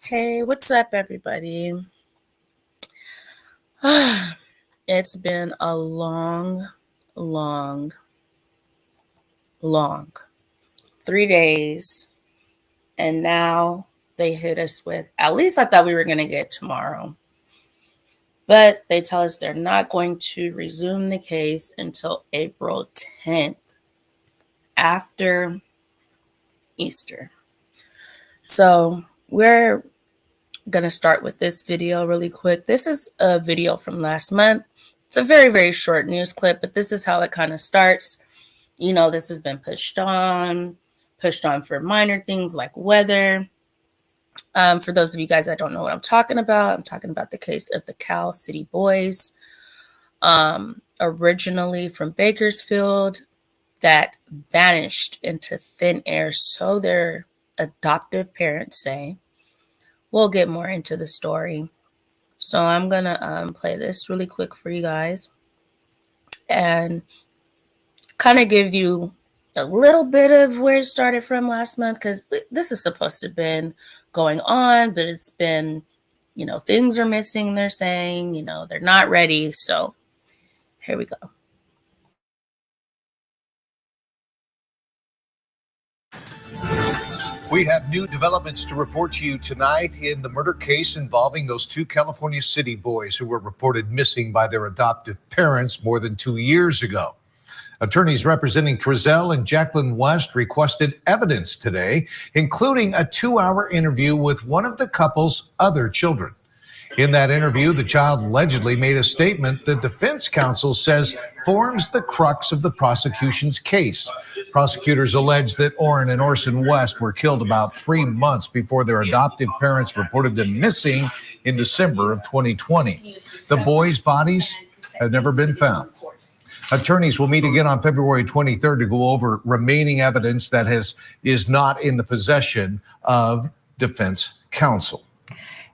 Hey, what's up, everybody? It's been a long 3 days, and now they hit us with, at least I thought we were going to get tomorrow, but they tell us they're not going to resume the case until April 10th, after Easter. So we're going to start with this video really quick. This is a video from last month. It's a very, very short news clip, but this is how it kind of starts. You know, this has been pushed on for minor things like weather. For those of you guys that don't know what I'm talking about the case of the Cal City Boys, originally from Bakersfield, that vanished into thin air, so their adoptive parents say. We'll get more into the story. So I'm going to play this really quick for you guys and kind of give you a little bit of where it started from last month, because this is supposed to have been going on, but it's been, you know, things are missing, they're saying, you know, they're not ready. So here we go. We have new developments to report to you tonight in the murder case involving those two California City boys who were reported missing by their adoptive parents more than 2 years ago. Attorneys representing Trezell and Jacqueline West requested evidence today, including a 2-hour interview with one of the couple's other children. In that interview, the child allegedly made a statement the defense counsel says forms the crux of the prosecution's case. Prosecutors allege that Orrin and Orson West were killed about 3 months before their adoptive parents reported them missing in December of 2020. The boys' bodies have never been found. Attorneys will meet again on February 23rd to go over remaining evidence that is not in the possession of defense counsel.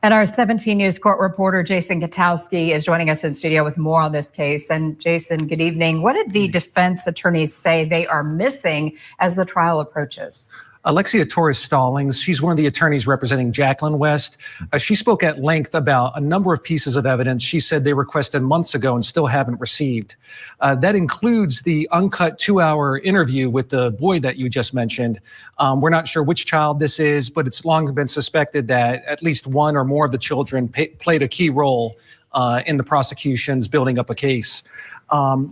And our 17 News Court reporter, Jason Katowski, is joining us in studio with more on this case. And Jason, good evening. What did the defense attorneys say they are missing as the trial approaches? Alexia Torres-Stallings, she's one of the attorneys representing Jacqueline West. She spoke at length about a number of pieces of evidence she said they requested months ago and still haven't received. That includes the uncut 2-hour interview with the boy that you just mentioned. We're not sure which child this is, but it's long been suspected that at least one or more of the children played a key role in the prosecution's building up a case.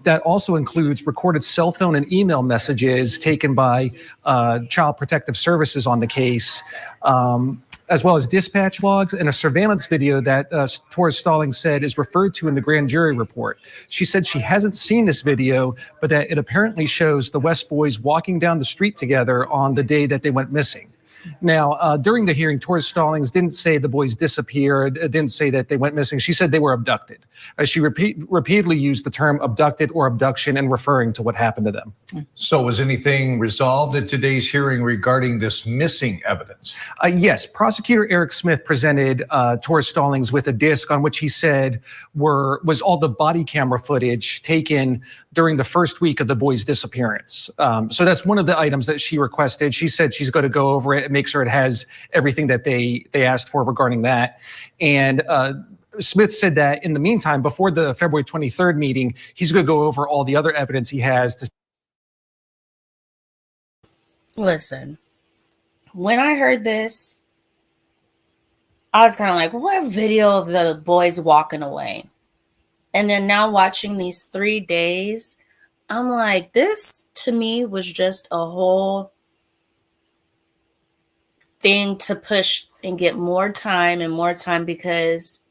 That also includes recorded cell phone and email messages taken by Child Protective Services on the case, as well as dispatch logs and a surveillance video that Torres-Stallings said is referred to in the grand jury report. She said she hasn't seen this video, but that it apparently shows the West boys walking down the street together on the day that they went missing. Now, during the hearing, Torres-Stallings didn't say the boys disappeared, didn't say that they went missing. She said they were abducted. She repeatedly used the term abducted or abduction in referring to what happened to them. So was anything resolved at today's hearing regarding this missing evidence? Yes, prosecutor Eric Smith presented Torres-Stallings with a disc on which he said was all the body camera footage taken during the first week of the boys' disappearance. So that's one of the items that she requested. She said she's going to go over it and make sure it has everything that they asked for regarding that. And Smith said that in the meantime, before the February 23rd meeting, he's going to go over all the other evidence he has to. Listen, when I heard this, I was kind of like, what video of the boys walking away? And then now watching these 3 days, I'm like, this to me was just a whole thing to push and get more time and more time, because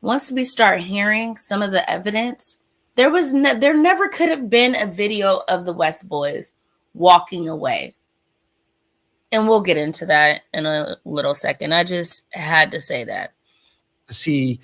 once we start hearing some of the evidence, there never could have been a video of the West boys walking away. And we'll get into that in a little second. I just had to say that. To see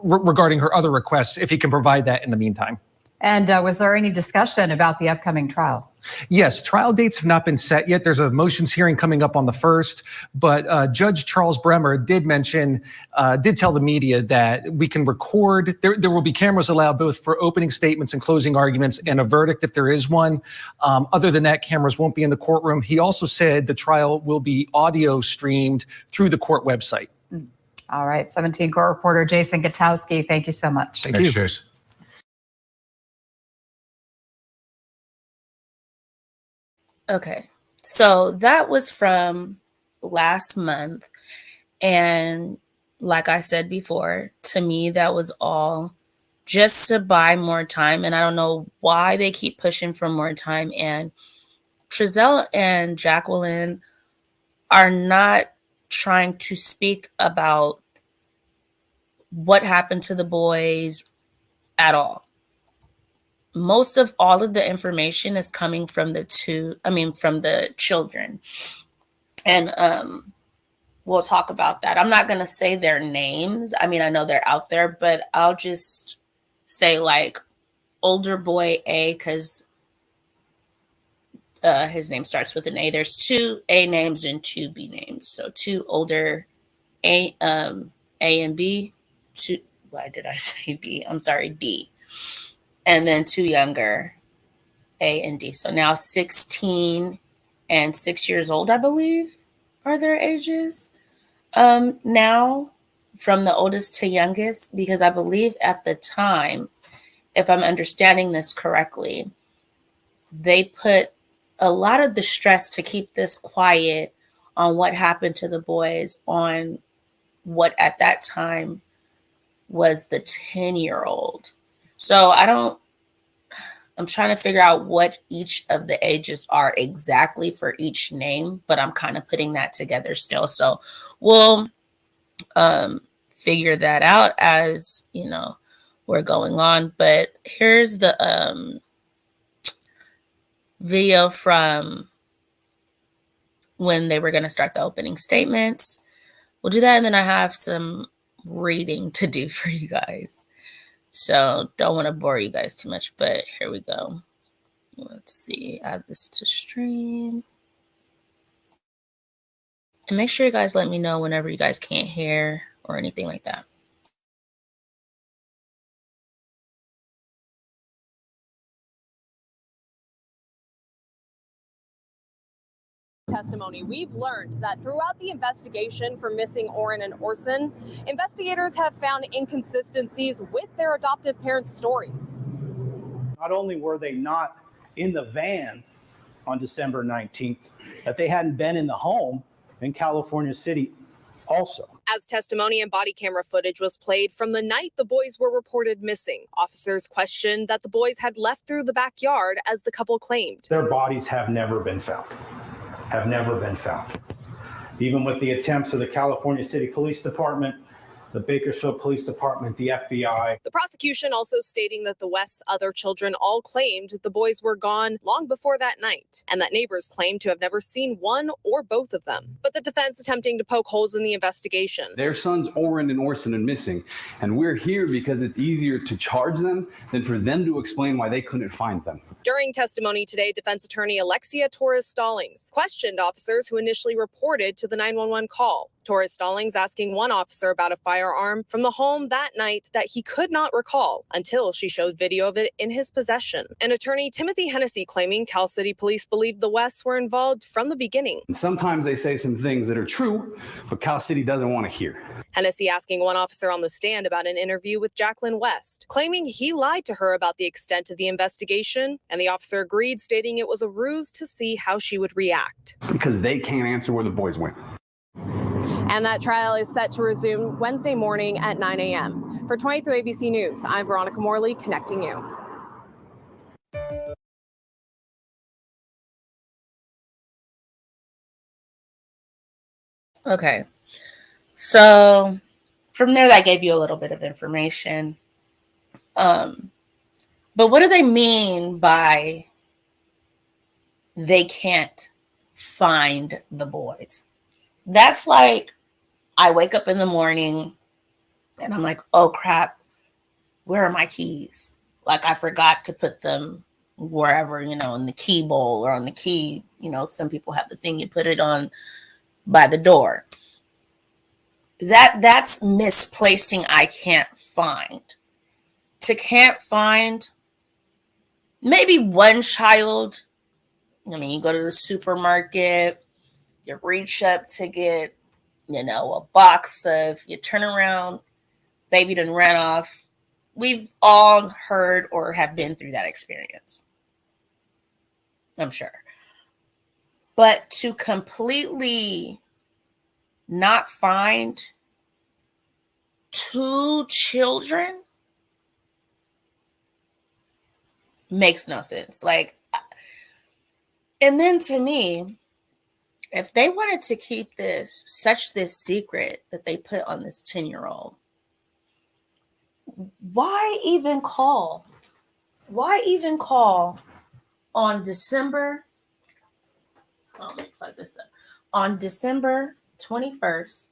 regarding her other requests, if he can provide that in the meantime. And was there any discussion about the upcoming trial? Yes, trial dates have not been set yet. There's a motions hearing coming up on the 1st, but Judge Charles Bremer did tell the media that we can record. There will be cameras allowed both for opening statements and closing arguments and a verdict if there is one. Other than that, cameras won't be in the courtroom. He also said the trial will be audio streamed through the court website. All right, 17 Court reporter Jason Katowski, thank you so much. Thank you. Jason. Okay, so that was from last month. And like I said before, to me, that was all just to buy more time. And I don't know why they keep pushing for more time. And Trezell and Jacqueline are not trying to speak about what happened to the boys at all. Most of all of the information is coming from the children. And we'll talk about that. I'm not going to say their names. I mean, I know they're out there, but I'll just say like older boy A, because his name starts with an A. There's 2 A names and 2 B names. So 2 older A and B. Why did I say B? I'm sorry, D. And then 2 younger, A and D. So now 16 and 6 years old, I believe, are their ages now, from the oldest to youngest, because I believe at the time, if I'm understanding this correctly, they put a lot of the stress to keep this quiet on what happened to the boys on what at that time was the 10-year-old. So I'm trying to figure out what each of the ages are exactly for each name, but I'm kind of putting that together still. So we'll figure that out as, we're going on. But here's the video from when they were going to start the opening statements. We'll do that, and then I have some reading to do for you guys. So don't want to bore you guys too much, but here we go. Let's see, add this to stream. And make sure you guys let me know whenever you guys can't hear or anything like that. Testimony, we've learned that throughout the investigation for missing Oren and Orson, investigators have found inconsistencies with their adoptive parents' stories. Not only were they not in the van on December 19th, that they hadn't been in the home in California City also. As testimony and body camera footage was played from the night the boys were reported missing, officers questioned that the boys had left through the backyard as the couple claimed. Their bodies have never been found. Even with the attempts of the California City Police Department, the Bakersfield Police Department, the FBI. The prosecution also stating that the West's other children all claimed the boys were gone long before that night, and that neighbors claimed to have never seen one or both of them. But the defense attempting to poke holes in the investigation. Their sons, Oren and Orson, are missing, and we're here because it's easier to charge them than for them to explain why they couldn't find them. During testimony today, defense attorney Alexia Torres-Stallings questioned officers who initially reported to the 911 call. Torres-Stallings asking one officer about a firearm from the home that night that he could not recall until she showed video of it in his possession. And attorney Timothy Hennessy claiming Cal City Police believed the Wests were involved from the beginning. And sometimes they say some things that are true, but Cal City doesn't want to hear. Hennessy asking one officer on the stand about an interview with Jacqueline West, claiming he lied to her about the extent of the investigation, and the officer agreed, stating it was a ruse to see how she would react. Because they can't answer where the boys went. And that trial is set to resume Wednesday morning at 9 a.m. For 23 ABC News, I'm Veronica Morley, connecting you. Okay. So from there, that gave you a little bit of information. But what do they mean by they can't find the boys? That's like I wake up in the morning and I'm like, oh crap, where are my keys? Like I forgot to put them wherever, in the key bowl or on the key. Some people have the thing you put it on by the door. That's misplacing I can't find. To can't find maybe one child. You go to the supermarket, you reach up to get, a box of, you turn around, baby done ran off. We've all heard or have been through that experience, I'm sure. But to completely not find two children makes no sense. And then to me, if they wanted to keep this secret that they put on this 10-year-old, why even call? Why even call on December? Oh, let me plug this up. On December 21st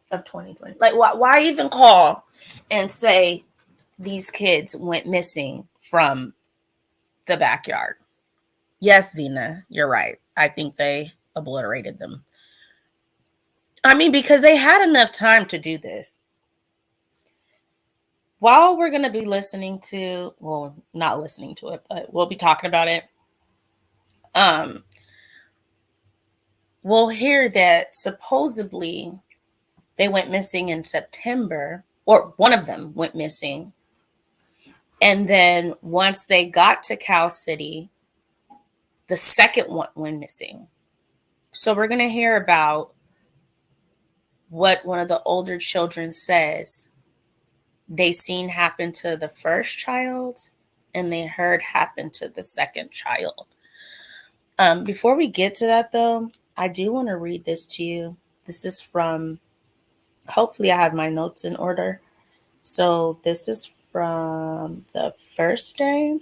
of 2020. Why even call and say these kids went missing from the backyard? Yes, Zena, you're right. I think they obliterated them. Because they had enough time to do this. While we're going to be listening to, well, not listening to it, but we'll be talking about it. We'll hear that supposedly they went missing in September, or one of them went missing. And then once they got to Cal City, the second one went missing. So we're going to hear about what one of the older children says they seen happen to the first child and they heard happened to the second child. Before we get to that, though, I do want to read this to you. This is from, hopefully, I have my notes in order. So, this is from the first day.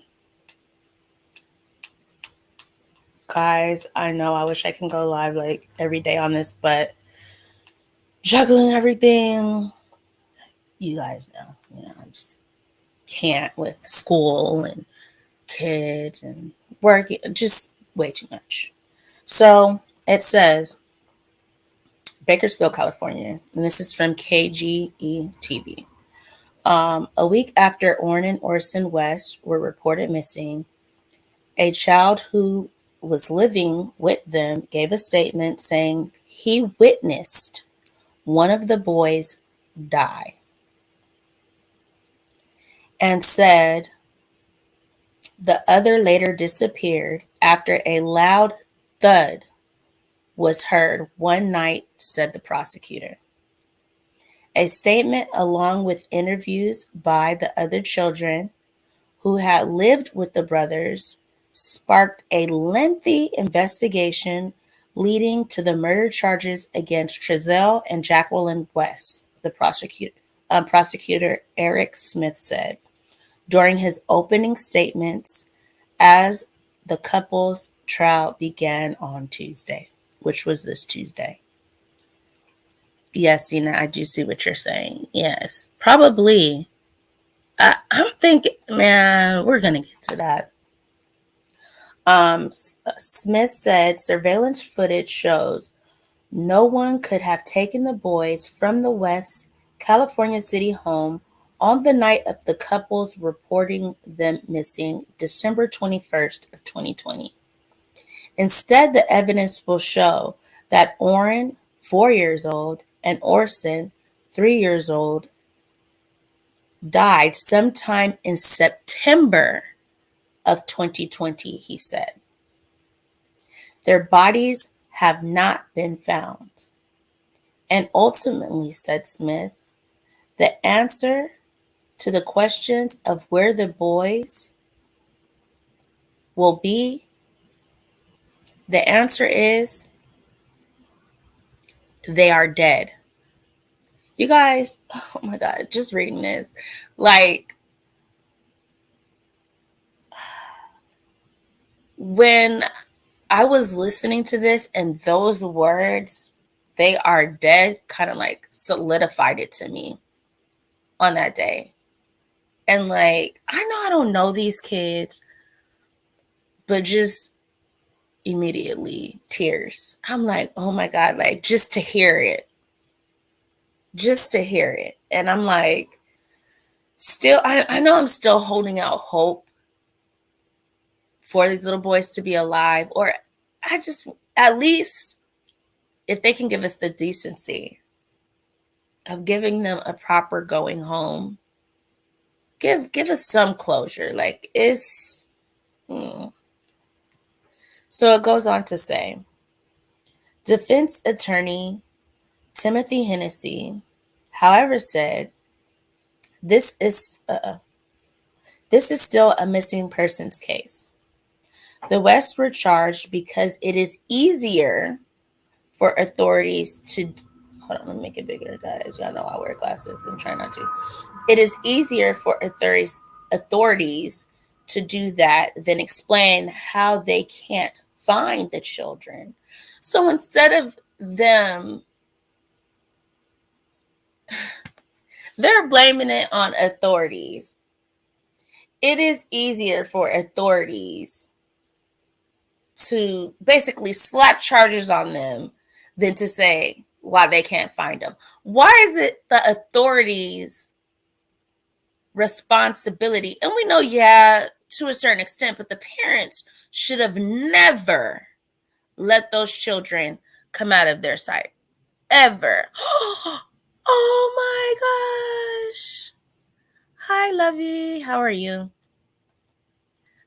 Guys, I know I wish I can go live like every day on this, but juggling everything, you guys know, I just can't with school and kids and work, just way too much. So it says Bakersfield, California, and this is from KGE TV. A week after Orrin and Orson West were reported missing, a child who was living with them gave a statement saying he witnessed one of the boys die and said the other later disappeared after a loud thud was heard one night, said the prosecutor. A statement along with interviews by the other children who had lived with the brothers sparked a lengthy investigation leading to the murder charges against Trezell and Jacqueline West, the prosecutor Eric Smith said during his opening statements as the couple's trial began on Tuesday, which was this Tuesday. Yes, Sina, I do see what you're saying. Yes, probably. I'm thinking, man, we're going to get to that. Smith said surveillance footage shows no one could have taken the boys from the West California City home on the night of the couple's reporting them missing December 21st of 2020. Instead, the evidence will show that Orrin, 4 years old, and Orson, 3 years old, died sometime in September of 2020, he said. Their bodies have not been found. And ultimately, said Smith, the answer to the questions of where the boys will be, the answer is they are dead. You guys, oh my God, just reading this, like, when I was listening to this and those words, they are dead, kind of like solidified it to me on that day. And like, I know I don't know these kids, but just immediately tears. I'm like, oh my God, like just to hear it. And I'm like, still, I know I'm still holding out hope for these little boys to be alive, or I just, at least if they can give us the decency of giving them a proper going home, give us some closure. Like, it's So it goes on to say, defense attorney Timothy Hennessy, however, said this is still a missing persons case. The Wests were charged because it is easier for authorities to, hold on, let me make it bigger, guys. Y'all know I wear glasses. I'm trying not to. It is easier for authorities to do that than explain how they can't find the children. So instead of them, they're blaming it on authorities. It is easier for authorities to basically slap charges on them than to say why they can't find them. Why is it the authorities' responsibility? And we know, yeah, to a certain extent, but the parents should have never let those children come out of their sight. Ever. Oh my gosh. Hi, Lovey. How are you?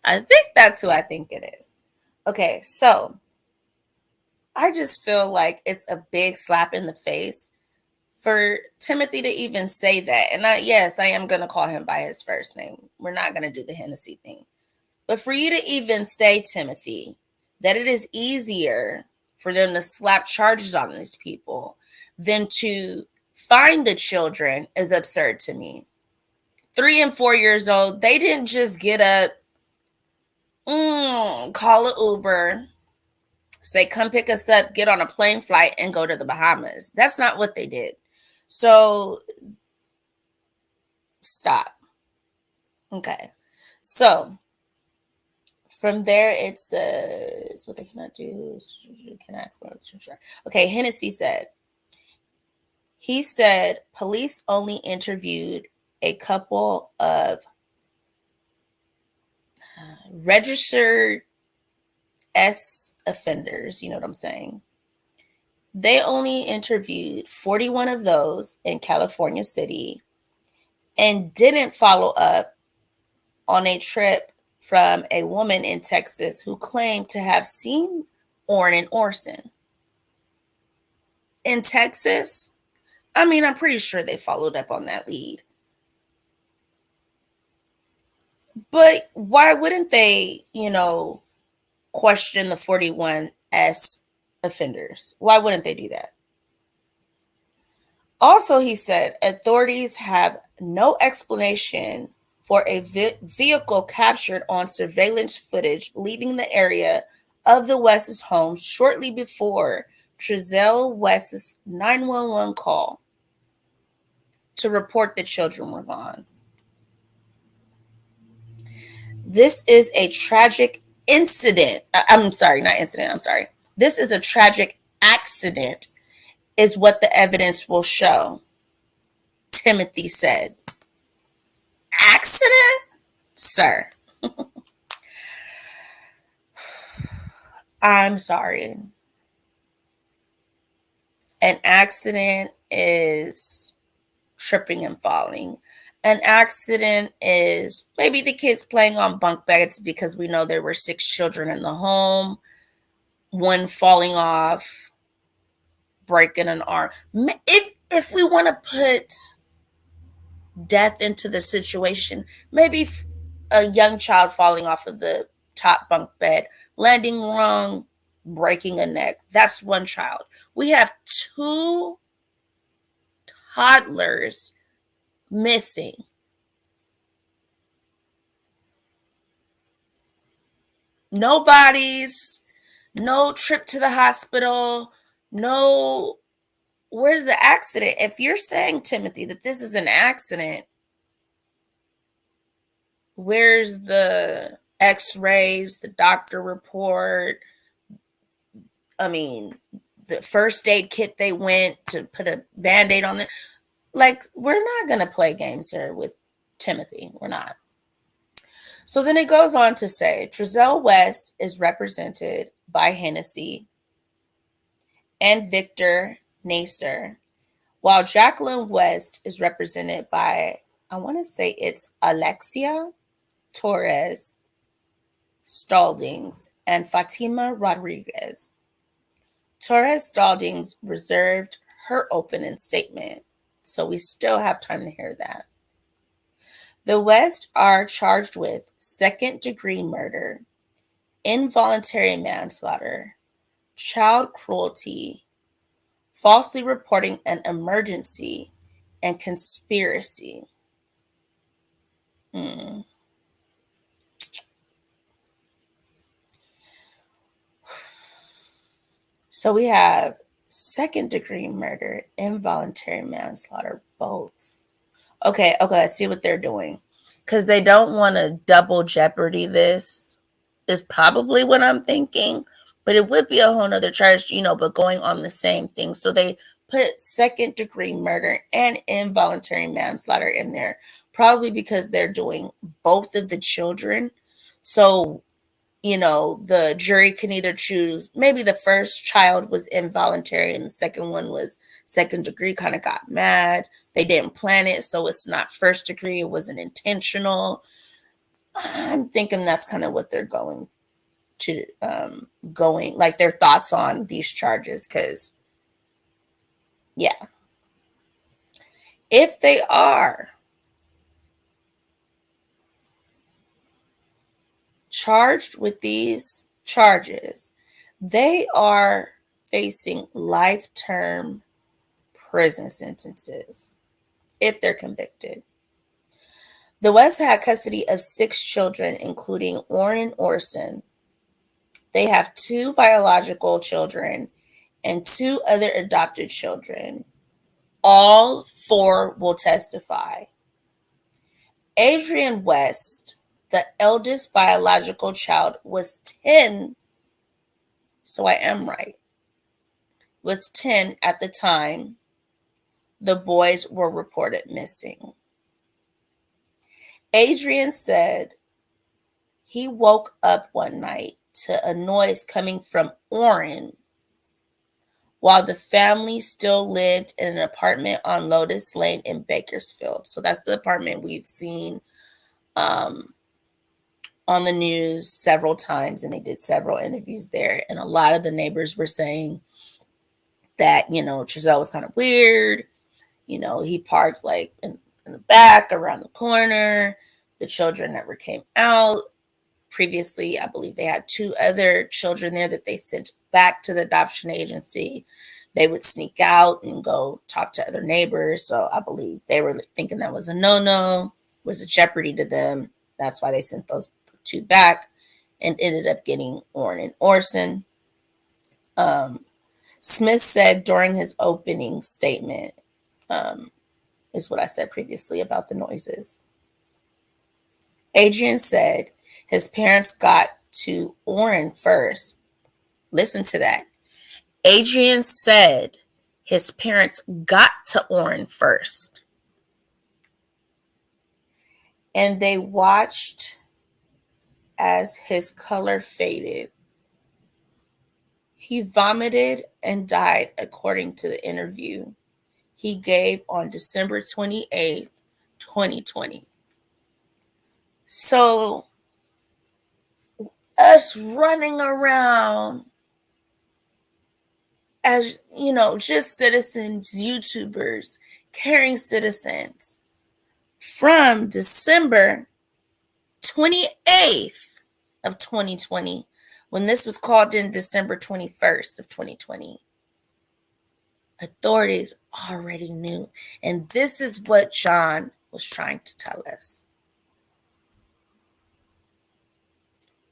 I think that's who I think it is. Okay, so I just feel like it's a big slap in the face for Timothy to even say that, and yes, I am going to call him by his first name. We're not going to do the Hennessy thing. But for you to even say, Timothy, that it is easier for them to slap charges on these people than to find the children is absurd to me. 3 and 4 years old, they didn't just get up, call an Uber, say, come pick us up, get on a plane flight, and go to the Bahamas. That's not what they did. So, stop. Okay. So, from there, it says, what they cannot do, can ask about. Okay, Hennessy said, he said police only interviewed a couple of registered S offenders. You know what I'm saying? They only interviewed 41 of those in California City and didn't follow up on a trip from a woman in Texas who claimed to have seen Orrin and Orson. In Texas, I mean, I'm pretty sure they followed up on that lead. But why wouldn't they, question the 41 S offenders? Why wouldn't they do that? Also, he said, authorities have no explanation for a vehicle captured on surveillance footage leaving the area of the West's home shortly before Trezell West's 911 call to report the children were gone. This is a tragic incident. This is a tragic accident, is what the evidence will show, Timothy said. Accident? Sir. I'm sorry. An accident is tripping and falling. An accident is maybe the kids playing on bunk beds because we know there were 6 children in the home, one falling off, breaking an arm. If we want to put death into the situation, maybe a young child falling off of the top bunk bed, landing wrong, breaking a neck. That's one child. We have 2 toddlers missing. No bodies, no trip to the hospital, no. Where's the accident? If you're saying, Timothy, that this is an accident, where's the x-rays, the doctor report? I mean, the first aid kit they went to put a Band-Aid on it. Like, we're not going to play games here with Timothy. We're not. So then it goes on to say, Trezell West is represented by Hennessy and Victor Naser, while Jacqueline West is represented by, I want to say it's Alexia Torres Stallings and Fatima Rodriguez. Torres Stallings reserved her opening statement, so we still have time to hear that. The West are charged with second-degree murder, involuntary manslaughter, child cruelty, falsely reporting an emergency, and conspiracy. So we have second-degree murder, involuntary manslaughter, both. Okay, I see what they're doing. Because they don't want to double jeopardy this, is probably what I'm thinking. But it would be a whole nother charge, but going on the same thing. So they put second-degree murder and involuntary manslaughter in there, probably because they're doing both of the children. So, the jury can either choose, maybe the first child was involuntary and the second one was second degree, kind of got mad. They didn't plan it, so it's not first degree. It wasn't intentional. I'm thinking that's kind of what they're going to, like their thoughts on these charges, because, yeah. If they are charged with these charges, they are facing life-term prison sentences if they're convicted. The West had custody of 6 children, including Orrin and Orson. They have 2 biological children and 2 other adopted children. All 4 will testify. Adrian West, the eldest biological child, was 10. So I am right. Was 10 at the time the boys were reported missing. Adrian said he woke up one night to a noise coming from Orrin while the family still lived in an apartment on Lotus Lane in Bakersfield. So that's the apartment we've seen on the news several times, and they did several interviews there. And a lot of the neighbors were saying that, Trezell was kind of weird. He parked like in the back around the corner. The children never came out. Previously, I believe they had 2 other children there that they sent back to the adoption agency. They would sneak out and go talk to other neighbors. So I believe they were thinking that was a no-no, was a jeopardy to them. That's why they sent those 2 back and ended up getting Orrin and Orson. Smith said during his opening statement, is what I said previously about the noises. Adrian said his parents got to Orrin first. Listen to that. Adrian said his parents got to Orrin first. And they watched as his color faded. He vomited and died, according to the interview he gave on December 28th, 2020. So, us running around as, just citizens, YouTubers, caring citizens, from December 28th of 2020, when this was called in December 21st of 2020. Authorities already knew. And this is what John was trying to tell us.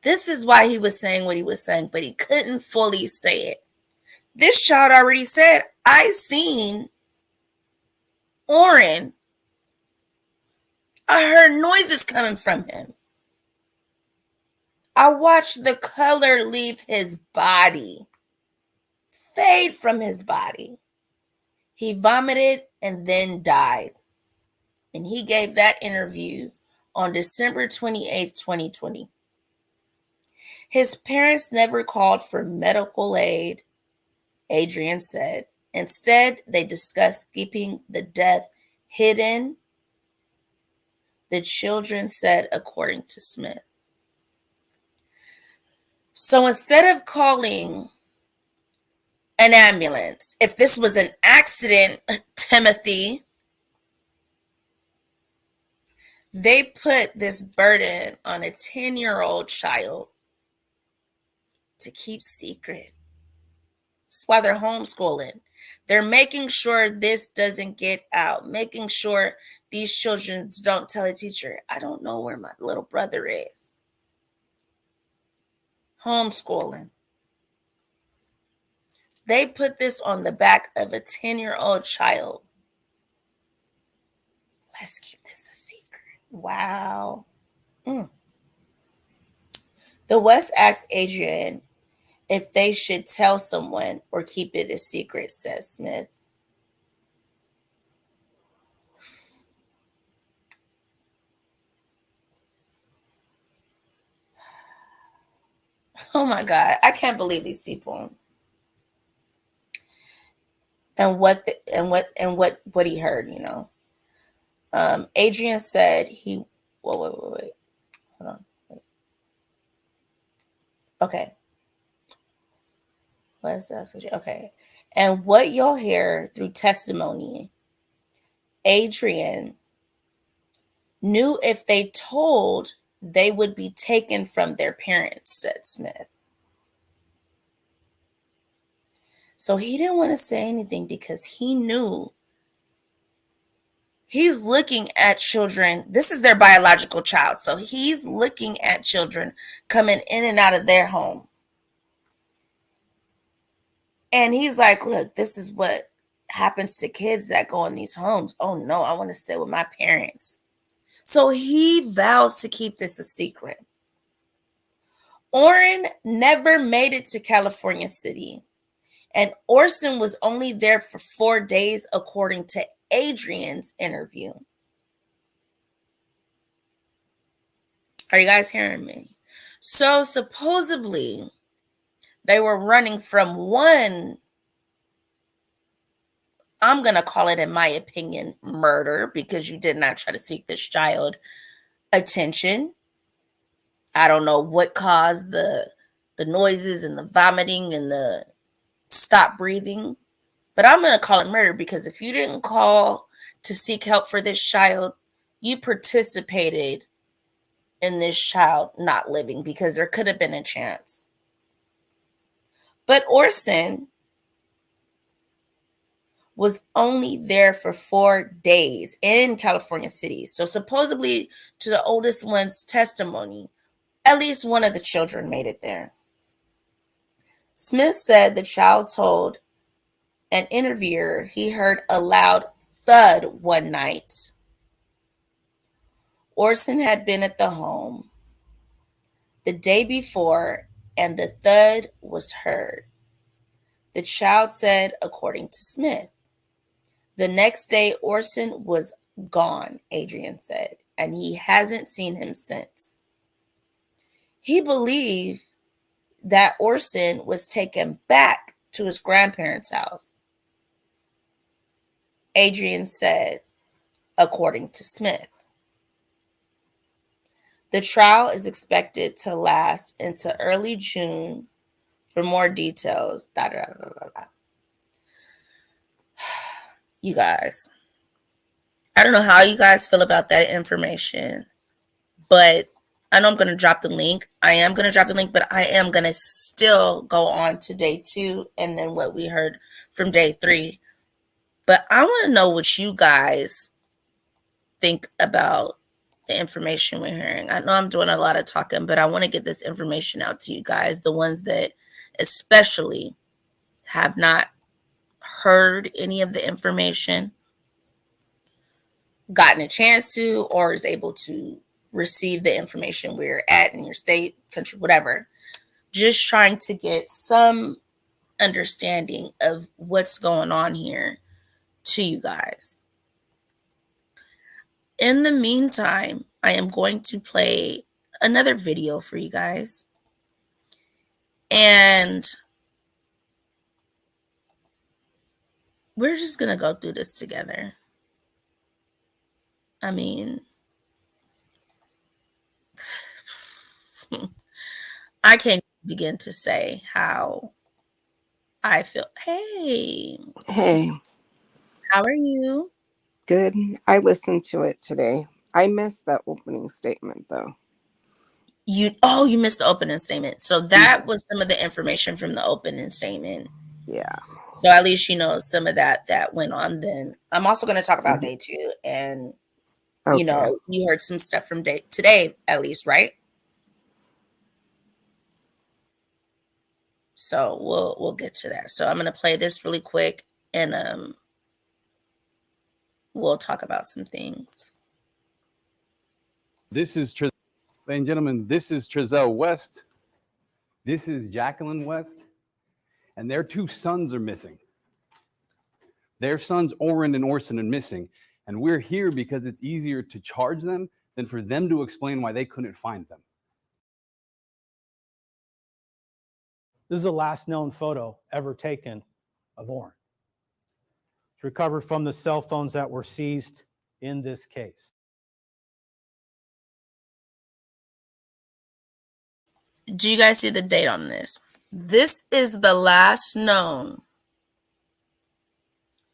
This is why he was saying what he was saying, but he couldn't fully say it. This child already said, I seen Orrin. I heard noises coming from him. I watched the color leave his body, fade from his body. He vomited and then died. And he gave that interview on December 28th, 2020. His parents never called for medical aid, Adrian said. Instead, they discussed keeping the death hidden, the children said, according to Smith. So instead of calling an ambulance, if this was an accident, Timothy, they put this burden on a 10-year-old child to keep secret. That's why they're homeschooling. They're making sure this doesn't get out, making sure these children don't tell a teacher, I don't know where my little brother is. Homeschooling. They put this on the back of a 10-year-old child. Let's keep this a secret. Wow. The West asked Adrian if they should tell someone or keep it a secret, says Smith. Oh my God, I can't believe these people. And what he heard, Adrian said he wait. Hold on. Wait. Okay. What is that? Okay. And what you'll hear through testimony, Adrian knew if they told, they would be taken from their parents, said Smith. So he didn't want to say anything because he knew he's looking at children. This is their biological child. So he's looking at children coming in and out of their home. And he's like, look, this is what happens to kids that go in these homes. Oh no, I want to stay with my parents. So he vows to keep this a secret. Orrin never made it to California City. And Orson was only there for 4 days, according to Adrian's interview. Are you guys hearing me? So supposedly they were running from one, I'm going to call it, in my opinion, murder, because you did not try to seek this child attention. I don't know what caused the noises and the vomiting and the stop breathing, but I'm going to call it murder, because if you didn't call to seek help for this child, you participated in this child not living, because there could have been a chance. But Orson was only there for 4 days in California City. So supposedly, to the oldest one's testimony, at least one of the children made it there. Smith said the child told an interviewer he heard a loud thud one night. Orson had been at the home the day before, and the thud was heard. The child said, according to Smith. The next day, Orson was gone, Adrian said, and he hasn't seen him since. He believed that Orson was taken back to his grandparents' house. Adrian said, according to Smith. The trial is expected to last into early June. For more details, You guys, I don't know how you guys feel about that information, but I know I'm going to drop the link. I am going to drop the link, but I am going to still go on to day 2 and then what we heard from day 3. But I want to know what you guys think about the information we're hearing. I know I'm doing a lot of talking, but I want to get this information out to you guys, the ones that especially have not heard any of the information, gotten a chance to, or is able to receive the information where you're at in your state, country, whatever. Just trying to get some understanding of what's going on here to you guys. In the meantime, I am going to play another video for you guys. And we're just going to go through this together. I mean, I can't begin to say how I feel. Hey, how are you? Good. I listened to it today. I missed that opening statement though. You missed the opening statement. So that was some of the information from the opening statement. Yeah. So at least you know some of that went on then. I'm also going to talk about day 2, and Okay. you know, you heard some stuff from day today at least, right? So we'll get to that. So I'm going to play this really quick, and we'll talk about some things. This is, ladies and gentlemen, this is Trezell West. This is Jacqueline West. And their 2 sons are missing. Their sons, Orrin and Orson, are missing. And we're here because it's easier to charge them than for them to explain why they couldn't find them. This is the last known photo ever taken of Orrin. It's recovered from the cell phones that were seized in this case. Do you guys see the date on this? This is the last known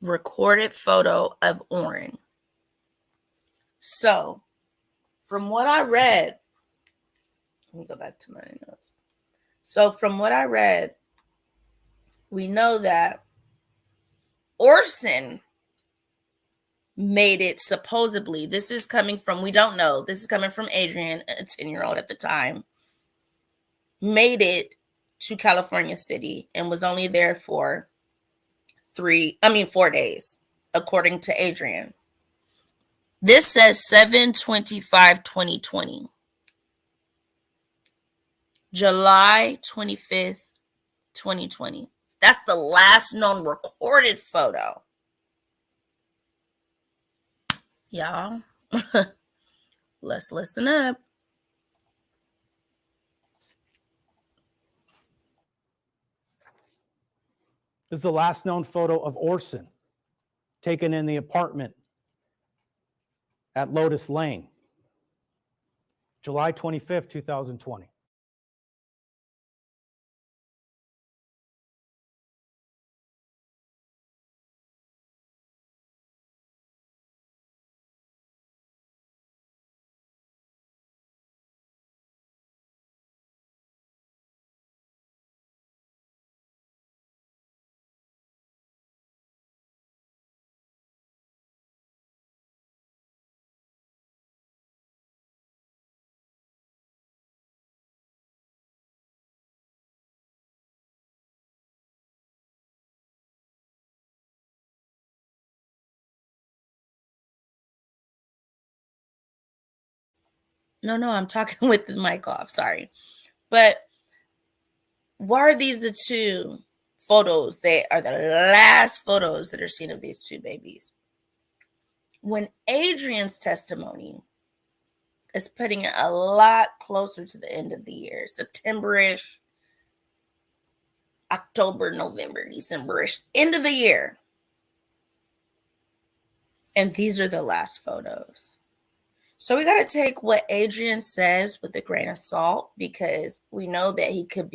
recorded photo of Orrin. So, from what I read, let me go back to my notes. So, from what I read, we know that Orson made it supposedly. This is coming from, we don't know. This is coming from Adrian, a 10-year-old at the time. Made it to California City and was only there for 4 days, according to Adrian. This says 7/25/2020. July 25th, 2020. That's the last known recorded photo. Y'all, let's listen up. This is the last known photo of Orson, taken in the apartment at Lotus Lane, July 25th, 2020. No, I'm talking with the mic off. Sorry. But why are these the two photos that are the last photos that are seen of these two babies? When Adrian's testimony is putting it a lot closer to the end of the year, September-ish, October, November, December-ish, end of the year. And these are the last photos. So we got to take what Adrian says with a grain of salt, because we know that he could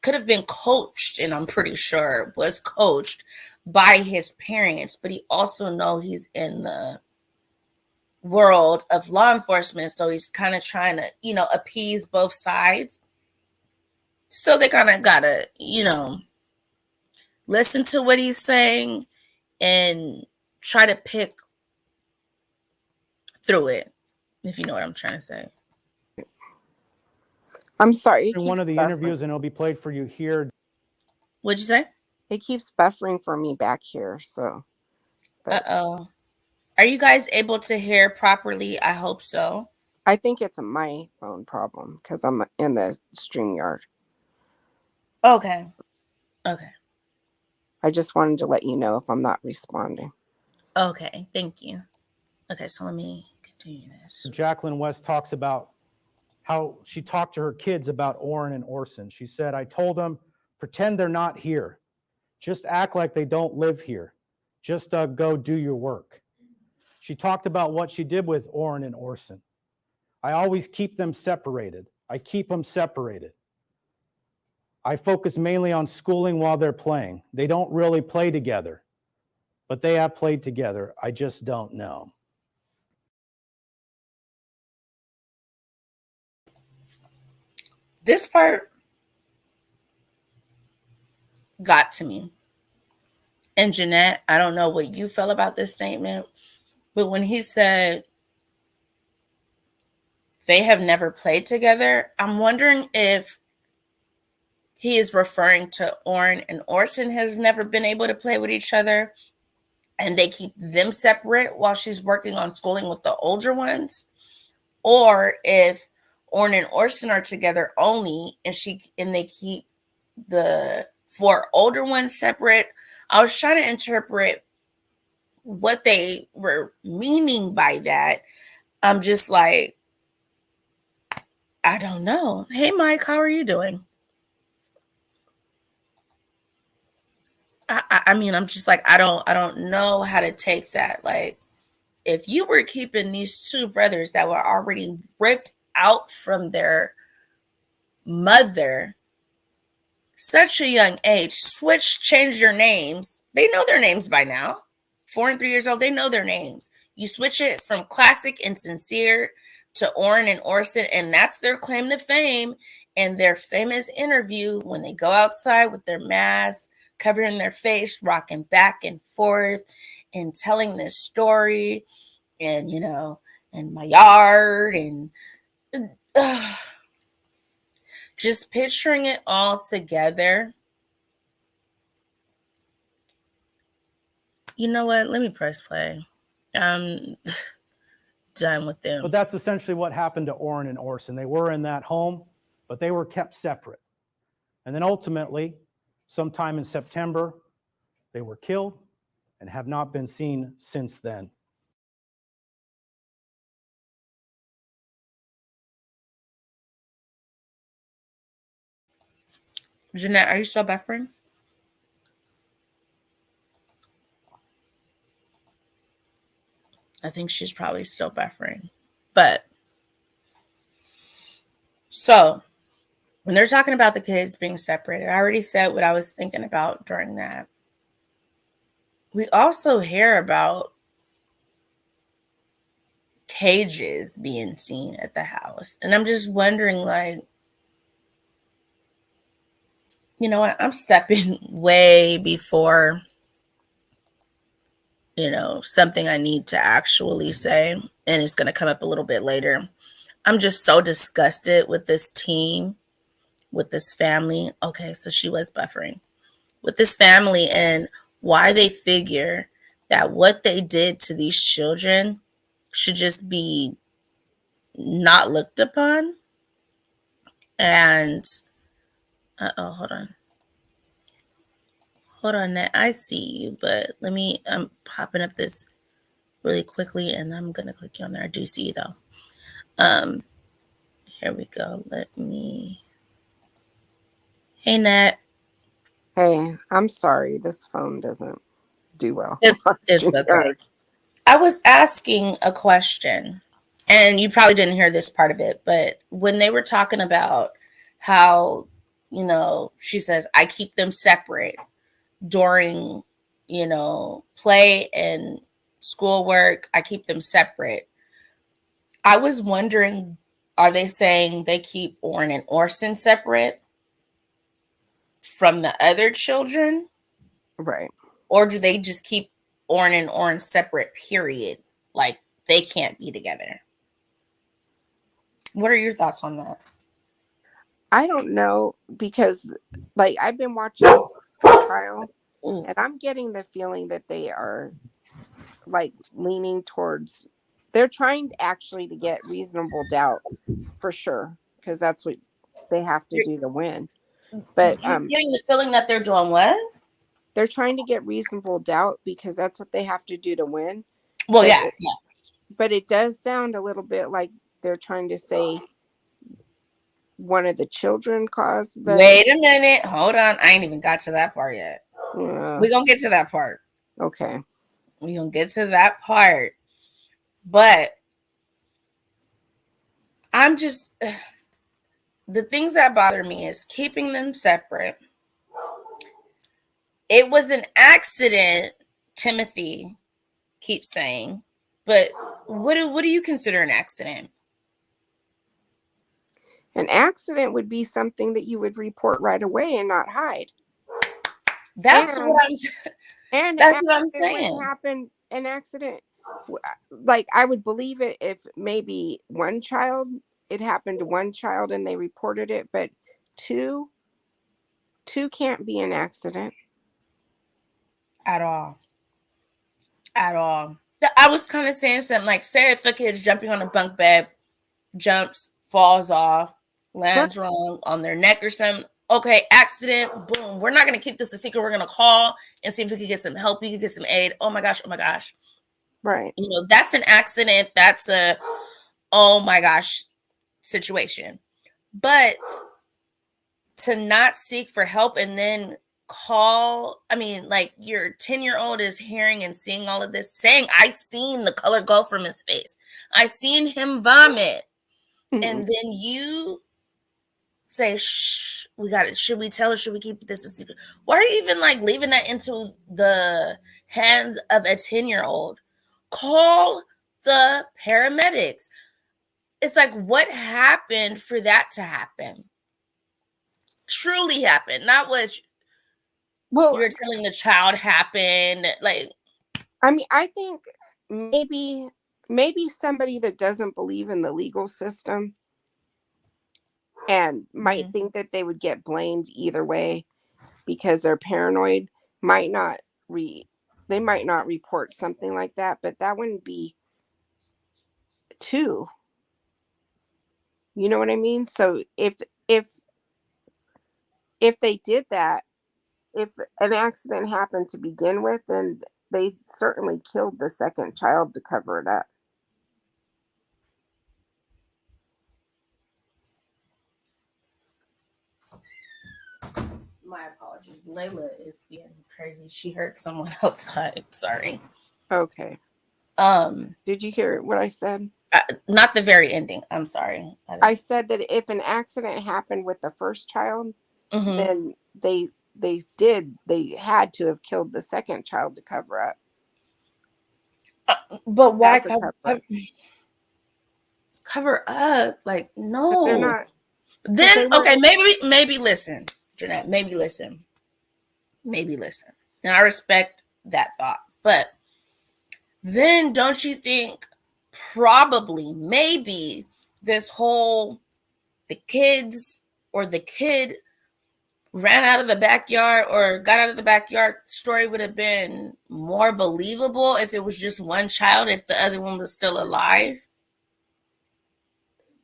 have been coached, and I'm pretty sure was coached by his parents, but he also know he's in the world of law enforcement. So he's kind of trying to, appease both sides. So they kind of got to, listen to what he's saying and try to pick through it, if you know what I'm trying to say. I'm sorry. In one of the interviews, and it'll be played for you here. What'd you say? It keeps buffering for me back here. So. Uh-oh. Are you guys able to hear properly? I hope so. I think it's a my phone problem because I'm in the StreamYard. Okay. I just wanted to let you know if I'm not responding. Okay. Thank you. Okay, so let me continue this. Jacqueline West talks about how she talked to her kids about Orrin and Orson. She said, I told them, pretend they're not here. Just act like they don't live here. Just go do your work. She talked about what she did with Orrin and Orson. I always keep them separated. I keep them separated. I focus mainly on schooling while they're playing. They don't really play together, but they have played together. I just don't know. This part got to me. And Jeanette, I don't know what you felt about this statement, but when he said they have never played together, I'm wondering if he is referring to Orrin and Orson has never been able to play with each other and they keep them separate while she's working on schooling with the older ones, or if Orrin and Orson are together only and they keep the 4 older ones separate. I was trying to interpret what they were meaning by that. I'm just like, I don't know. Hey, Mike, how are you doing? I mean, I'm just like, I don't know how to take that. Like, if you were keeping these 2 brothers that were already ripped out from their mother, such a young age, change your names. They know their names by now. 4 and 3 years old, they know their names. You switch it from classic and sincere to Orrin and Orson, and that's their claim to fame. And their famous interview when they go outside with their masks, covering their face, rocking back and forth, and telling this story, and in my yard, and just picturing it all together. You know what? Let me press play. I'm done with them. But that's essentially what happened to Orrin and Orson. They were in that home, but they were kept separate. And then ultimately, sometime in September, they were killed and have not been seen since then. Jeanette, are you still buffering? I think she's probably still buffering. But so when they're talking about the kids being separated, I already said what I was thinking about during that. We also hear about cages being seen at the house. And I'm just wondering, like, you know what? I'm stepping way before, something I need to actually say. And it's going to come up a little bit later. I'm just so disgusted with this team, with this family. Okay, so she was buffering. With this family and why they figure that what they did to these children should just be not looked upon. And, hold on. Hold on, Nat. I see you, but I'm popping up this really quickly, and I'm going to click you on there. I do see you, though. Here we go. Hey, Nat. Hey, I'm sorry. This phone doesn't do well. It's okay. I was asking a question, and you probably didn't hear this part of it, but when they were talking about how, she says, I keep them separate during, play and schoolwork. I keep them separate. I was wondering, are they saying they keep Orrin and Orson separate from the other children? Right. Or do they just keep Orrin and Orrin separate, period? Like, they can't be together. What are your thoughts on that? I don't know, because I've been watching the trial. Ooh. And I'm getting the feeling that they are leaning towards, they're trying actually to get reasonable doubt for sure, because that's what they have to do to win. But I'm getting the feeling that they're doing what? They're trying to get reasonable doubt because that's what they have to do to win. Well, but yeah. But it does sound a little bit like they're trying to say one of the children caused the. Wait a minute. Hold on. I ain't even got to that part yet. Yeah. We're going to get to that part. Okay. We're going to get to that part. But I'm just, the things that bother me is keeping them separate. It was an accident, Timothy keeps saying. But what do you consider an accident? An accident would be something that you would report right away and not hide. That's what I'm saying. And that's what I'm saying. What happened? An accident, I would believe it if maybe it happened to one child and they reported it, but two can't be an accident at all. At all. I was kind of saying something like, say if a kid's jumping on a bunk bed, jumps, falls off, lands wrong on their neck or something. Okay, accident, boom. We're not going to keep this a secret. We're going to call and see if we can get some help. We can get some aid. Oh my gosh. Right. That's an accident. That's a, oh my gosh, situation. But to not seek for help and then call, your 10-year-old is hearing and seeing all of this, saying, I seen the color go from his face. I seen him vomit. Mm-hmm. And then you say, shh, we got it. Should we tell her? Should we keep this a secret? Why are you even leaving that into the hands of a 10-year-old? Call the paramedics. It's like, what happened for that to happen? Truly happen, not what Well, you're telling the child happened. Like, I mean, I think maybe somebody that doesn't believe in the legal system and might think that they would get blamed either way because they're paranoid might not report something like that, but that wouldn't be two. You know what I mean? So if they did that, if an accident happened to begin with, then they certainly killed the second child to cover it up. my apologies. Layla is being crazy. She heard someone outside. Sorry. Okay. Did you hear what I said? Not the very ending. I'm sorry. I said that if an accident happened with the first child, then they had to have killed the second child to cover up. But why That's a cover up? Like, no. But they're not. Then okay, maybe listen, Jeanette. Maybe listen. And I respect that thought, but then don't you think probably maybe this whole the kid ran out of the backyard or got out of the backyard story would have been more believable if it was just one child, if the other one was still alive?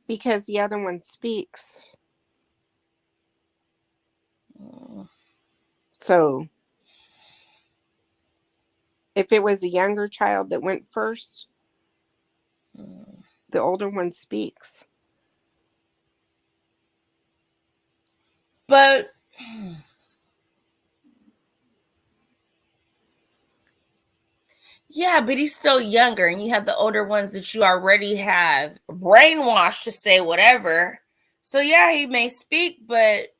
Because the other one speaks. So if it was a younger child that went first, the older one speaks. But yeah, but he's still younger, and you have the older ones that you already have brainwashed to say whatever. So yeah, he may speak, but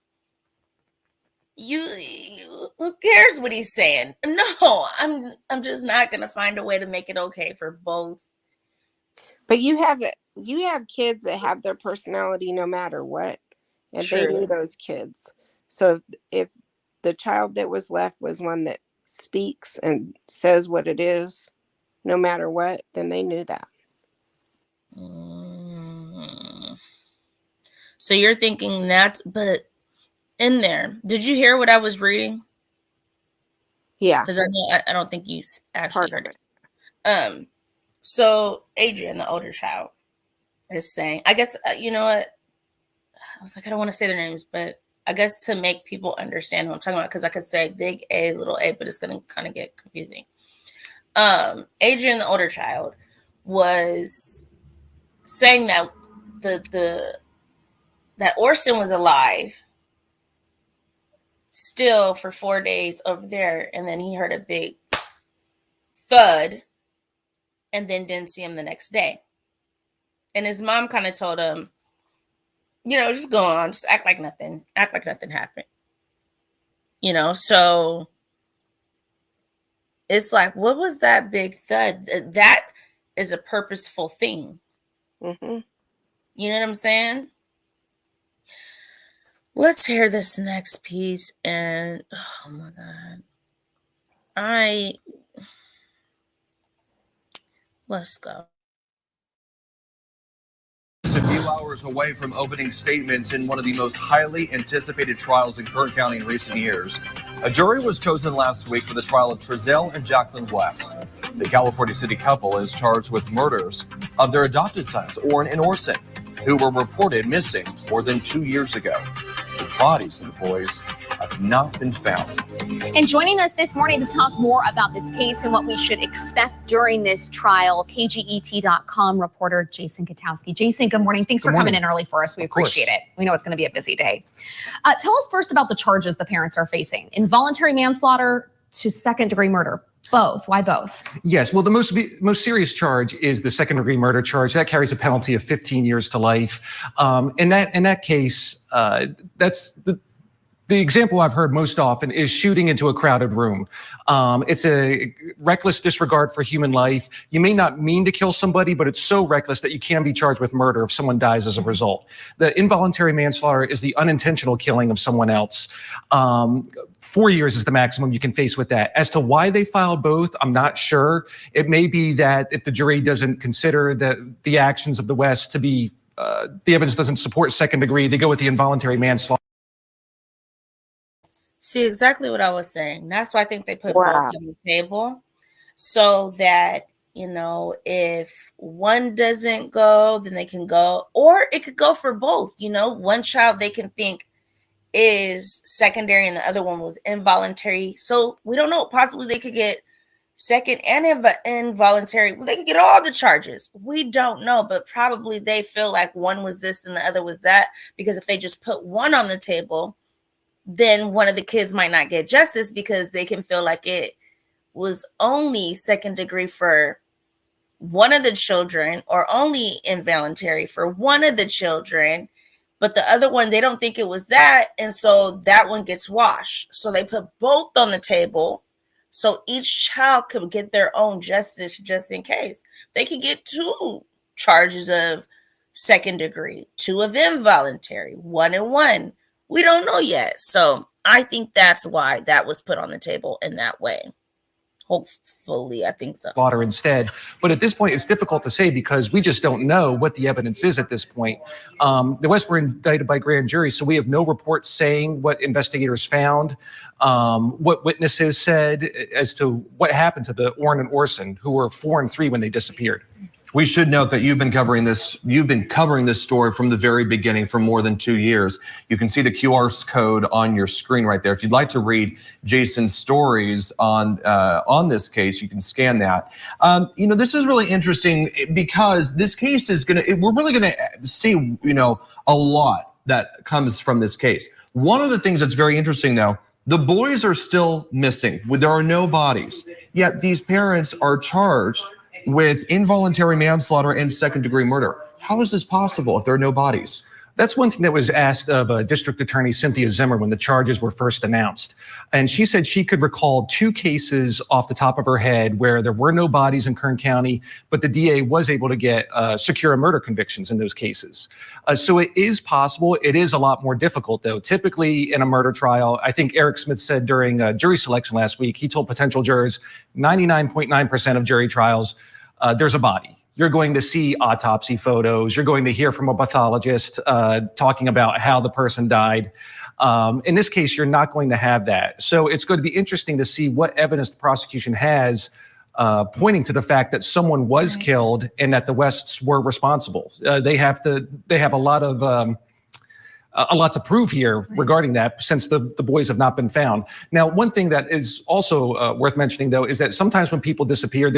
who cares what he's saying? No, I'm just not gonna find a way to make it okay for both. But you have kids that have their personality no matter what, and they knew those kids. So if the child that was left was one that speaks and says what it is, no matter what, then they knew that. So you're thinking but in there, did you hear what I was reading? Yeah, because I don't think you actually heard it. So Adrian, the older child, is saying, I guess, you know what? I was like, I don't want to say their names, but I guess to make people understand who I'm talking about, because I could say big A, little a, but it's going to kind of get confusing. Adrian, the older child, was saying that that Orson was alive still for 4 days over there, and then he heard a big thud and then didn't see him the next day. And his mom kind of told him, just go on, just act like nothing happened. So it's like, what was that big thud? That is a purposeful thing. Mm-hmm. You know what I'm saying? Let's hear this next piece. And oh my God. Let's go. Just a few hours away from opening statements in one of the most highly anticipated trials in Kern County in recent years, a jury was chosen last week for the trial of Trezell and Jacqueline West. The California City couple is charged with murders of their adopted sons, Orrin and Orson, who were reported missing more than 2 years ago. The bodies of the boys have not been found. And joining us this morning to talk more about this case and what we should expect during this trial, KGET.com reporter Jason Katowski. Jason, good morning. Thanks for coming in early for us. We appreciate it. We know it's going to be a busy day. Tell us first about the charges the parents are facing. Involuntary manslaughter to second-degree murder. Both. Why both? Yes. Well, the most serious charge is the second-degree murder charge. That carries a penalty of 15 years to life. In that case, that's The example I've heard most often is shooting into a crowded room. It's a reckless disregard for human life. You may not mean to kill somebody, but it's so reckless that you can be charged with murder if someone dies as a result. The involuntary manslaughter is the unintentional killing of someone else. 4 years is the maximum you can face with that. As to why they filed both, I'm not sure. It may be that if the jury doesn't consider the actions of the West to be, the evidence doesn't support second degree, they go with the involuntary manslaughter. See, exactly what I was saying. That's why I think they put Wow. both on the table so that, you know, if one doesn't go, then they can go, or it could go for both. You know, one child they can think is secondary and the other one was involuntary. So we don't know. Possibly they could get second and involuntary. Well, they could get all the charges. We don't know, but probably they feel like one was this and the other was that, because if they just put one on the table, then one of the kids might not get justice because they can feel like it was only second degree for one of the children or only involuntary for one of the children, but the other one, they don't think it was that. And so that one gets washed. So they put both on the table so each child could get their own justice just in case. They could get 2 charges of second degree, 2 of involuntary, 1 and 1. We don't know yet. So I think that's why that was put on the table in that way. Hopefully, I think so. Slaughter instead. But at this point, it's difficult to say because we just don't know what the evidence is at this point. The West were indicted by grand jury, so we have no reports saying what investigators found, what witnesses said as to what happened to the Orrin and Orson, who were 4 and 3 when they disappeared. We should note that you've been covering this story from the very beginning for more than 2 years. You can see the QR code on your screen right there. If you'd like to read Jason's stories on this case, you can scan that. You know, this is really interesting because this case is we're really gonna see, you know, a lot that comes from this case. One of the things that's very interesting though, the boys are still missing. There are no bodies, yet these parents are charged with involuntary manslaughter and second degree murder. How is this possible if there are no bodies? That's one thing that was asked of District Attorney Cynthia Zimmer when the charges were first announced. And she said she could recall 2 cases off the top of her head where there were no bodies in Kern County, but the DA was able to get secure murder convictions in those cases. So it is possible. It is a lot more difficult, though. Typically in a murder trial, I think Eric Smith said during jury selection last week, he told potential jurors 99.9% of jury trials, there's a body. You're going to see autopsy photos. You're going to hear from a pathologist talking about how the person died. In this case, you're not going to have that. So it's going to be interesting to see what evidence the prosecution has pointing to the fact that someone was killed and that the Wests were responsible. They have a lot to prove here regarding that, since the boys have not been found. Now, one thing that is also worth mentioning, though, is that sometimes when people disappear,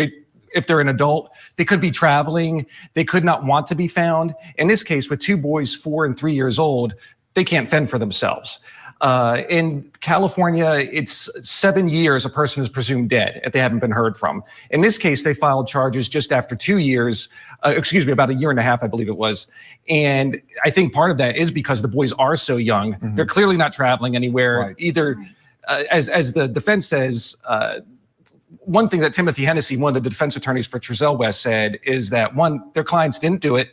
if they're an adult, they could be traveling. They could not want to be found. In this case, with 2 boys, 4 and 3 years old, they can't fend for themselves. In California, it's 7 years a person is presumed dead if they haven't been heard from. In this case, they filed charges just after 2 years, about 1.5 years, I believe it was. And I think part of that is because the boys are so young. Mm-hmm. They're clearly not traveling anywhere. Right. Either, as the defense says, one thing that Timothy Hennessy, one of the defense attorneys for Trezell West, said is that, one, their clients didn't do it,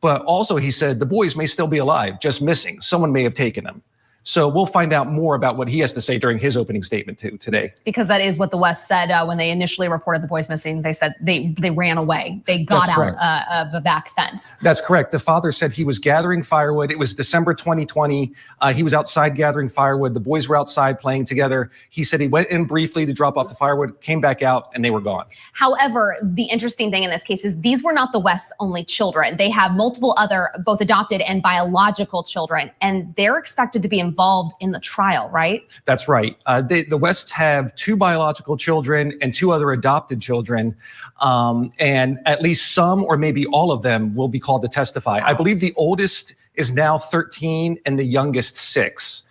but also he said the boys may still be alive, just missing. Someone may have taken them. So we'll find out more about what he has to say during his opening statement today. Because that is what the West said when they initially reported the boys missing. They said they ran away. They got out of the back fence. That's correct. The father said he was gathering firewood. It was December 2020. He was outside gathering firewood. The boys were outside playing together. He said he went in briefly to drop off the firewood, came back out, and they were gone. However, the interesting thing in this case is these were not the West's only children. They have multiple other, both adopted and biological children, and they're expected to be involved in the trial, right? That's right. The Wests have 2 biological children and 2 other adopted children, and at least some or maybe all of them will be called to testify. I believe the oldest is now 13 and the youngest 6.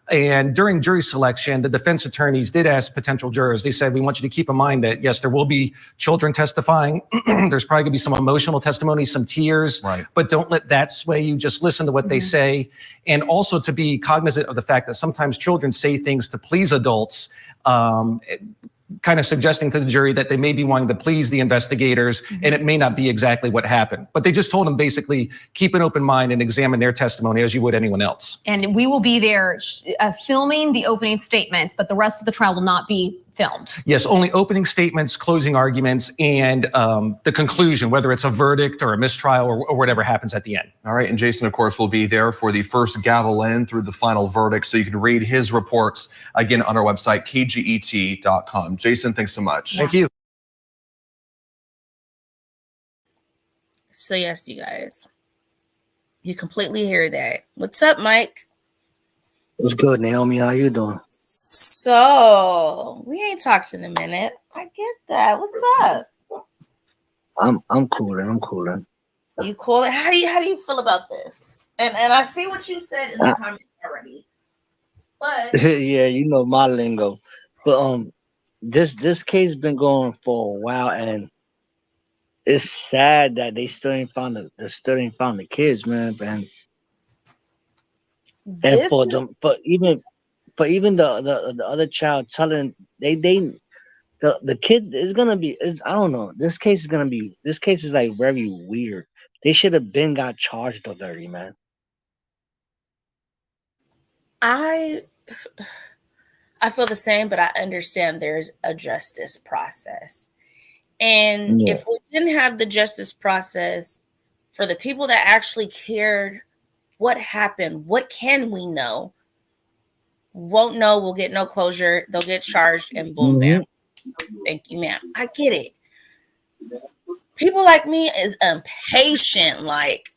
And during jury selection, the defense attorneys did ask potential jurors. They said, we want you to keep in mind that, yes, there will be children testifying. There's probably going to be some emotional testimony, some tears, Right. but don't let that sway you. Just listen to what they say. And also to be cognizant of the fact that sometimes children say things to please adults, kind of suggesting to the jury that they may be wanting to please the investigators, and it may not be exactly what happened. But they just told them basically, keep an open mind and examine their testimony as you would anyone else. And we will be there filming the opening statements, but the rest of the trial will not be filmed. Yes, only opening statements, closing arguments, and the conclusion, whether it's a verdict or a mistrial or whatever happens at the end. All right, and Jason, of course, will be there for the first gavel in through the final verdict, so you can read his reports again on our website, kget.com. Jason, thanks so much. Thank you. So yes, you guys, you completely hear that. What's up, Mike? What's good, Naomi? How you doing? So we ain't talked in a minute. I get that. What's up? I'm cooling. I'm cooling. You cool? How do you feel about this? And I see what you said in the comments already. But Yeah, you know my lingo. But this case been going for a while, and it's sad that they still ain't found the kids, man. And this for them, for even the other child telling the kid is gonna be, I don't know. This case is like very weird. They should have been got charged already, man. I feel the same, but I understand there's a justice process. And Yeah. if we didn't have the justice process for the people that actually cared what happened, what can we know? Won't know, we'll get no closure, they'll get charged, and boom, bam. Thank you, ma'am. I get it. People like me is impatient. Like,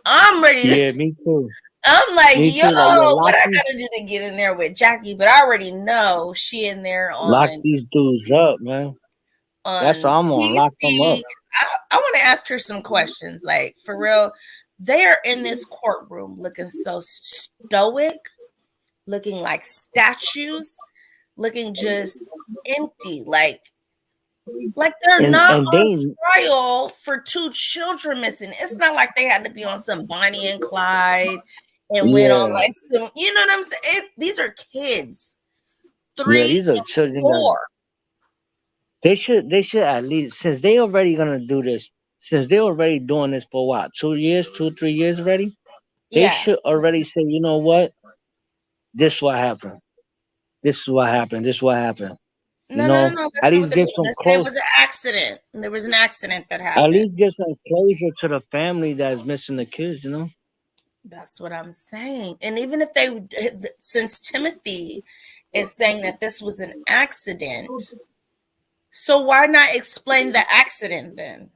I'm ready to. Yeah, me too. I'm like, Me too, yo, like, yo, what I lock gotta do to get in there with Jackie? But I already know she in there Lock on these dudes up, man. That's what I'm on. Lock them up. PC. I want to ask her some questions. Like, for real, they are in this courtroom looking so stoic, looking like statues, looking just empty, like they're And not and on they trial for 2 children missing. It's not like they had to be on some Bonnie and Clyde and went on yeah. like some, you know what I'm saying? These are kids, Yeah, 3 these are and children 4. they should at least, since they already gonna do this, since they already doing this for what, 2 years, 2-3 years already, they Yeah. should already say, you know what, this is what happened. This is what happened. This is what happened. No, You no, know, no, no. That's at not least what they're give doing. some They're saying it close, was an accident. There was an accident that at happened. least give some closure to the family that's missing the kids, you know? That's what I'm saying. And even if they, since Timothy is saying that this was an accident, so why not explain the accident then?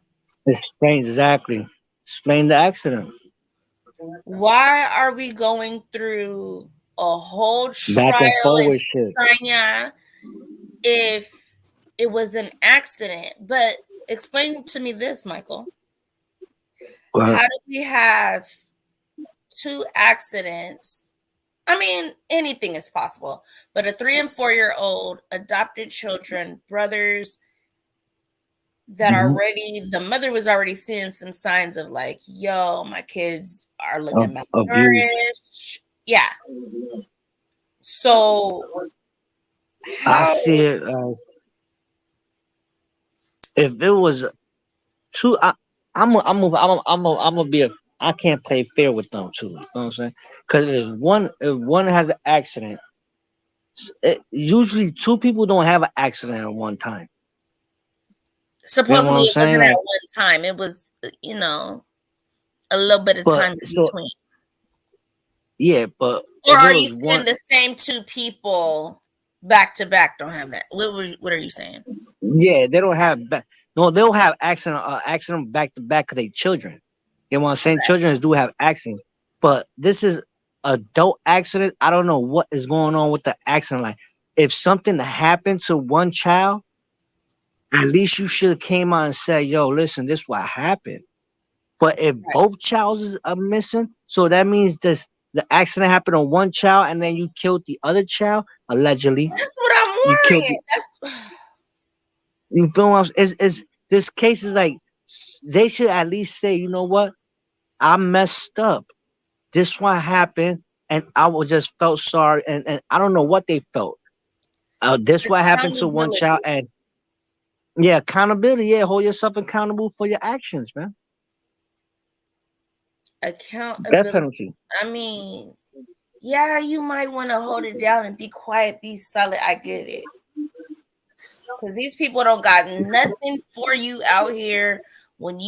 Explain exactly. Explain the accident. Why are we going through a whole Back and trial in forward shit. China if it was an accident? But explain to me this, Michael. Well, How do we have 2 accidents? I mean, anything is possible, but a 3 and 4-year-old adopted children, brothers that are mhm, already, the mother was already seeing some signs of like, yo, my kids are looking abuse. malnourished. Yeah. So I how see it as, if it was two, I'm gonna be I can't play fair with them too. You know what I'm saying? Because if one has an accident, usually 2 people don't have an accident at one time. You know what supposedly I'm it saying? wasn't at Like, one time. It was, a little bit of but time in so between. yeah, but Or if it are you was saying one, the same 2 people back to back don't have that? What are you saying? yeah, they don't have no, they don't have accident back to back because they children. You know what I'm saying? Okay. Children do have accidents, but this is adult accident. I don't know what is going on with the accident. Like, if something happened to one child, at least you should have came out and said, "Yo, listen, this is what happened." But if Right. both childs are missing, so that means the accident happened on one child and then you killed the other child allegedly. That's what I'm You killed worrying. You feel what I'm is this case is like they should at least say, you know what? I messed up. This what happened, and I was just felt sorry, and I don't know what they felt. This what happened to one child, and yeah, accountability. Yeah, hold yourself accountable for your actions, man. Accountability. Death penalty. I mean, yeah, you might want to hold it down and be quiet, be solid. I get it. Because these people don't got nothing for you out here when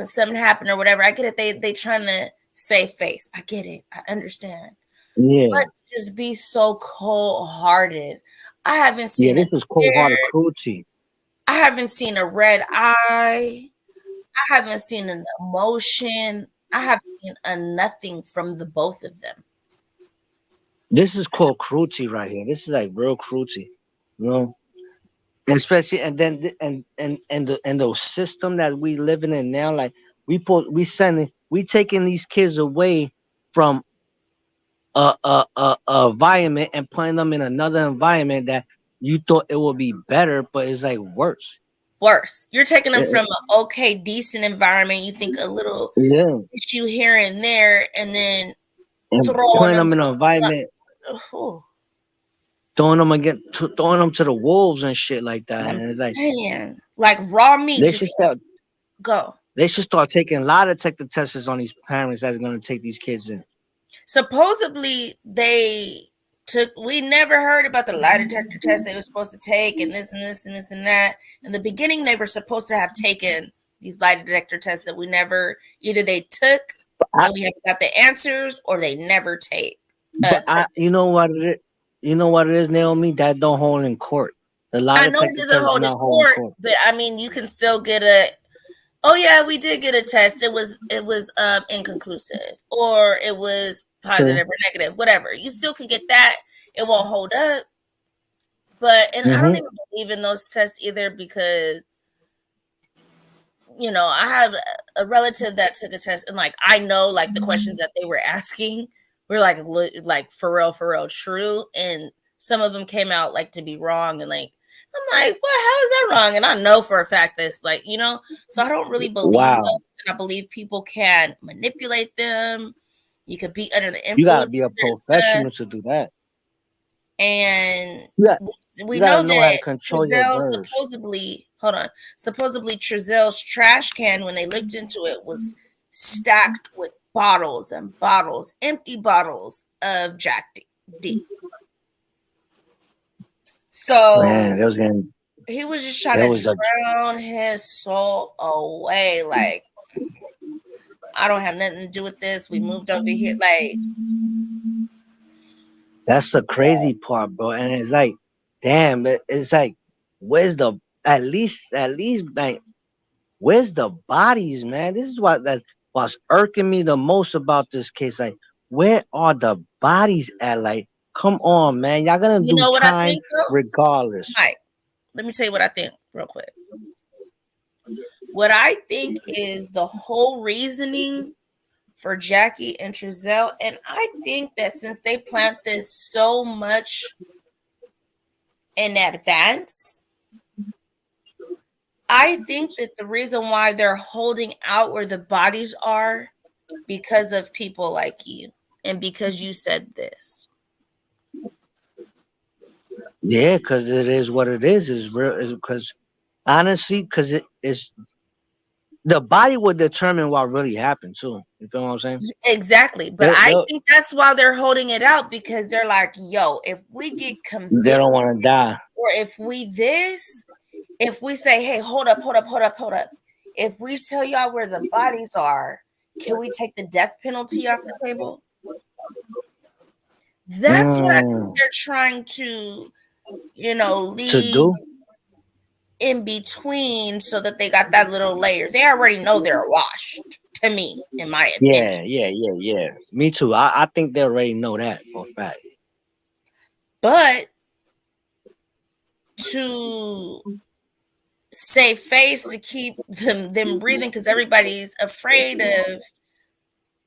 something happened or whatever. I get it. They trying to save face. I get it. I understand. Yeah. But just be so cold-hearted. I haven't seen this is cold-hearted cruelty. I haven't seen a red eye. I haven't seen an emotion. I have seen a nothing from the both of them. This is called cruelty right here. This is like real cruelty, you know. Especially and then the system that we living in now, like we taking these kids away from a environment and putting them in another environment that you thought it would be better, but it's like worse. You're taking them from an okay, decent environment. You think a little issue here and there, and then putting them in an environment. Throwing them to the wolves and shit like that. And it's like raw meat. They should start go. They should start taking lie detector tests on these parents that's going to take these kids in. Supposedly we never heard about the lie detector test they were supposed to take, and this and this and this and that. In the beginning, they were supposed to have taken these lie detector tests that we never either they took and we haven't got the answers, or they never take. You know what it is? You know what it is, Naomi? That don't hold in court. The lie detector test doesn't hold in court, but I mean, you can still get a. Oh yeah, we did get a test. It was inconclusive, or it was positive or negative, whatever. You still can get that. It won't hold up. But I don't even believe in those tests either, because I have a relative that took a test, and like I know like the questions that they were asking were like for real true, and some of them came out like to be wrong, and like I'm like, well, how is that wrong? And I know for a fact that's like, so I don't really believe them. And I believe people can manipulate them. You could be under the influence. You gotta be a professional to do that. And we know that Trezell supposedly Trezel's trash can, when they looked into it, was stacked with bottles and bottles, empty bottles of Jack D. So he was just trying to drown his soul away. Like, I don't have nothing to do with this. We moved over here. Like, that's the crazy part, bro. And it's like, damn, it's like, where's the at least like, where's the bodies, man? This is what's irking me the most about this case. Like, where are the bodies at? Like, come on, man. Y'all gonna do time regardless. Mike, let me tell you what I think real quick. What I think is the whole reasoning for Jackie and Trezell, and I think that since they planned this so much in advance, I think that the reason why they're holding out where the bodies are because of people like you, and because you said this. Yeah, because it is what it is. Is real. Because honestly, because it is the body would determine what really happened too. You feel what I'm saying? Exactly. But I think that's why they're holding it out, because they're like, yo, if we get convicted, they don't want to die. Or if we say, hey, hold up. If we tell y'all where the bodies are, can we take the death penalty off the table? That's what I think they're trying to, leave to do in between, so that they got that little layer. They already know they're washed, to me, in my opinion. Yeah. Me too. I think they already know that for a fact. But to save face, to keep them breathing, because everybody's afraid of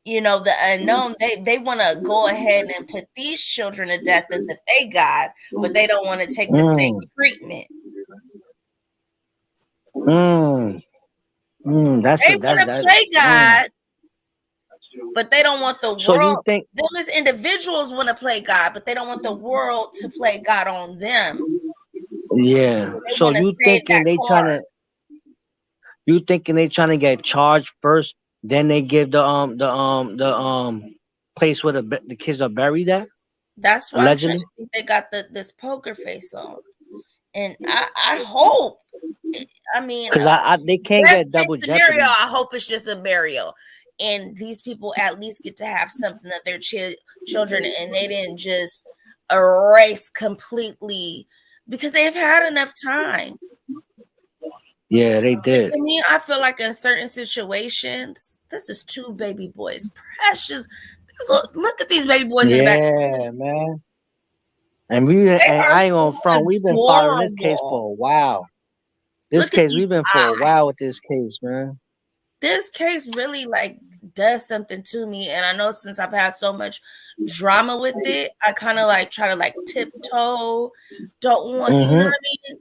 you know, the unknown. They want to go ahead and put these children to death as if they God, but they don't want to take the same treatment. That's They want to play God, but they don't want the So you world. think? Them as individuals want to play God, but they don't want the world to play God on them. Yeah. They So wanna you save thinking that they trying to? You thinking they trying to get charged first, then they give the place where the kids are buried at? That's why I'm trying Allegedly. to think they got this poker face on, and I hope. I mean, Because they can't best get double case scenario, jeopardy. I hope it's just a burial, and these people at least get to have something of their children, and they didn't just erase completely because they've had enough time. Yeah, they did. To me, I feel like in certain situations, this is 2 baby boys, precious. Look at these baby boys in the back. Yeah, man. And I ain't on front. We've been following this case for a while. We've been for a while with this case, man. This case really like does something to me, and I know since I've had so much drama with it, I kind of like try to like tiptoe. Don't want, you know what I mean?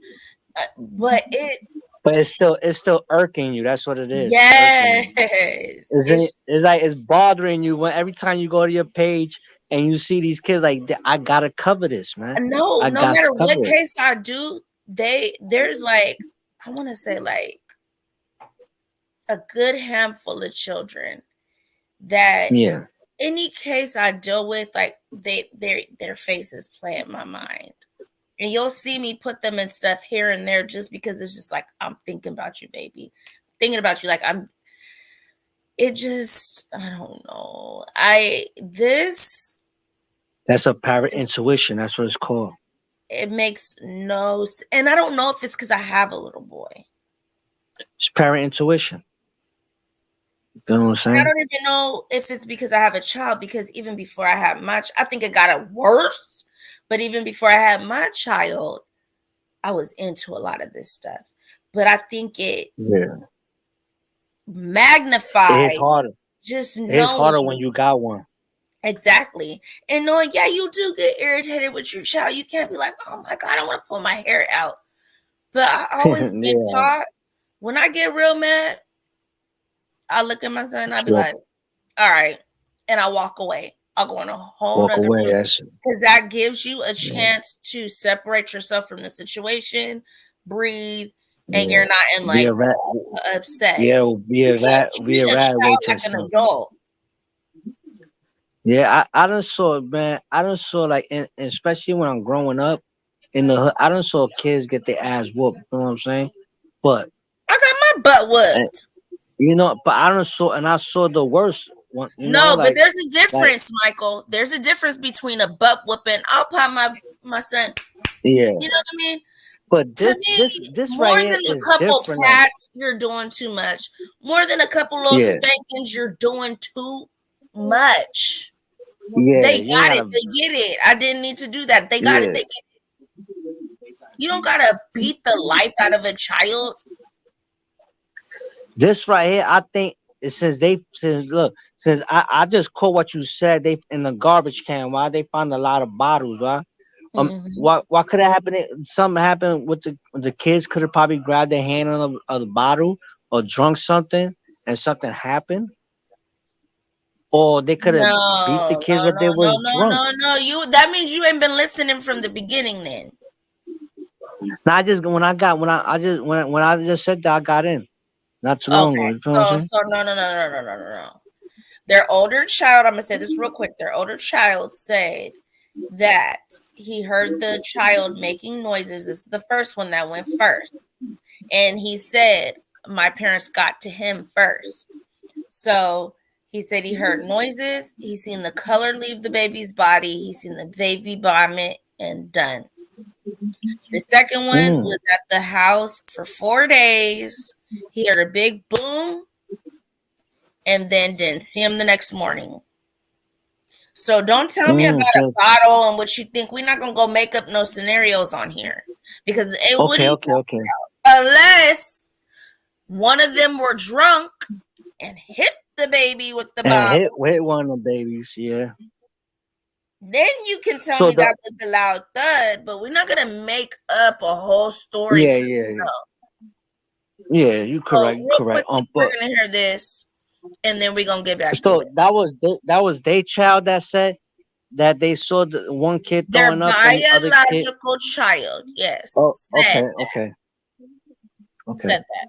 But it's still irking you. That's what it is. Yes, it's like it's bothering you when every time you go to your page and you see these kids like, I gotta cover this, man. No matter what case I do, there's like, I want to say like a good handful of children that any case I deal with, like their faces play in my mind. And you'll see me put them in stuff here and there just because it's just like, I'm thinking about you, baby. Thinking about you. Like I don't know. That's a parent intuition. That's what it's called. It makes no sense. And I don't know if it's because I have a little boy. It's parent intuition. You know what I'm saying? I don't even know if it's because I have a child, because even before I had I think it got worse. But even before I had my child, I was into a lot of this stuff. But I think it magnified. It's harder. Just knowing. It's harder when you got one. Exactly. And knowing, you do get irritated with your child. You can't be like, oh my God, I want to pull my hair out. But I always been taught, when I get real mad, I look at my son and I be like, all right. And I walk away. I'll go in a whole nother room, because that gives you a chance to separate yourself from the situation, breathe, and you're not in like upset. Be a rat like an adult. Yeah, I done saw it, man. I done saw like, especially when I'm growing up in the hood, I done saw kids get their ass whooped. You know what I'm saying? But I got my butt whooped. But I saw the worst one. But there's a difference, Michael. There's a difference between a butt whooping. I'll pop my son. Yeah. You know what I mean? But this more right here than is a couple different. pats, you're doing too much. More than a couple little spankings, you're doing too much. Yeah, they got it. They get it. I didn't need to do that. They got it. They get it. You don't gotta beat the life out of a child. This right here, I think, since I just caught what you said, they in the garbage can. Why they found a lot of bottles, right? What could have happened? Something happened with the kids. Could have probably grabbed their hand on the bottle or drunk something, and something happened. Or they could have beat the kids if they was drunk. No. That means you ain't been listening from the beginning. Then. Now when I just said that, I got in. Not too long ago. So no. Their older child, I'm gonna say this real quick. Their older child said that he heard the child making noises. This is the first one that went first. And he said, my parents got to him first. So he said he heard noises. He seen the color leave the baby's body. He seen the baby vomit and done. The second one was at the house for 4 days. He heard a big boom and then didn't see him the next morning. So don't tell me about a bottle and what you think. We're not going to go make up no scenarios on here, because it wouldn't work out unless one of them were drunk and hit the baby with the And bomb. hit one of the babies, yeah. Then you can tell So me that was the loud thud, but we're not gonna make up a whole story. Yeah, for yeah, you. yeah. You So correct, real correct. quick, we're But gonna hear this, and then we're gonna get back to so it. that was their child that said that they saw the one kid Their throwing up and the other kid. biological child, yes, Oh, said okay. said that.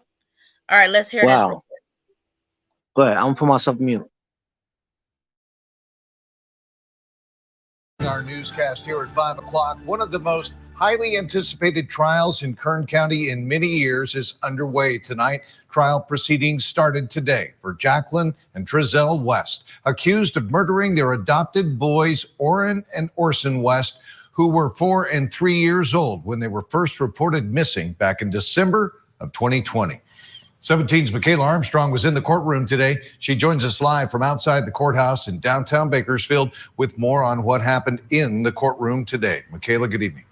All right, let's hear this. Wow. Go ahead. I'm gonna put myself mute. Our newscast here at 5 o'clock. One of the most highly anticipated trials in Kern County in many years is underway tonight. Trial proceedings started today for Jacqueline and Trezell West, accused of murdering their adopted boys, Orrin and Orson West, who were 4 and 3 years old when they were first reported missing back in December of 2020. 17's Michaela Armstrong was in the courtroom today. She joins us live from outside the courthouse in downtown Bakersfield with more on what happened in the courtroom today. Michaela, good evening.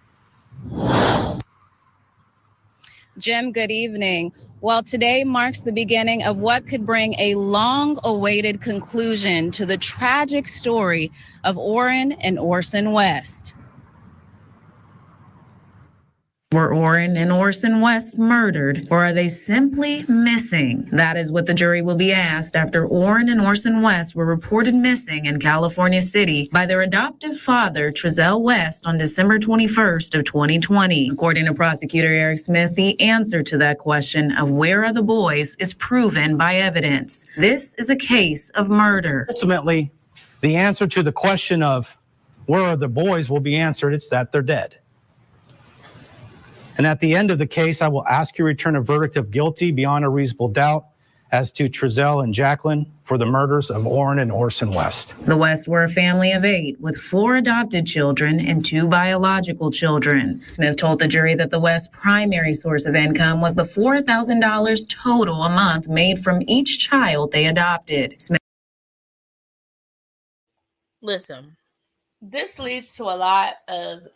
Jim, good evening. Well, today marks the beginning of what could bring a long-awaited conclusion to the tragic story of Orrin and Orson West. Were Orrin and Orson West murdered, or are they simply missing? That is what the jury will be asked after Orrin and Orson West were reported missing in California City by their adoptive father, Trezell West, on December 21st of 2020. According to prosecutor Eric Smith, the answer to that question of where are the boys is proven by evidence. This is a case of murder. Ultimately, the answer to the question of where are the boys will be answered. It's that they're dead. And at the end of the case, I will ask you to return a verdict of guilty beyond a reasonable doubt as to Trezell and Jacqueline for the murders of Orrin and Orson West. The Wests were a family of 8 with 4 adopted children and 2 biological children. Smith told the jury that the West's primary source of income was the $4,000 total a month made from each child they adopted. Smith. Listen, this leads to a lot of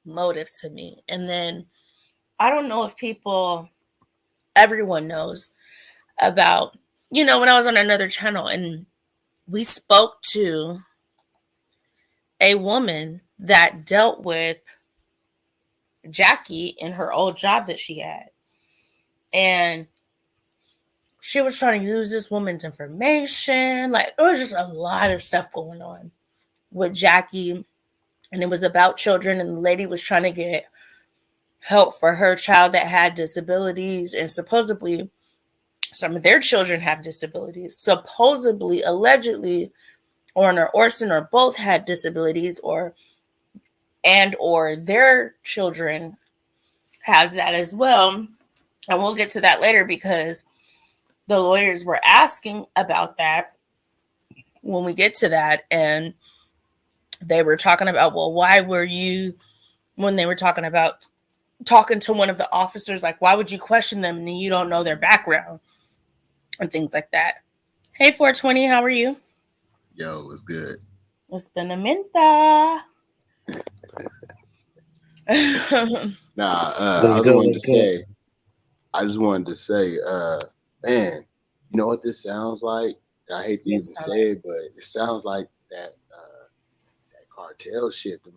motives to me. And then I don't know if everyone knows about, when I was on another channel and we spoke to a woman that dealt with Jackie in her old job that she had. And she was trying to use this woman's information. Like, there was just a lot of stuff going on with Jackie. And it was about children, and the lady was trying to get help for her child that had disabilities, and supposedly some of their children have disabilities. Supposedly, allegedly, Orrin or Orson or both had disabilities, or their children has that as well. And we'll get to that later because the lawyers were asking about that when we get to that, and they were talking about, well, why were you, when they were talking about talking to one of the officers, like, why would you question them and you don't know their background and things like that. Hey, 420, how are you? Yo, what's good? It's been a minute. I just wanted to say, man, you know what this sounds like? I hate to even say it, but it sounds like that cartel shit, that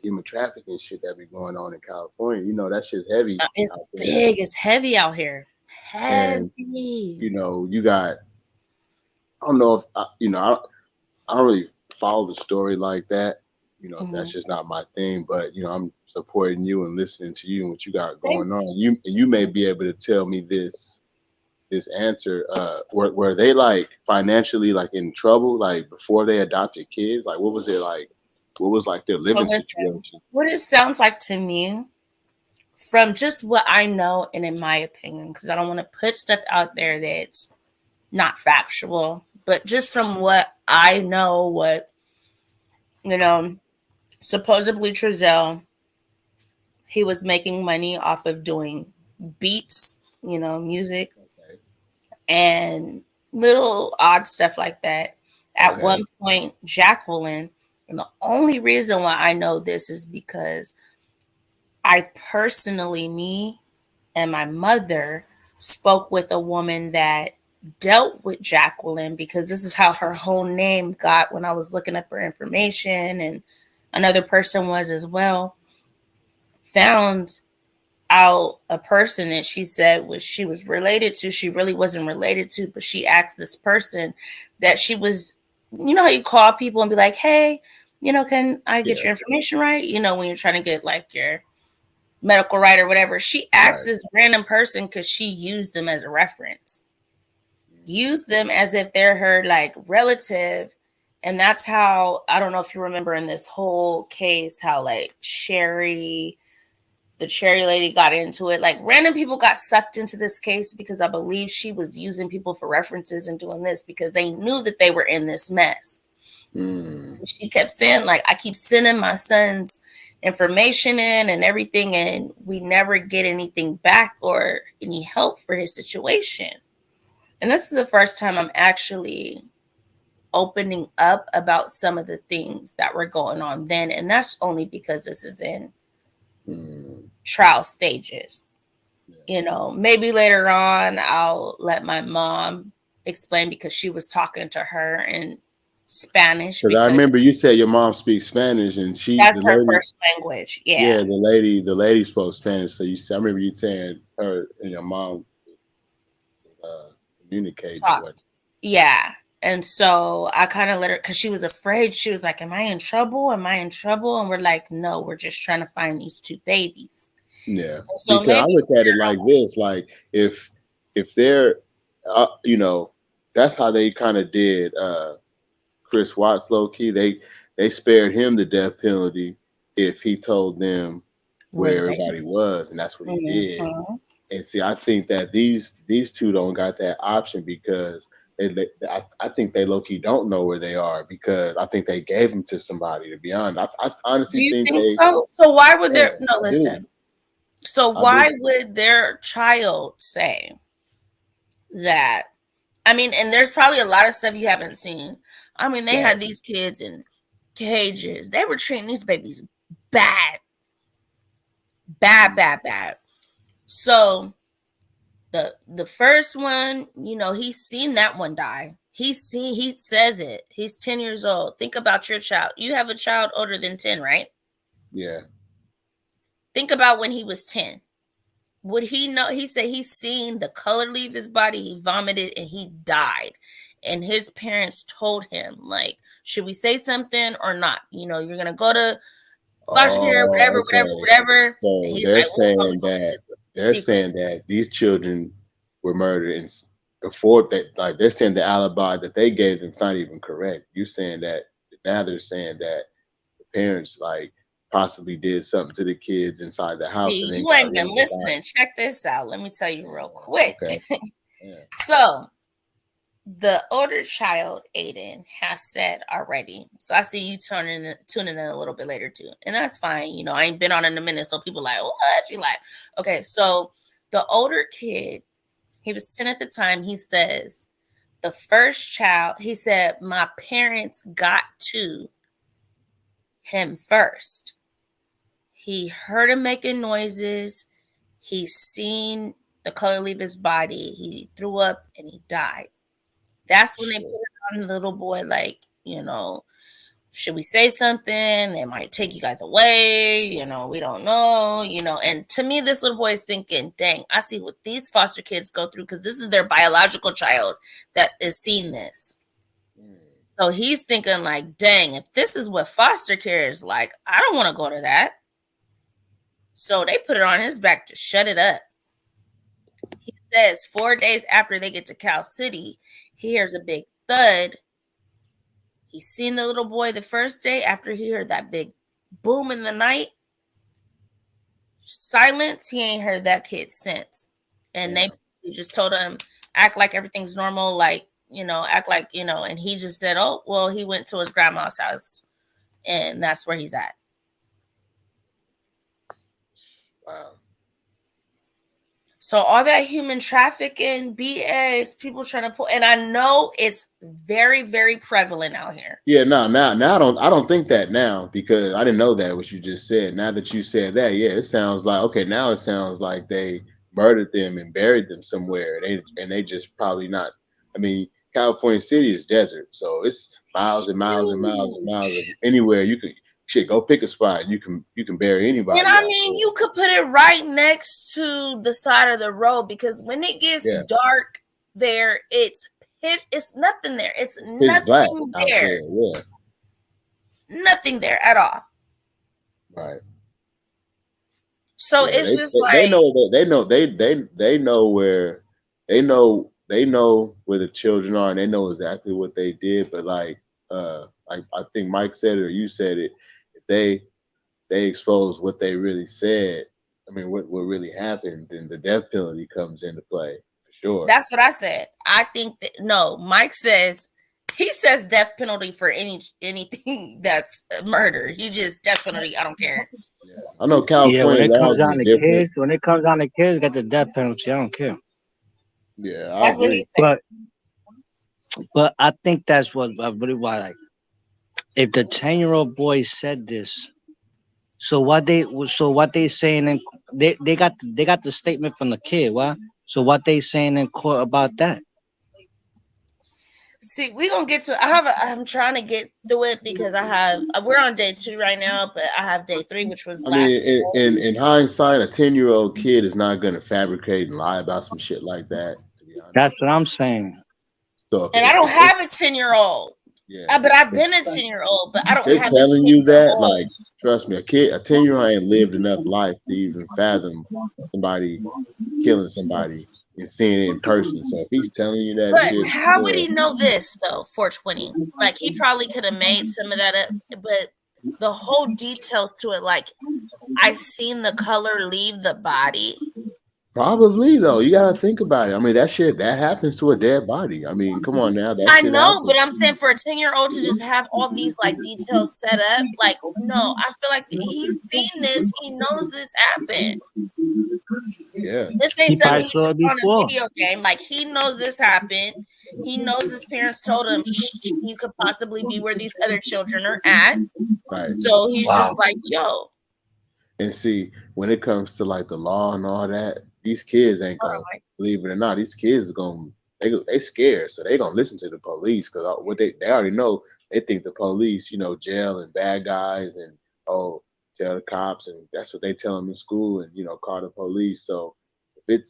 human trafficking shit that be going on in California. That shit's heavy. It's big. It's heavy out here. Heavy. And, you got, I don't know if, I don't really follow the story like that. That's just not my thing, but, I'm supporting you and listening to you and what you got going on. You may be able to tell me this answer. Were they like financially like in trouble, like before they adopted kids? Like, what was it like? What was like their living situation? What it sounds like to me, from just what I know and in my opinion, because I don't want to put stuff out there that's not factual, but just from what I know, supposedly Trezell, he was making money off of doing beats, music, and little odd stuff like that. At one point, Jacqueline, and the only reason why I know this is because I personally, me and my mother, spoke with a woman that dealt with Jacqueline, because this is how her whole name got when I was looking up her information, and another person was as well, found out a person that she said she was related to. She really wasn't related to, but she asked this person that she was, you know how you call people and be like, hey, you know, can I get your information right? You know, when you're trying to get like your medical right or whatever. She asked this random person because she used them as a reference. Used them as if they're her like relative. And that's how, I don't know if you remember in this whole case, how like the Cherry lady got into it. Like random people got sucked into this case because I believe she was using people for references and doing this because they knew that they were in this mess. She kept saying, like, I keep sending my son's information in and everything, and we never get anything back or any help for his situation. And this is the first time I'm actually opening up about some of the things that were going on then. And that's only because this is in trial stages. You know, maybe later on I'll let my mom explain because she was talking to her in Spanish. Because I remember you said your mom speaks Spanish, and that's her first language. Yeah. The lady spoke Spanish. So I remember you saying her and your mom communicated. Yeah. And so I kind of let her, because she was afraid. She was like, am I in trouble? Am I in trouble? And we're like, no, we're just trying to find these two babies. Yeah. So because I look at it like this, like if they're, you know, that's how they kind of did Chris Watts low key. They spared him the death penalty if he told them where everybody was, and that's what he did. And see, I think that these two don't got that option because I think they low key don't know where they are because I think they gave them to somebody. To be honest, I honestly think so. So why would listen? So why would their child say that? I mean, and there's probably a lot of stuff you haven't seen. I mean, they had these kids in cages. They were treating these babies bad. So the first one, you know, he's seen that one die. He says it. He's 10 years old. Think about your child. You have a child older than 10, right? Yeah. Think about when he was 10. Would he know? He said he's seen the color leave his body. He vomited and he died. And his parents told him, like, should we say something or not? You know, you're going to go to foster care, whatever. So they're saying that these children were murdered, and the fourth that like they're saying the alibi that they gave them is not even correct. You're saying that now they're saying that the parents like possibly did something to the kids inside the house. See, you ain't been listening. Check this out. Let me tell you real quick. Okay. Yeah. So the older child, Aiden, has said already. So I see you tuning in a little bit later too. And that's fine. You know, I ain't been on in a minute. So people like, what? You like, okay. So the older kid, he was 10 at the time. He says the first child, he said, my parents got to him first. He heard him making noises. He seen the color leave his body. He threw up and he died. That's when they put it on the little boy, like, you know, should we say something? They might take you guys away. You know, we don't know, you know. And to me, this little boy is thinking, dang, I see what these foster kids go through because this is their biological child that is seeing this. So he's thinking like, dang, if this is what foster care is like, I don't want to go to that. So they put it on his back to shut it up. He says 4 days after they get to Cal City, he hears a big thud. He's seen the little boy the first day after he heard that big boom in the night. Silence. He ain't heard that kid since. And they just told him, act like everything's normal, like, you know, act like, you know, and he just said, oh, well, he went to his grandma's house and that's where he's at. Wow. So all that human trafficking, BS, people trying to pull, and I know it's very, very prevalent out here. Yeah, now I don't think that now because I didn't know that what you just said. Now that you said that, yeah, it sounds like okay. Now it sounds like they murdered them and buried them somewhere, and they just probably not I mean, California City is desert, so it's miles and miles and miles and miles of anywhere you can go pick a spot and you can bury anybody. And I mean, you could put it right next to the side of the road, because when it gets dark there, it's nothing there. It's nothing black there. Yeah. Nothing there at all. Right. So it's just they know where the children are, and they know exactly what they did. But like I think Mike said it or you said it, if they expose what they really said, I mean what really happened, then the death penalty comes into play for sure. That's what I said. I think that Mike says death penalty for anything that's murder. You just death penalty. I don't care. Yeah. I know California. When it comes down to kids, got the death penalty. I don't care. Yeah, I agree. But I think that's what really why, like, if the 10-year-old boy said this, so what they saying, and they got the statement from the kid, what? So what they saying in court about that? See, we're gonna get to I'm trying to get through it because we're on day 2 right now, but I have day 3, which was in hindsight, a 10-year-old kid is not gonna fabricate and lie about some shit like that, to be honest. That's what I'm saying. So I don't have a 10-year-old. Yeah. But I've been a 10-year-old, but I don't They're have telling you that, like, trust me, a 10-year-old ain't lived enough life to even fathom somebody killing somebody and seeing it in person. So if he's telling you that, but how would he know this though? 420, like he probably could have made some of that up, but the whole details to it, like I seen the color leave the body. Probably though, you gotta think about it. I mean, that happens to a dead body. I mean, come on now. I know, but I'm saying for a 10-year-old to just have all these like details set up, like no, I feel like he's seen this. He knows this happened. Yeah, this ain't something on a video game. Like he knows this happened. He knows his parents told him you could possibly be where these other children are at. Right. So he's just like, yo. And see, when it comes to like the law and all that, these kids ain't gonna, believe it or not, these kids is gonna, they scared, so they gonna listen to the police because what they already know, they think the police, jail and bad guys, and tell the cops, and that's what they tell them in school, and call the police. So if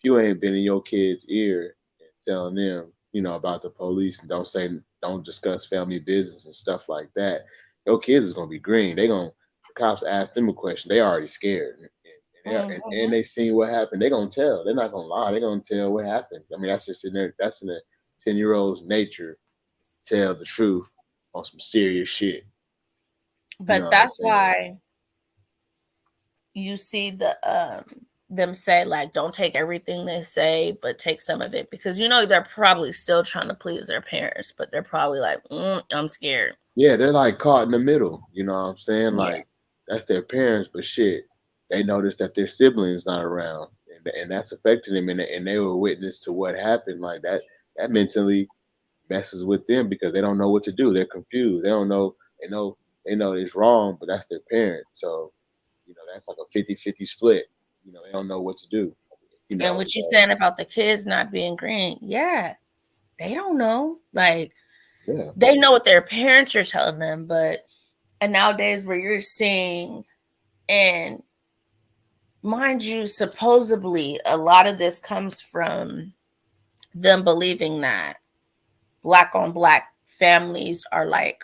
you ain't been in your kid's ear and telling them, about the police, and don't discuss family business and stuff like that, your kids is gonna be green. The cops ask them a question, they already scared. And they seen what happened. They're gonna tell. They're not gonna lie. They're gonna tell what happened. I mean, that's just in there. That's in a 10-year-old's nature to tell the truth on some serious shit. But that's why you see them say like, don't take everything they say, but take some of it, because they're probably still trying to please their parents, but they're probably like, I'm scared. Yeah, they're like caught in the middle. You know what I'm saying? Yeah. Like that's their parents, but shit. They noticed that their siblings not around, and that's affecting them, and they were witness to what happened. Like that mentally messes with them because they don't know what to do. They're confused. They don't know. They know it's wrong, but that's their parent. So, that's like a 50-50 split. They don't know what to do. And what you saying about the kids not being green? Yeah, they don't know. Like, they know what their parents are telling them, and nowadays where you're seeing, and mind you, supposedly a lot of this comes from them believing that black on black families are like,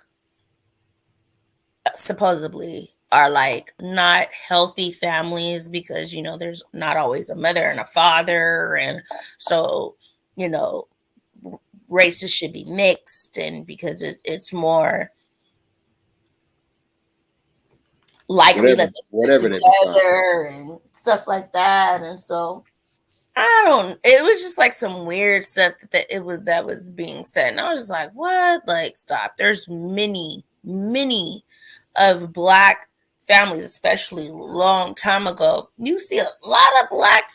supposedly are like not healthy families because, there's not always a mother and a father. And so, races should be mixed, and because it's more likely that whatever together and stuff like that. And so it was just like some weird stuff that was being said, and I was just like, what? Like, stop. There's many of black families, especially a long time ago, you see a lot of black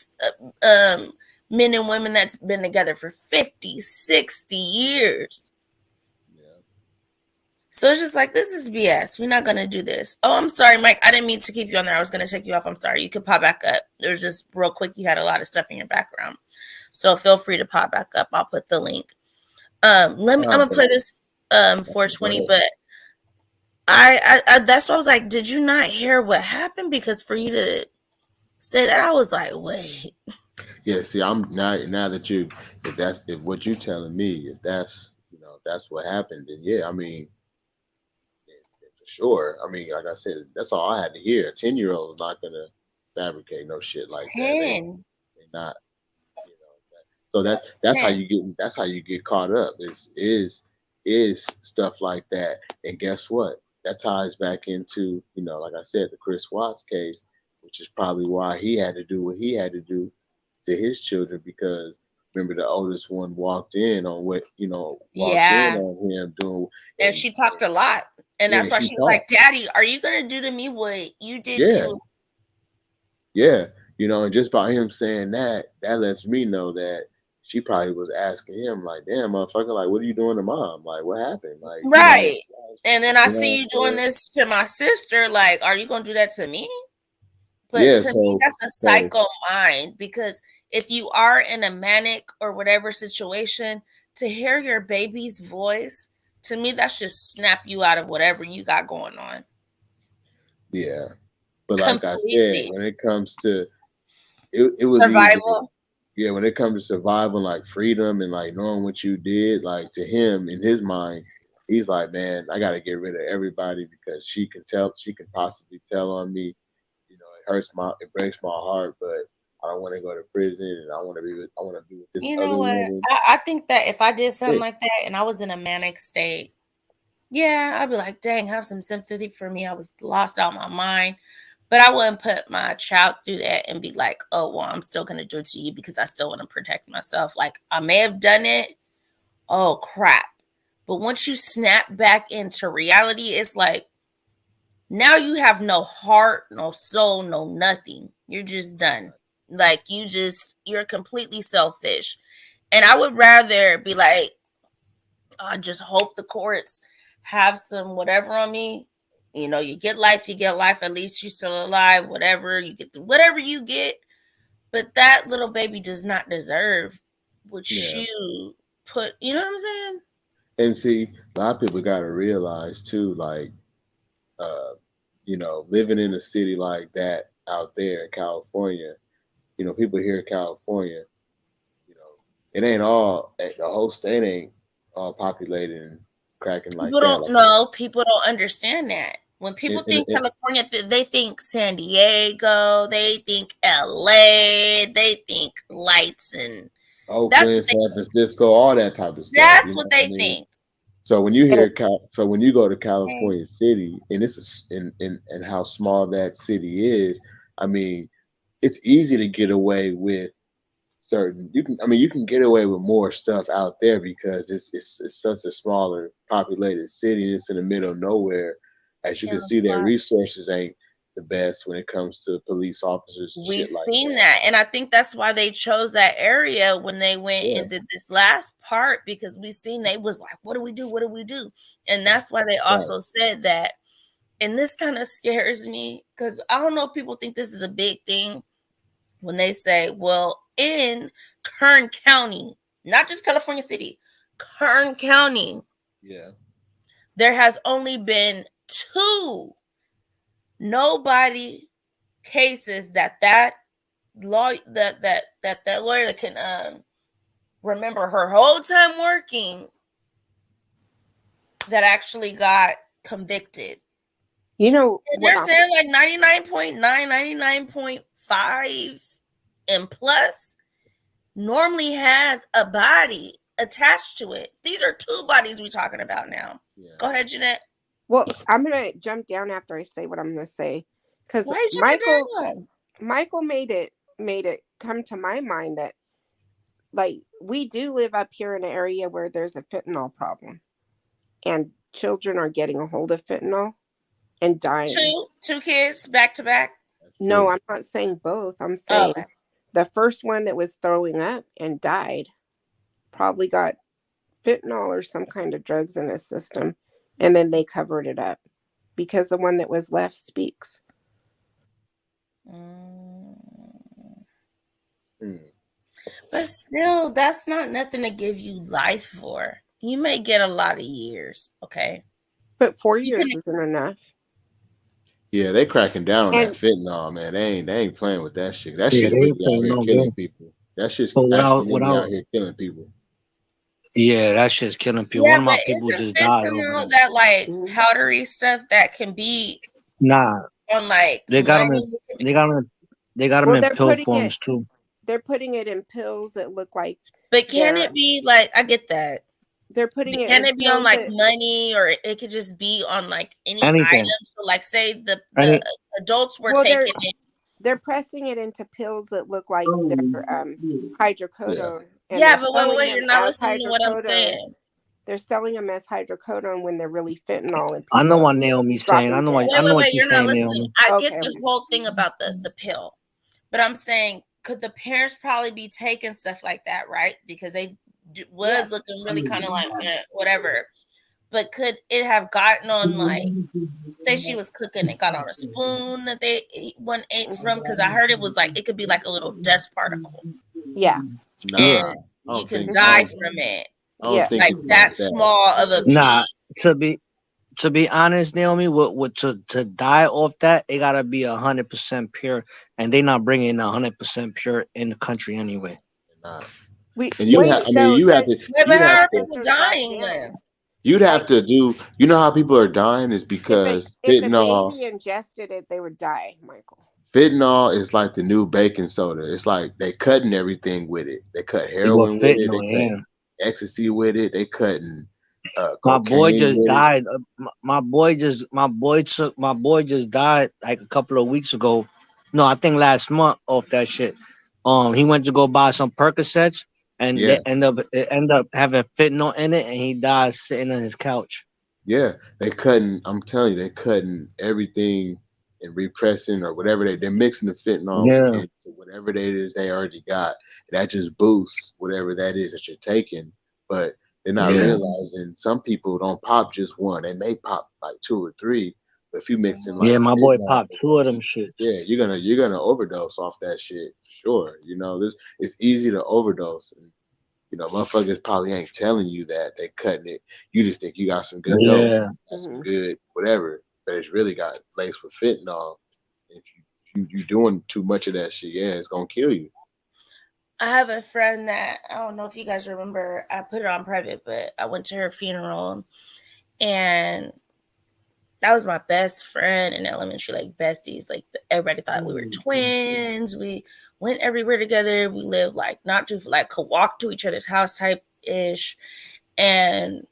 men and women that's been together for 50-60 years. So it's just like, this is BS. We're not going to do this. Oh, I'm sorry, Mike. I didn't mean to keep you on there. I was going to take you off. I'm sorry. You could pop back up. It was just real quick. You had a lot of stuff in your background. So feel free to pop back up. I'll put the link. I'm going to play this 420, but I that's why I was like, did you not hear what happened? Because for you to say that, I was like, wait. Yeah, see, I'm now that if what you telling me, if that's that's what happened, then yeah, I mean, for sure. I mean, like I said, that's all I had to hear. A 10-year-old is not gonna fabricate no shit like that. They not, So that's how you get caught up. Is stuff like that, and guess what? That ties back into like I said, the Chris Watts case, which is probably why he had to do what he had to do to his children, because remember the oldest one walked in on what in on him doing, and she talked a lot, and that's why she was like, Daddy, are you gonna do to me what you did to and just by him saying that lets me know that she probably was asking him like, damn motherfucker, like what are you doing to mom, like what happened, like right, and then I see you doing this to my sister, like are you gonna do that to me? But to me, that's a psycho mind, because if you are in a manic or whatever situation, to hear your baby's voice, to me, that's just snap you out of whatever you got going on. Yeah. But like I said, when it comes to it was survival. Easy. Yeah, when it comes to survival, like freedom and like knowing what you did, like to him in his mind, he's like, man, I got to get rid of everybody because she can possibly tell on me. It breaks my heart, but I don't want to go to prison, and I want to be with this other woman. I think that if I did something like that and I was in a manic state, yeah, I'd be like, dang, have some sympathy for me. I was lost out my mind. But I wouldn't put my child through that and be like, oh, well, I'm still going to do it to you because I still want to protect myself. Like, I may have done it. Oh, crap. But once you snap back into reality, it's like, now you have no heart, no soul, no nothing. You're just done. Like, you're completely selfish. And I would rather be like, I just hope the courts have some whatever on me. You get life, at least you're still alive, whatever, you get whatever you get. But that little baby does not deserve what you put, you know what I'm saying? And see, a lot of people got to realize too, like, living in a city like that out there in California, people here in California, it ain't all, the whole state ain't all populated and cracking like people that. Don't know. People don't understand that. When people think California, they think San Diego, they think LA, they think lights and Oakland, San Francisco, all that type of stuff. That's what they think. So when you hear, when you go to California City, and this is and how small that city is, I mean, it's easy to get away with you can get away with more stuff out there because it's such a smaller populated city, and it's in the middle of nowhere. As you can see, their resources ain't the best when it comes to police officers and We've shit like seen that. And I think that's why they chose that area when they went and did this last part, because we seen they was like, what do we do? And that's why they also said that. And this kind of scares me because I don't know if people think this is a big thing when they say, well, in Kern County, not just California City, Kern County, there has only been 2 nobody cases that lawyer can remember her whole time working that actually got convicted. And they're saying like 99.9, 99.5 and plus normally has a body attached to it. These are 2 bodies we're talking about now. Go ahead, Jeanette. Well, I'm gonna jump down after I say what I'm gonna say, because Michael made it come to my mind that, like, we do live up here in an area where there's a fentanyl problem, and children are getting a hold of fentanyl and dying. 2 kids back to back. No, I'm not saying both. I'm saying the first one that was throwing up and died probably got fentanyl or some kind of drugs in his system. and then they covered it up because the one that was left speaks. But still, that's not nothing to give you life for. You may get a lot of years, okay? But 4 years isn't enough. Yeah, they cracking down on And- that fentanyl, man. They ain't playing with that shit. That Yeah, shit they really ain't playing out here no killing game. people. That shit's But actually really out here killing people. Yeah, that shit's killing people. Yeah, One of my but people isn't just died over fentanyl it. that like powdery stuff that can be Nah, on like they got them. money? They got them. They got them Well, in they're pill putting forms it. too. They're putting it in pills that look like. But can they're- it be like, I get that. They're putting it. Can in it be on pills like that- money, or it could just be on like any Anything. item? So like say the Any- adults were Well, taking it. They're pressing it into pills that look like they're hydrocodone. and Yeah, they're but wait, selling you're them not as listening to what I'm hydrocodone. saying. They're selling them as hydrocodone when they're really fentanyl. And I know people what Naomi's saying. I know what I know what you're You're not saying, listening. Naomi. I get Okay. the whole thing about the pill, but I'm saying, could the parents probably be taking stuff like that, right? Because they was Yes. looking really kind of like whatever. But could it have gotten on like, say she was cooking, it got on a spoon that one ate from? Because I heard it was like it could be like a little dust particle, Yeah. Nah, and I don't you can think- die I don't- from it. I don't Yeah. think Like it's that like that. small of a Nah, pea. to be honest, Naomi, to die off that, it gotta be 100% pure, and they not bringing 100% pure in the country anyway. Nah. We, And you wait, have, I though, mean, you have to. Wait, but You how have are to. people dying then? You'd have to do. You know how people are dying is because if a fentanyl. baby ingested it, they would die, Michael. Fentanyl is like the new baking soda. It's like they cutting everything with it. They cut heroin with it. fentanyl, They cut ecstasy with it. They cutting. My boy cocaine just with it. died. My boy just died like a couple of weeks ago. No, I think last month off that shit. He went to go buy some Percocets, and Yeah. it end up having fentanyl in it, and he died sitting on his couch. Yeah, they cutting. I'm telling you, they cutting everything and repressing or whatever they're mixing the fentanyl Yeah. into whatever it is they already got. And that just boosts whatever that is that you're taking. But they're not Yeah. realizing some people don't pop just one. They may pop like 2 or 3. But if you mix in like Yeah, my boy fentanyl, popped 2 of them shit. yeah, you're gonna overdose off that shit for sure. You know, it's easy to overdose. And, you know, motherfuckers probably ain't telling you that they cutting it. You just think you got some good dope, Yeah. got some good whatever, but it's really got laced with fentanyl. If you doing too much of that shit, yeah, it's gonna kill you. I have a friend that, I don't know if you guys remember, I put it on private, but I went to her funeral, and that was my best friend in elementary, like besties. Like everybody thought we were twins. We went everywhere together. We lived like not too, like could walk to each other's house type ish. And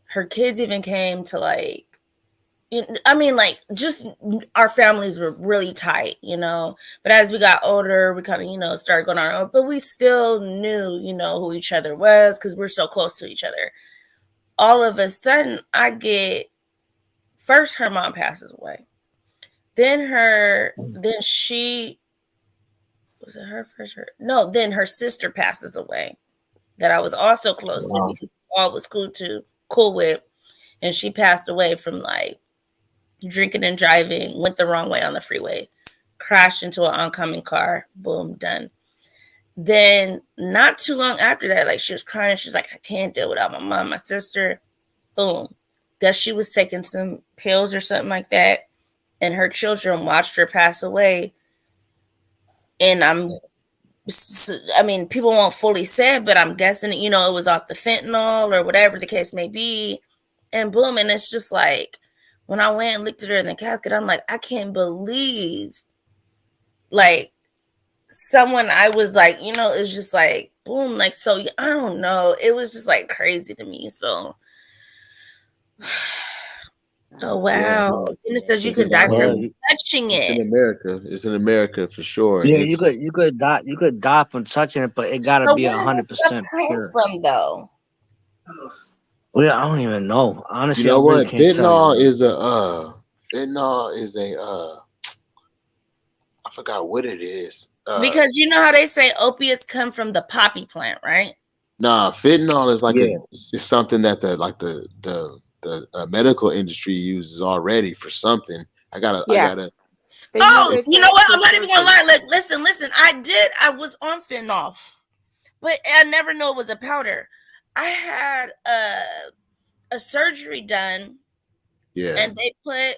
her kids even came to like, I mean, like just our families were really tight, you know. But as we got older, we kind of, you know, started going on our own. But we still knew, you know, who each other was because we're so close to each other. All of a sudden, I get first her mom passes away. Then she was it her first? No, then her sister passes away that I was also close to because all was cool with, and she passed away from like drinking and driving, went the wrong way on the freeway, crashed into an oncoming car, boom, done. Then not too long after that, like she was crying, she's like, I can't deal without my mom, my sister, boom. That she was taking some pills or something like that, and her children watched her pass away. And I mean, people won't fully say it, but I'm guessing, you know, it was off the fentanyl or whatever the case may be. And boom, and it's just like, when I went and looked at her in the casket, I'm like, I can't believe, like, someone I was like, you know, it's just like, boom, like, so I don't know. It was just like crazy to me. So, oh, wow. And it says you could die from touching It's in it. America. It's in America for sure. Yeah, It's, you could die from touching it, but it gotta So be where does this stuff 100% come pure. from, though? Well, I don't even know. Honestly, you know I really what? can't tell you. Fentanyl is I forgot what it is. Because you know how they say opiates come from the poppy plant, right? Nah, fentanyl is like Yeah. it's something that the medical industry uses already for something. I gotta. They Oh, use it you know what? for I'm not even gonna surgery. lie. Look, listen. I was on fentanyl, but I never knew it was a powder. I had a surgery done, Yeah. and they put.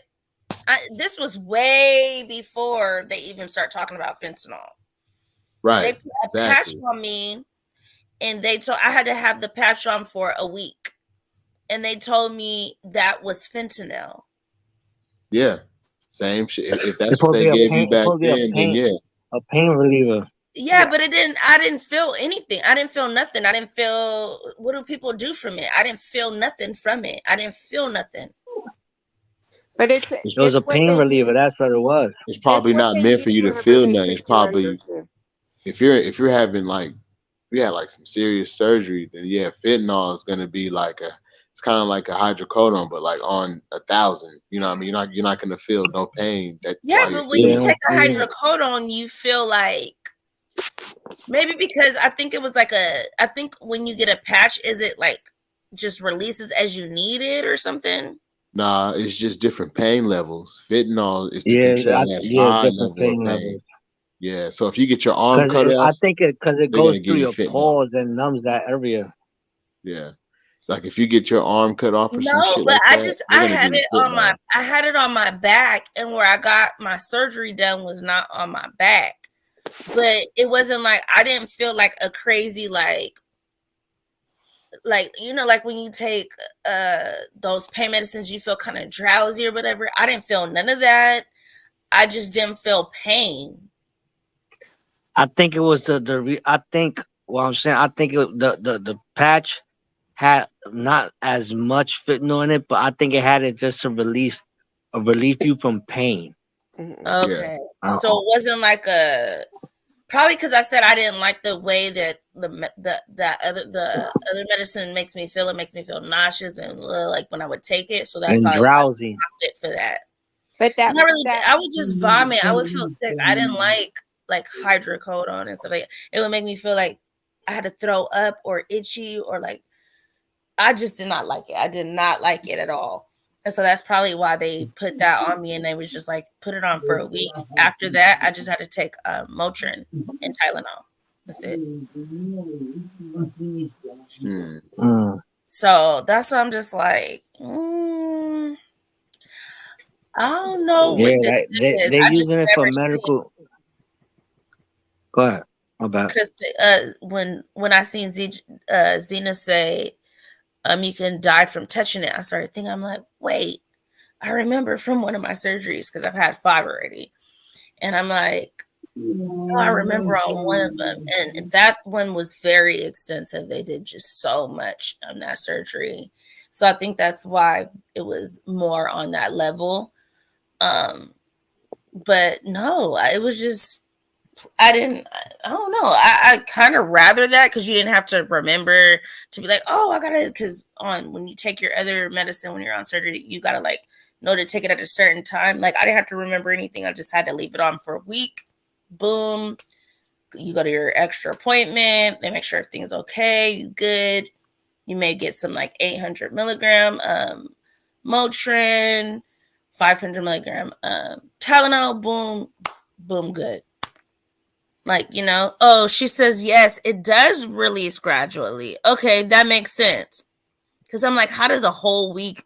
This was way before they even start talking about fentanyl. They Right. put a patch on me, and I had to have the patch on for a week, and they told me that was fentanyl. Yeah. Same shit. If that's what they gave you back then yeah. A pain reliever. Yeah, but I didn't feel anything. I didn't feel nothing. I didn't feel, what do people do from it? I didn't feel nothing from it. I didn't feel nothing. But It was a pain reliever. That's what it was. It's probably not meant for you to feel nothing. It's probably if you're having like, if you had like some serious surgery, then yeah, fentanyl is gonna be like it's kind of like a hydrocodone, but like on 1,000. You know what I mean? You're not gonna feel no pain. But when you take a hydrocodone, you feel like, maybe because I think it was like I think when you get a patch, is it like just releases as you need it or something? Nah, it's just different pain levels. Fentanyl is to control that high level of pain. Yeah, so if you get your arm cut off, I think because it goes through your pores and numbs that area. Yeah, like if you get your arm cut off or some shit but like that, I had it on my back, and where I got my surgery done was not on my back. But it wasn't like, I didn't feel like a crazy like you know, like when you take those pain medicines, you feel kind of drowsy or whatever. I didn't feel none of that. I just didn't feel pain. I think it was I think the patch had not as much fentanyl in it, but I think it had it just to relieve you from pain. Okay. So it wasn't like probably because I said I didn't like the way that the other medicine makes me feel. It makes me feel nauseous and like when I would take it. So that's probably drowsy. I stopped it for that. But I would just vomit. I would feel sick. I didn't like hydrocodone and stuff like that. It would make me feel like I had to throw up or itchy or like, I just did not like it. I did not like it at all. And so that's probably why they put that on me, and they was just like, put it on for a week. After that, I just had to take Motrin and Tylenol. That's it. So that's why I'm just like, I don't know what this is. They're using it for medical. Go ahead. My bad. Because when I seen Zena say, you can die from touching it, I started thinking, I'm like, wait, I remember from one of my surgeries, because I've had 5 already. And I'm like, oh, I remember on one of them. And that one was very extensive. They did just so much on that surgery. So I think that's why it was more on that level. But no, it was just, I don't know. I kind of rather that, because you didn't have to remember to be like, oh, I gotta, because when you take your other medicine when you're on surgery, you gotta like know to take it at a certain time. Like I didn't have to remember anything. I just had to leave it on for a week. Boom. You go to your extra appointment. They make sure everything's okay. You good. You may get some like 800 milligram Motrin, 500 milligram Tylenol. Boom, boom, good. Like, you know, oh, she says, yes, it does release gradually. Okay, that makes sense. Because I'm like, how does a whole week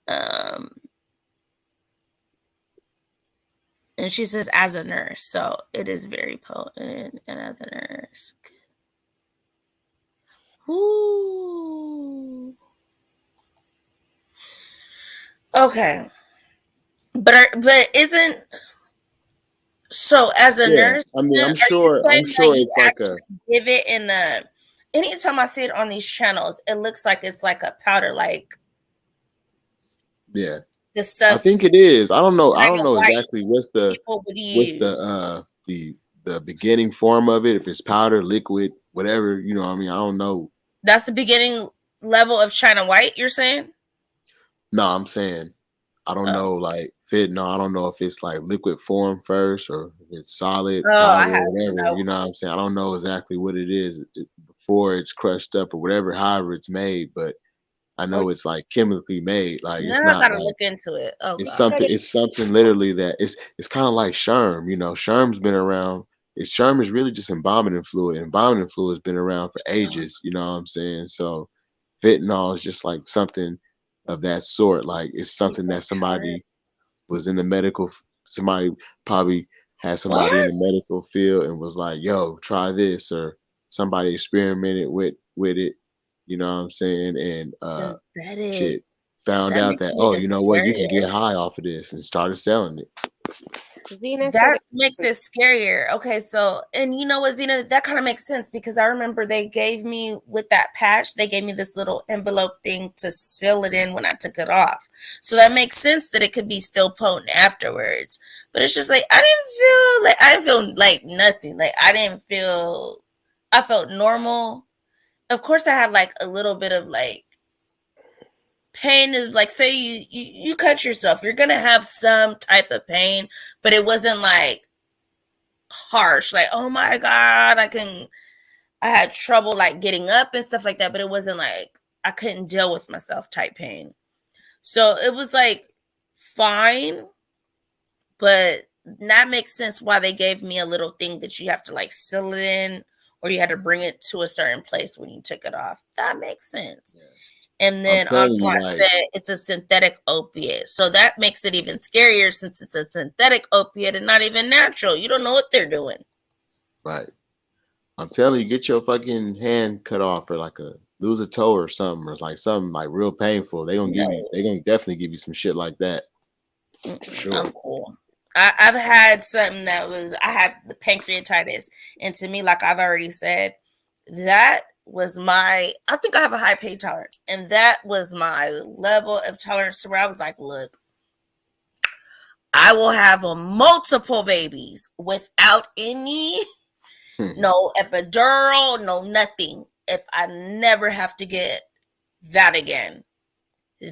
and she says, as a nurse. So it is very potent. And as a nurse. Ooh. Okay. But isn't, so as a nurse, I mean, I'm sure it's like a give it in anytime I see it on these channels, it looks like it's like a powder, like the stuff. I think it is. I don't know exactly what's the beginning form of it, if it's powder, liquid, whatever, you know what I mean? I don't know. That's the beginning level of China White, you're saying? No, I'm saying I don't know, like fentanyl. I don't know if it's like liquid form first or if it's solid powder or whatever. You know what I'm saying? I don't know exactly what it is before it's crushed up or whatever, however it's made. But I know it's like chemically made. Like it's Now I not gotta like look into it. Oh it's god. something. It's something literally that it's kind of like Sherm. You know, Sherm's been around. Sherm is really just embalming fluid. Embalming fluid has been around for ages. You know what I'm saying? So fentanyl is just like something of that sort. Like it's something that somebody was in the medical. Somebody probably had somebody in What? the medical field and was like, "Yo, try this," or somebody experimented with it. You know what I'm saying? And Synthetic. shit found That out makes that, it oh, even you know what, you can scarier. get high off of this, and started selling it. Zena said That makes it scarier. Okay, so and you know what, Zena, that kind of makes sense because I remember they gave me with that patch, they gave me this little envelope thing to seal it in when I took it off. So that makes sense that it could be still potent afterwards. But it's just like I didn't feel like nothing. Like I felt normal. Of course I had like a little bit of like pain is like say you cut yourself, you're gonna have some type of pain, but it wasn't like harsh, like oh my god, I had trouble like getting up and stuff like that, but it wasn't like I couldn't deal with myself type pain. So it was like fine, but that makes sense why they gave me a little thing that you have to like seal it in or you had to bring it to a certain place when you took it off. That makes sense. And I'm then telling you, Onslaught like, said it's a synthetic opiate. So that makes it even scarier since it's a synthetic opiate and not even natural. You don't know what they're doing. right. I'm telling you, get your fucking hand cut off or like lose a toe or something, or like something like real painful. They gonna definitely give you some shit like that. For sure. I'm cool. I've had something I had the pancreatitis. And to me, like I've already said, that was I think I have a high pain tolerance. And that was my level of tolerance to where I was like, look, I will have multiple babies without any, no epidural, no nothing. If I never have to get that again.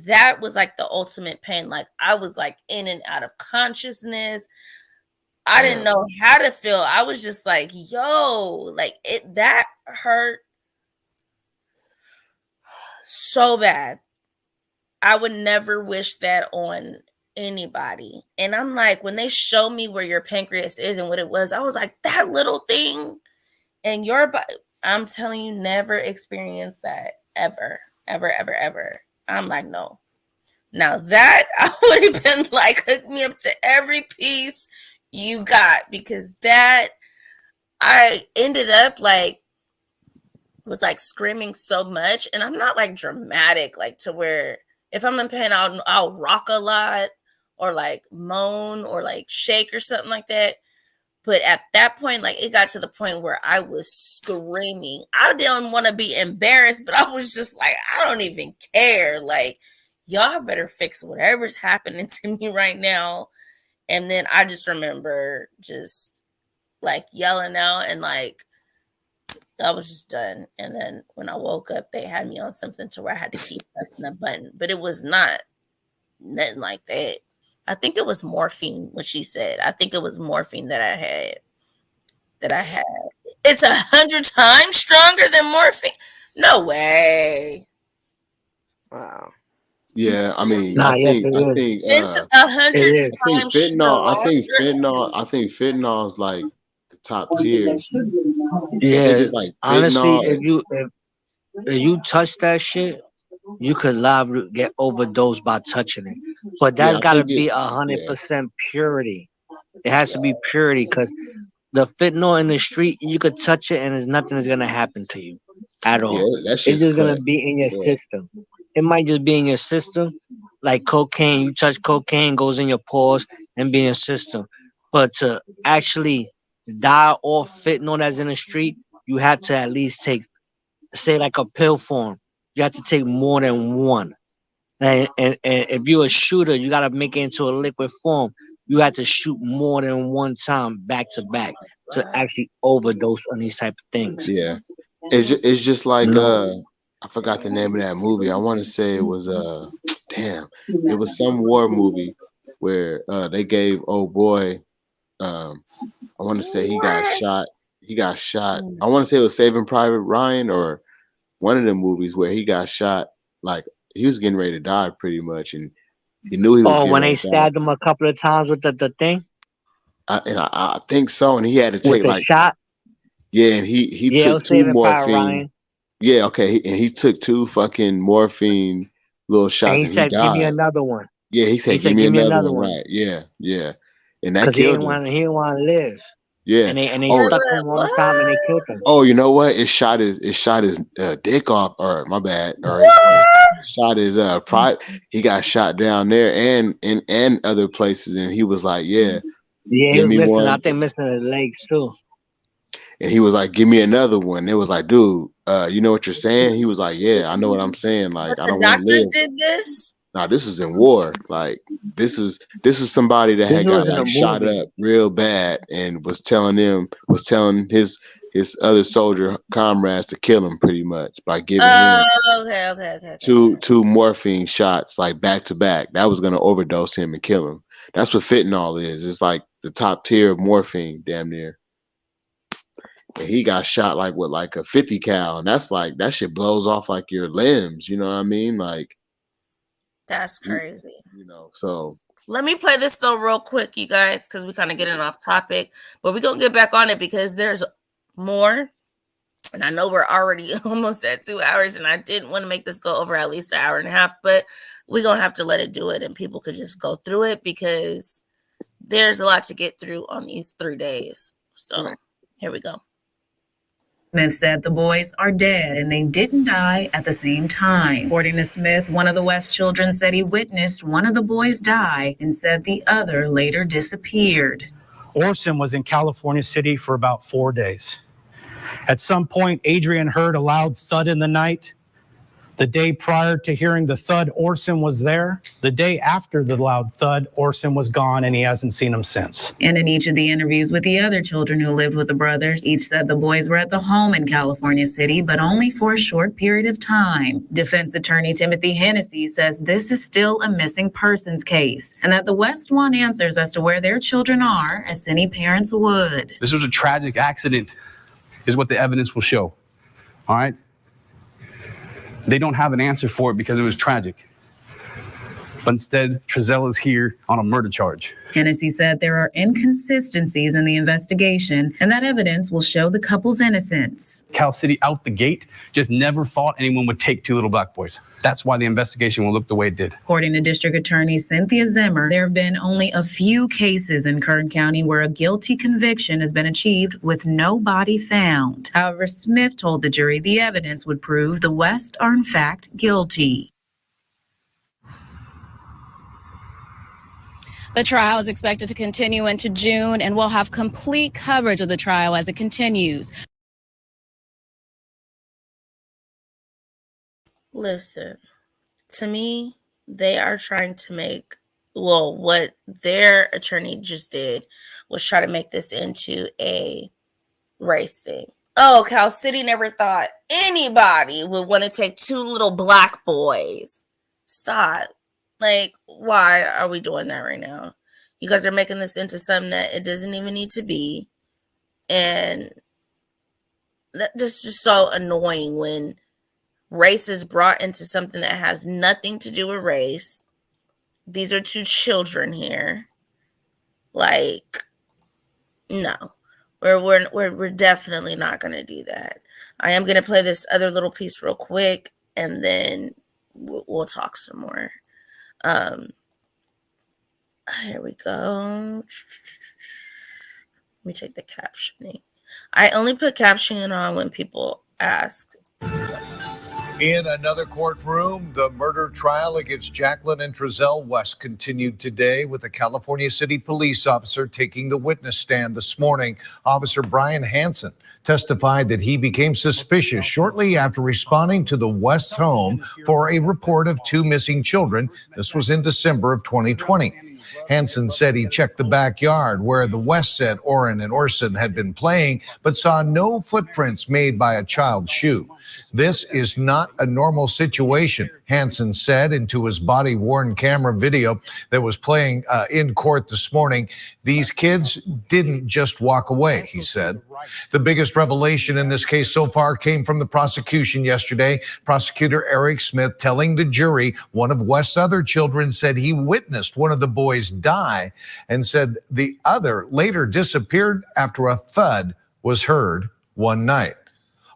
That was like the ultimate pain. Like I was like in and out of consciousness. I didn't know how to feel. I was just like, yo, like that hurt so bad. I would never wish that on anybody. And I'm like, when they show me where your pancreas is and what it was, I was like, that little thing and your body. I'm telling you, never experience that ever, ever, ever, ever. I'm like, no. Now that I would have been like, hook me up to every piece you got, because that I ended up like was like screaming so much, and I'm not like dramatic, like to where if I'm in pain, I'll rock a lot or like moan or like shake or something like that. But at that point, like it got to the point where I was screaming. I didn't want to be embarrassed, but I was just like, I don't even care. Like, y'all better fix whatever's happening to me right now. And then I just remember just like yelling out and like I was just done. And then when I woke up, they had me on something to where I had to keep pressing the button, but it was not nothing like that. I think it was morphine, what she said. I think it was morphine that I had. It's 100 times stronger than morphine. No way. Wow. Yeah, I mean, Nah, I yes, think it is. It's It 100 is. times I think fentanyl is like the top tier. I think Yeah, it's like honestly, fentanyl. if you touch that shit, you could live get overdosed by touching it. But that's Yeah, I gotta think be it's 100% purity. It has to be purity because the fentanyl in the street, you could touch it and there's nothing that's gonna happen to you at all. that It's shit's just gonna cut. be in your Yeah. system. It might just be in your system, like cocaine. You touch cocaine, goes in your pores and be in your system. But to actually die off fentanyl that's in the street, you have to at least take, say, like a pill form. You have to take more than one. And if you're a shooter, you gotta make it into a liquid form. You have to shoot more than one time back to back to actually overdose on these type of things. Yeah. It's just like No. I forgot the name of that movie. I want to say it was damn, it was some war movie where they gave old boy I want to say he got shot. I want to say it was Saving Private Ryan or one of the movies where he got shot. Like getting ready to die pretty much, and he knew he was. Oh, getting when ready they to die. stabbed him a couple of times with the thing, I think so, and he had to with take the like shot. yeah, and he Yeah, it took was 2 Saving Private morphine. Ryan. Yeah, okay, and he took 2 fucking morphine little And shots, he and he said, "Give me died. another one." Yeah, he He said, "Give said, me "Give me another another one." one," Right? Yeah, and that because killed him. he didn't want to live. Yeah. And they Oh, stuck him one time and they killed him. oh, you know what? It shot his dick off, or my bad, or it shot his pride. He got shot down there and other places, and he was like, "Yeah, Yeah, he give was me missing. I one." think missing his legs too. And he was like, "Give me another one." It was like, "Dude, you know what you're saying?" He was like, "Yeah, I know what I'm saying. Like, But I the don't want to doctors live." did this. Nah, this is in war. Like, this is somebody that This had was got in a like shot movie. up real bad and was telling his other soldier comrades to kill him pretty much by giving him Okay. two morphine shots like back to back. That was gonna overdose him and kill him. That's what fentanyl is. It's like the top tier of morphine, damn near. And he got shot like with like a 50 cal, and that's like that shit blows off like your limbs. You know what I mean? Like, That's crazy. you know. So Let me play this though real quick, you guys, because we kind of getting off topic, but we're gonna get back on it because there's more. And I know we're already almost at 2 hours, and I didn't want to make this go over at least an hour and a half, but we're gonna have to let it do it, and people could just go through it because there's a lot to get through on these 3 days. So here we go. Smith said the boys are dead and they didn't die at the same time. According to Smith, one of the West children said he witnessed one of the boys die and said the other later disappeared. Orson was in California City for about 4 days. At some point, Adrian heard a loud thud in the night. The day prior to hearing the thud, Orson was there. The day after the loud thud, Orson was gone and he hasn't seen him since. And in each of the interviews with the other children who lived with the brothers, each said the boys were at the home in California City, but only for a short period of time. Defense attorney Timothy Hennessy says this is still a missing persons case and that the West want answers as to where their children are, as any parents would. This was a tragic accident, is what the evidence will show. All right? They don't have an answer for it because it was tragic. But instead, Trezell is here on a murder charge. Hennessy said there are inconsistencies in the investigation and that evidence will show the couple's innocence. Cal City out the gate just never thought anyone would take 2 little black boys. That's why the investigation will look the way it did. According to District Attorney Cynthia Zimmer, there have been only a few cases in Kern County where a guilty conviction has been achieved with no body found. However, Smith told the jury the evidence would prove the West are in fact guilty. The trial is expected to continue into June, and we'll have complete coverage of the trial as it continues. Listen, to me, they are trying to make, well, what their attorney just did was try to make this into a race thing. Oh, Cal City never thought anybody would want to take 2 little black boys. Stop. Like, why are we doing that right now? You guys are making this into something that it doesn't even need to be. And that's just so annoying when race is brought into something that has nothing to do with race. These are 2 children here. Like, no. We're definitely not going to do that. I am going to play this other little piece real quick, and then we'll talk some more. Here we go. Let me take the captioning. I only put captioning on when people ask. In another courtroom, the murder trial against Jacqueline and Trezell West continued today with a California City police officer taking the witness stand this morning. Officer Brian Hansen testified that he became suspicious shortly after responding to the West's home for a report of 2 missing children. This was in December of 2020. Hansen said he checked the backyard where the West said Oren and Orson had been playing, but saw no footprints made by a child's shoe. This is not a normal situation, Hansen said into his body-worn camera video that was playing in court this morning. These kids didn't just walk away, he said. The biggest revelation in this case so far came from the prosecution yesterday. Prosecutor Eric Smith telling the jury one of West's other children said he witnessed one of the boys die and said the other later disappeared after a thud was heard one night.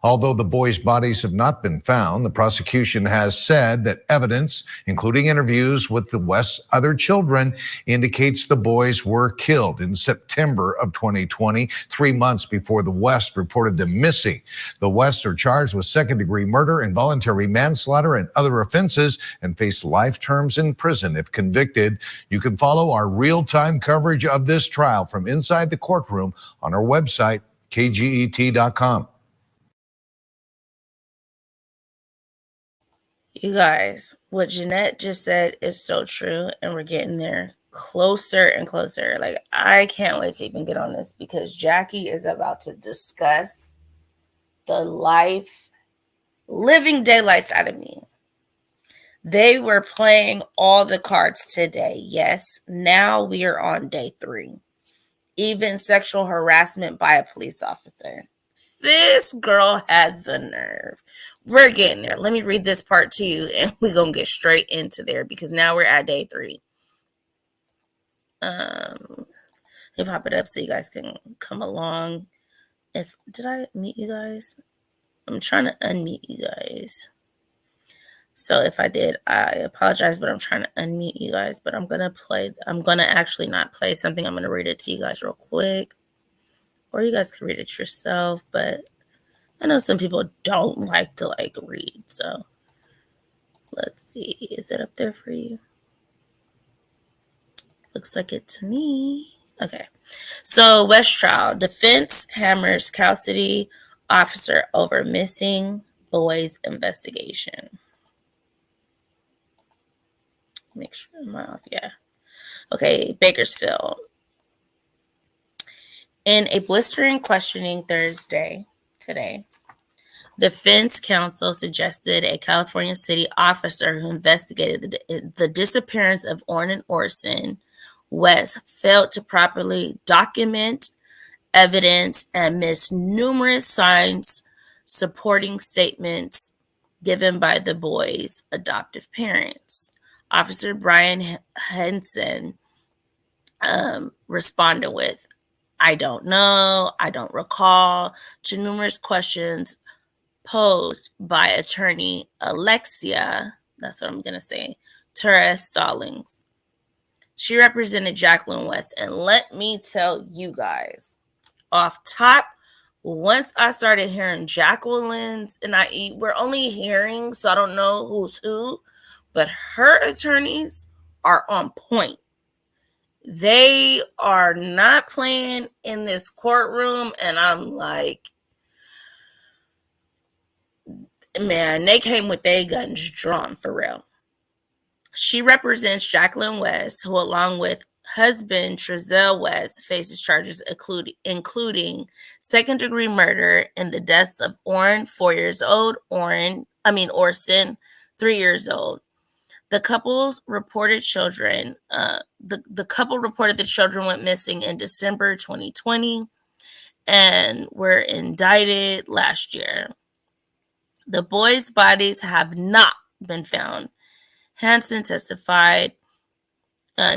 Although the boys' bodies have not been found, the prosecution has said that evidence, including interviews with the West's other children, indicates the boys were killed in September of 2020, 3 months before the West reported them missing. The Wests are charged with second-degree murder, involuntary manslaughter, and other offenses and face life terms in prison if convicted. You can follow our real-time coverage of this trial from inside the courtroom on our website, kget.com. You guys, what Jeanette just said is so true, and we're getting there closer and closer. Like, I can't wait to even get on this because Jackie is about to discuss the living daylights out of me. They were playing all the cards today. Yes, now we are on day 3. Even sexual harassment by a police officer. This girl had the nerve. We're getting there. Let me read this part to you, and we're going to get straight into there because now we're at day 3. Let me pop it up so you guys can come along. Did I mute you guys? I'm trying to unmute you guys. So if I did, I apologize, but I'm trying to unmute you guys. But I'm going to actually not play something. I'm going to read it to you guys real quick. Or you guys can read it yourself, but I know some people don't like to read. So let's see. Is it up there for you? Looks like it to me. Okay. So West trial. Defense hammers Cal City officer over missing boys investigation. Make sure I'm off. Yeah. Okay. Bakersfield. In a blistering questioning Thursday, today, defense counsel suggested a California city officer who investigated the disappearance of Oren and Orson West failed to properly document evidence and missed numerous signs supporting statements given by the boys' adoptive parents. Officer Brian Henson responded with, "I don't know, I don't recall," to numerous questions posed by attorney Alexia, that's what I'm going to say, Torres Stallings. She represented Jacqueline West. And let me tell you guys, off top, once I started hearing Jacqueline's, and we're only hearing, so I don't know who's who, but her attorneys are on point. They are not playing in this courtroom, and I'm like, man, they came with their guns drawn for real. She represents Jacqueline West, who along with husband Trezell West faces charges including second-degree murder in the deaths of Oren, 4 years old, Orson, 3 years old. The couple's reported children, the couple reported the children went missing in December 2020 and were indicted last year. The boys' bodies have not been found. Hansen testified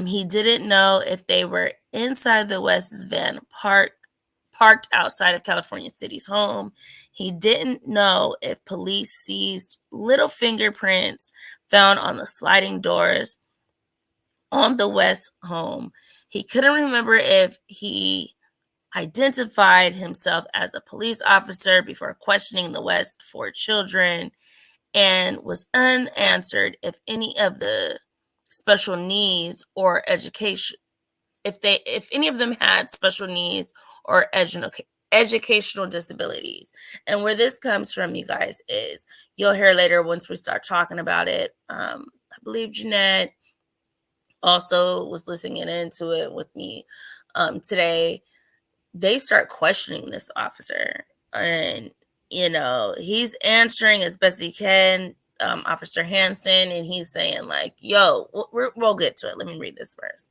he didn't know if they were inside the West's van parked outside of California City's home. He didn't know if police seized little fingerprints found on the sliding doors on the West home. He couldn't remember if he identified himself as a police officer before questioning the West 4 children, and was unanswered if any of the special needs or education, if any of them had special needs or educational disabilities. And where this comes from, you guys, is you'll hear later once we start talking about it. I believe Jeanette also was listening into it with me today. They start questioning this officer, and he's answering as best he can, Officer Hansen, and he's saying like, yo, we'll get to it. Let me read this first.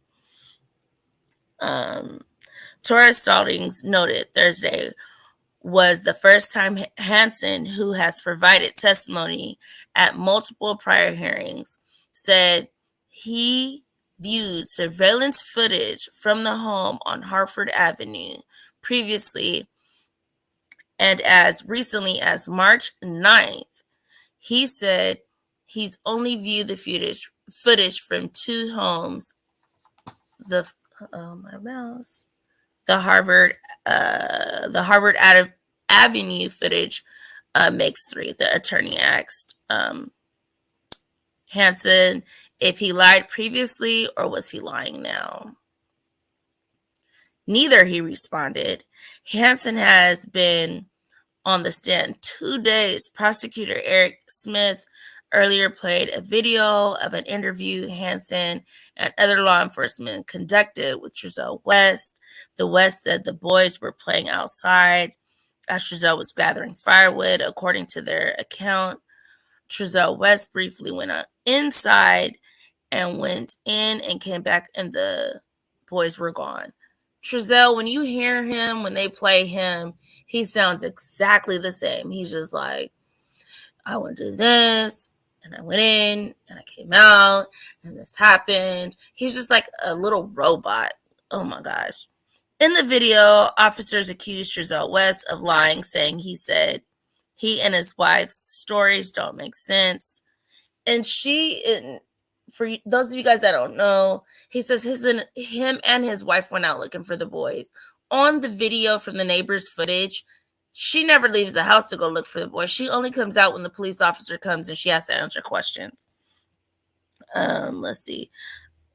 Torres Stallings noted Thursday was the first time Hansen, who has provided testimony at multiple prior hearings, said he viewed surveillance footage from the home on Hartford Avenue previously, and as recently as March 9th, he said he's only viewed the footage from two homes. The Harvard Avenue footage makes three. The attorney asked Hansen if he lied previously or was he lying now. Neither, he responded. Hansen has been on the stand 2 days. Prosecutor Eric Smith earlier played a video of an interview Hansen and other law enforcement conducted with Trezell West. The West said the boys were playing outside as Trezell was gathering firewood. According to their account, Trezell West briefly went inside and went in and came back, and the boys were gone. Trezell, when you hear him, when they play him, he sounds exactly the same. He's just like, I went to this, and I went in, and I came out, and this happened. He's just like a little robot. Oh my gosh. In the video, officers accused Trezell West of lying, saying he said he and his wife's stories don't make sense. And for those of you guys that don't know, he says him and his wife went out looking for the boys. On the video from the neighbor's footage, she never leaves the house to go look for the boys. She only comes out when the police officer comes and she has to answer questions. Let's see.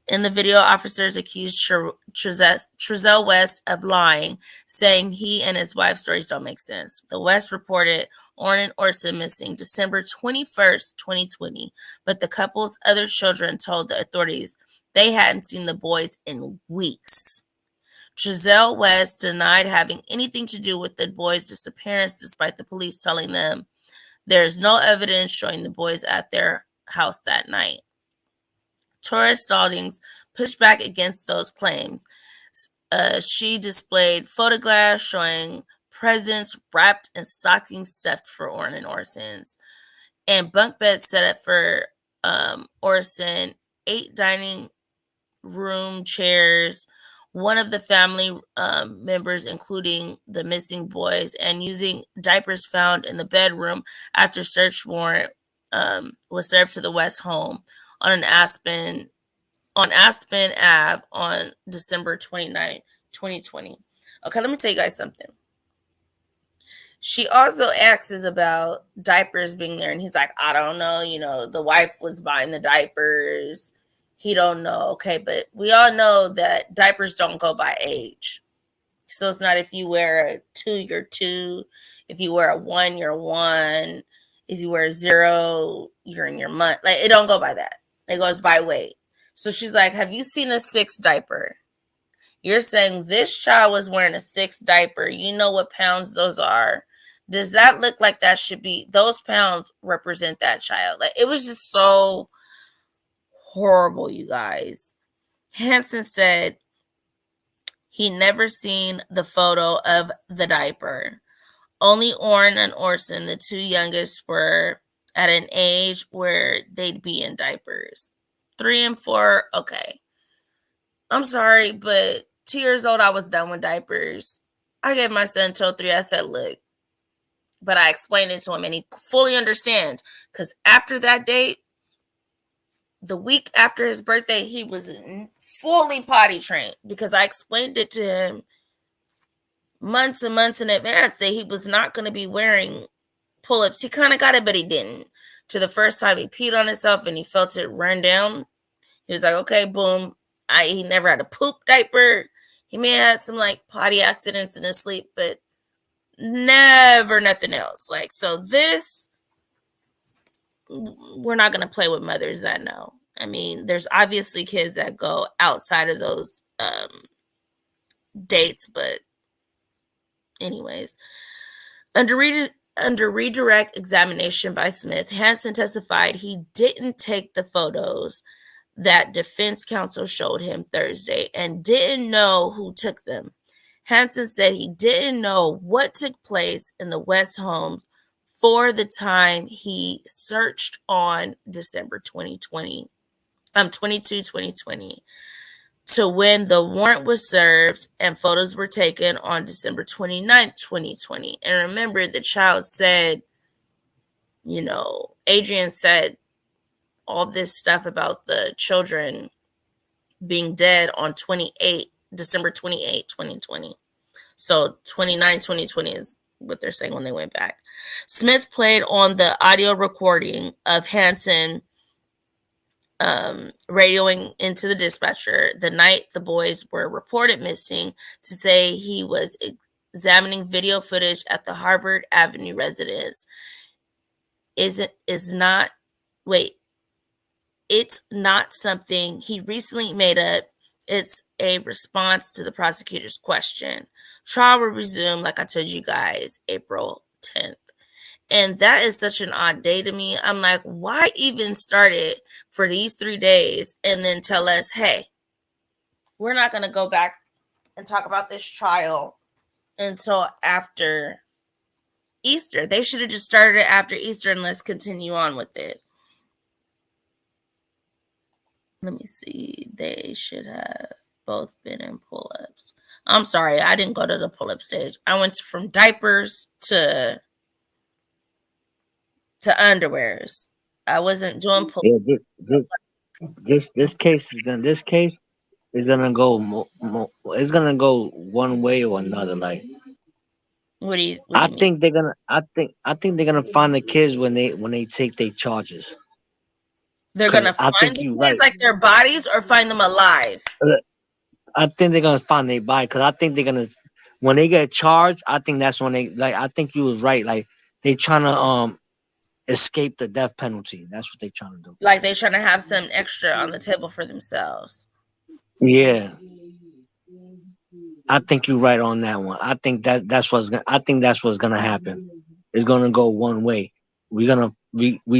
In the video, officers accused Trezell West of lying, saying he and his wife's stories don't make sense. The West reported Orrin and Orson missing December 21st, 2020, but the couple's other children told the authorities they hadn't seen the boys in weeks. Trezell West denied having anything to do with the boys' disappearance, despite the police telling them there's no evidence showing the boys at their house that night. Torres Stallings pushed back against those claims. She displayed photographs showing presents wrapped in stockings stuffed for Orrin and Orson's, and bunk beds set up for Orson, 8 dining room chairs, one of the family members, including the missing boys, and using diapers found in the bedroom after search warrant was served to the West home on Aspen Ave on December 29, 2020. Okay, let me tell you guys something. She also asks about diapers being there, and he's like, I don't know, the wife was buying the diapers. He don't know. Okay, but we all know that diapers don't go by age. So it's not if you wear a 2, you're 2. If you wear a 1, you're 1. If you wear 0, you're in your month. Like, it don't go by that. It goes by weight. So she's like, have you seen a 6 diaper? You're saying this child was wearing a 6 diaper. You know what pounds those are. Does that look like that should be, those pounds represent that child? Like, it was just so horrible, you guys. Hansen said he never seen the photo of the diaper. Only Orrin and Orson, the 2 youngest, were at an age where they'd be in diapers. 3 and 4, okay. I'm sorry, but 2 years old, I was done with diapers. I gave my son till 3. I said, look, but I explained it to him, and he fully understands. Because after that date, the week after his birthday, he was fully potty trained because I explained it to him months and months in advance that he was not going to be wearing pull-ups. He kind of got it, but he didn't. To the first time he peed on himself and he felt it run down, he was like, okay, boom. He never had a poop diaper. He may have had some like potty accidents in his sleep, but never nothing else. Like, so this, we're not going to play with mothers that know. I mean, there's obviously kids that go outside of those dates, but anyways, under redirect examination by Smith, Hansen testified he didn't take the photos that defense counsel showed him Thursday and didn't know who took them. Hansen said he didn't know what took place in the West home for the time he searched on December 22, 2020, to when the warrant was served and photos were taken on December 29th, 2020. And remember, the child said, Adrian said all this stuff about the children being dead on December 28, 2020. So 2020 is what they're saying when they went back. Smith played on the audio recording of Hansen radioing into the dispatcher the night the boys were reported missing to say he was examining video footage at the Harvard Avenue residence. It's not something he recently made up. It's a response to the prosecutor's question. Trial will resume, like I told you guys, April 10th. And that is such an odd day to me. I'm like, why even start it for these 3 days and then tell us, hey, we're not going to go back and talk about this trial until after Easter. They should have just started it after Easter and let's continue on with it. Let me see. They should have both been in pull-ups. I'm sorry. I didn't go to the pull-up stage. I went from diapers to underwears. I wasn't doing pull-ups. Yeah, this case is gonna go it's gonna go one way or another. Like, what do you I mean? think they're gonna find the kids when they take their charges. They're gonna find the kids, like their bodies, or find them alive? I think they're gonna find their body, because I think they're gonna, when they get charged, I think that's when they, like, I think you was right. Like, they trying to escape the death penalty. That's what they trying to do. Like they trying to have some extra on the table for themselves. Yeah. I think you're right on that one. I think that's what's gonna happen. It's gonna go one way. We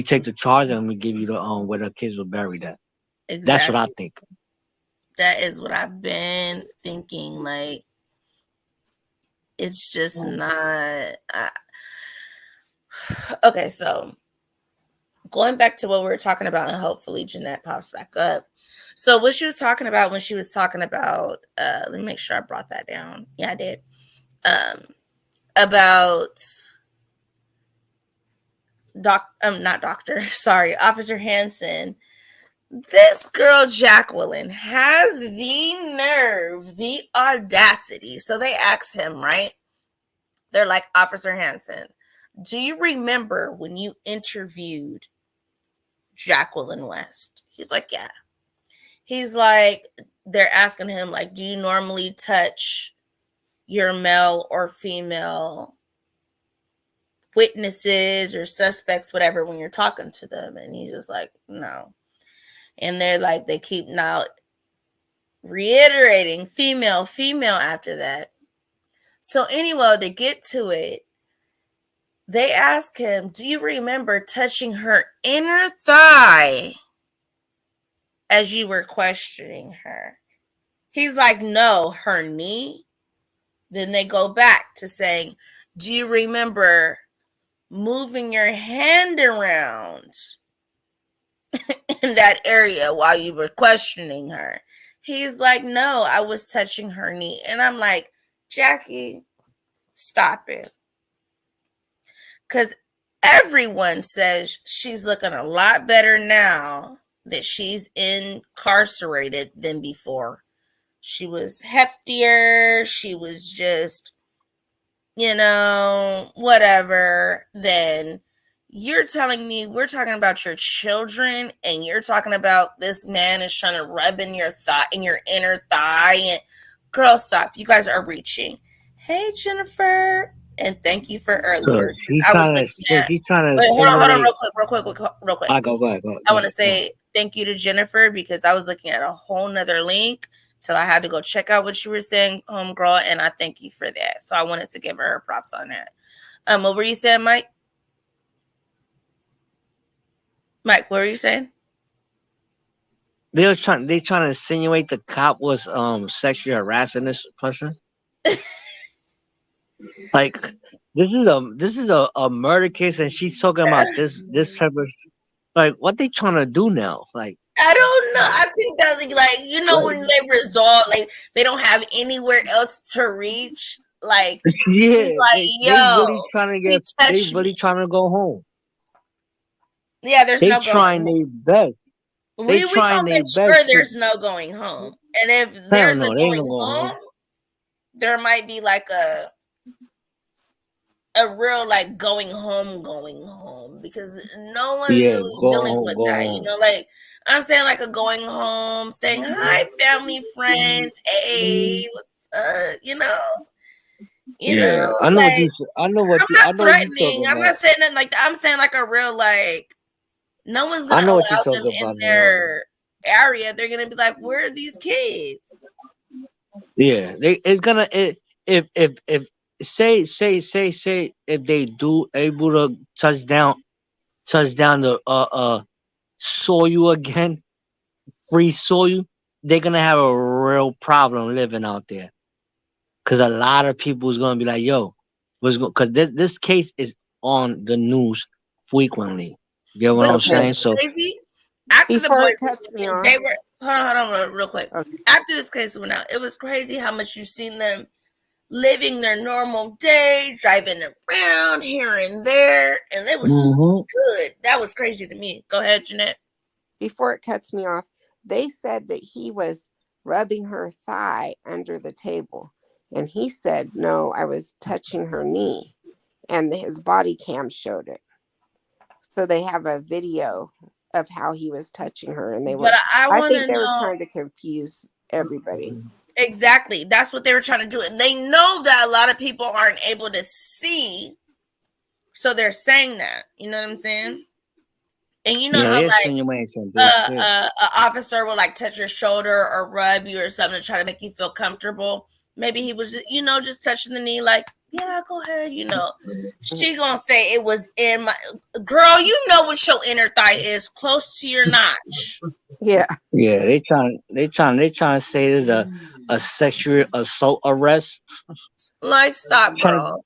take the charge and we give you the where the kids will bury that. Exactly. That's what I think. That is what I've been thinking. Like, it's just not. Okay, so going back to what we were talking about, and hopefully Jeanette pops back up. So what she was talking about when she was talking about, let me make sure I brought that down. Yeah, I did. About Officer Hansen. This girl, Jacqueline, has the nerve, the audacity. So they asked him, right? They're like, Officer Hansen, do you remember when you interviewed Jacqueline West? He's like, yeah. He's like, they're asking him, like, do you normally touch your male or female witnesses or suspects, whatever, when you're talking to them? And he's just like, no. And they're like, they keep now reiterating female after that. So anyway, to get to it, they ask him, do you remember touching her inner thigh as you were questioning her? He's like, no, her knee. Then they go back to saying, do you remember moving your hand around in that area while you were questioning her? He's like, no, I was touching her knee. And I'm like, Jackie, stop it. Because everyone says she's looking a lot better now that she's incarcerated than before. She was heftier. She was just, whatever. Then you're telling me we're talking about your children, and you're talking about this man is trying to rub in your thigh, in your inner thigh. And girl, stop. You guys are reaching. Hey, Jennifer. and thank you for So earlier. she's I was trying to, looking so at. she's trying to Wait, hold on, simulate. real quick. I go ahead. I want to say thank you to Jennifer because I was looking at a whole nother link till I had to go check out what you were saying, homegirl, and I thank you for that. So I wanted to give her props on that. What were you saying, Mike? Mike, what were you saying? They trying to insinuate the cop was sexually harassing this person. Like this is a murder case, and she's talking about this type of, like, what they trying to do now? Like, I don't know. I think that's like, you know, when they resolve, like they don't have anywhere else to reach. Like, yeah, he's like, they yo, really trying to he get, touched they really me. trying to go home. Yeah, there's They no trying going. their best. They We trying gonna their make sure best. there's no going home. And if Hell there's no, a they ain't going no going home, home. there might be like a real like going home because no one's Yeah, really go dealing home, with go that. You home. know, like I'm saying like a going home, saying hi, family, friends, hey, what's up? You know, Yeah, I know what like you. I know what I'm you. I not know what you threatening. talking I'm about. not saying that like that. I'm saying like a real like no one's I gonna know what you allow them talking in about now. their area. They're gonna be like, where are these kids? Yeah, it's gonna if say if they do able to touch down the soil again, free soil, they're gonna have a real problem living out there. Cause a lot of people is gonna be like, yo, what's going? Cause this case is on the news frequently. You get what But I'm you know Okay. saying? what's So crazy? After the Before boys, it cuts me off. they were hold on, real quick. Okay. After this case went out, it was crazy how much you've seen them living their normal day, driving around here and there, and it was just good. That was crazy to me. Go ahead, Jeanette. Before it cuts me off, they said that he was rubbing her thigh under the table. And he said, no, I was touching her knee. And his body cam showed it. So they have a video of how he was touching her. And they were, But I I want think to they were know trying to confuse everybody. exactly. That's what they were trying to do, and they know that a lot of people aren't able to see, so they're saying that. You know what I'm saying? And you know yeah, how they're like insinuating some bullshit. an officer will like touch your shoulder or rub you or something to try to make you feel comfortable. Maybe he was, just touching the knee, like, yeah, go ahead. She gonna say it was in my girl. You know what your inner thigh is, close to your notch. Yeah. Yeah, they trying to say there's a sexual assault arrest. Like, stop, girl.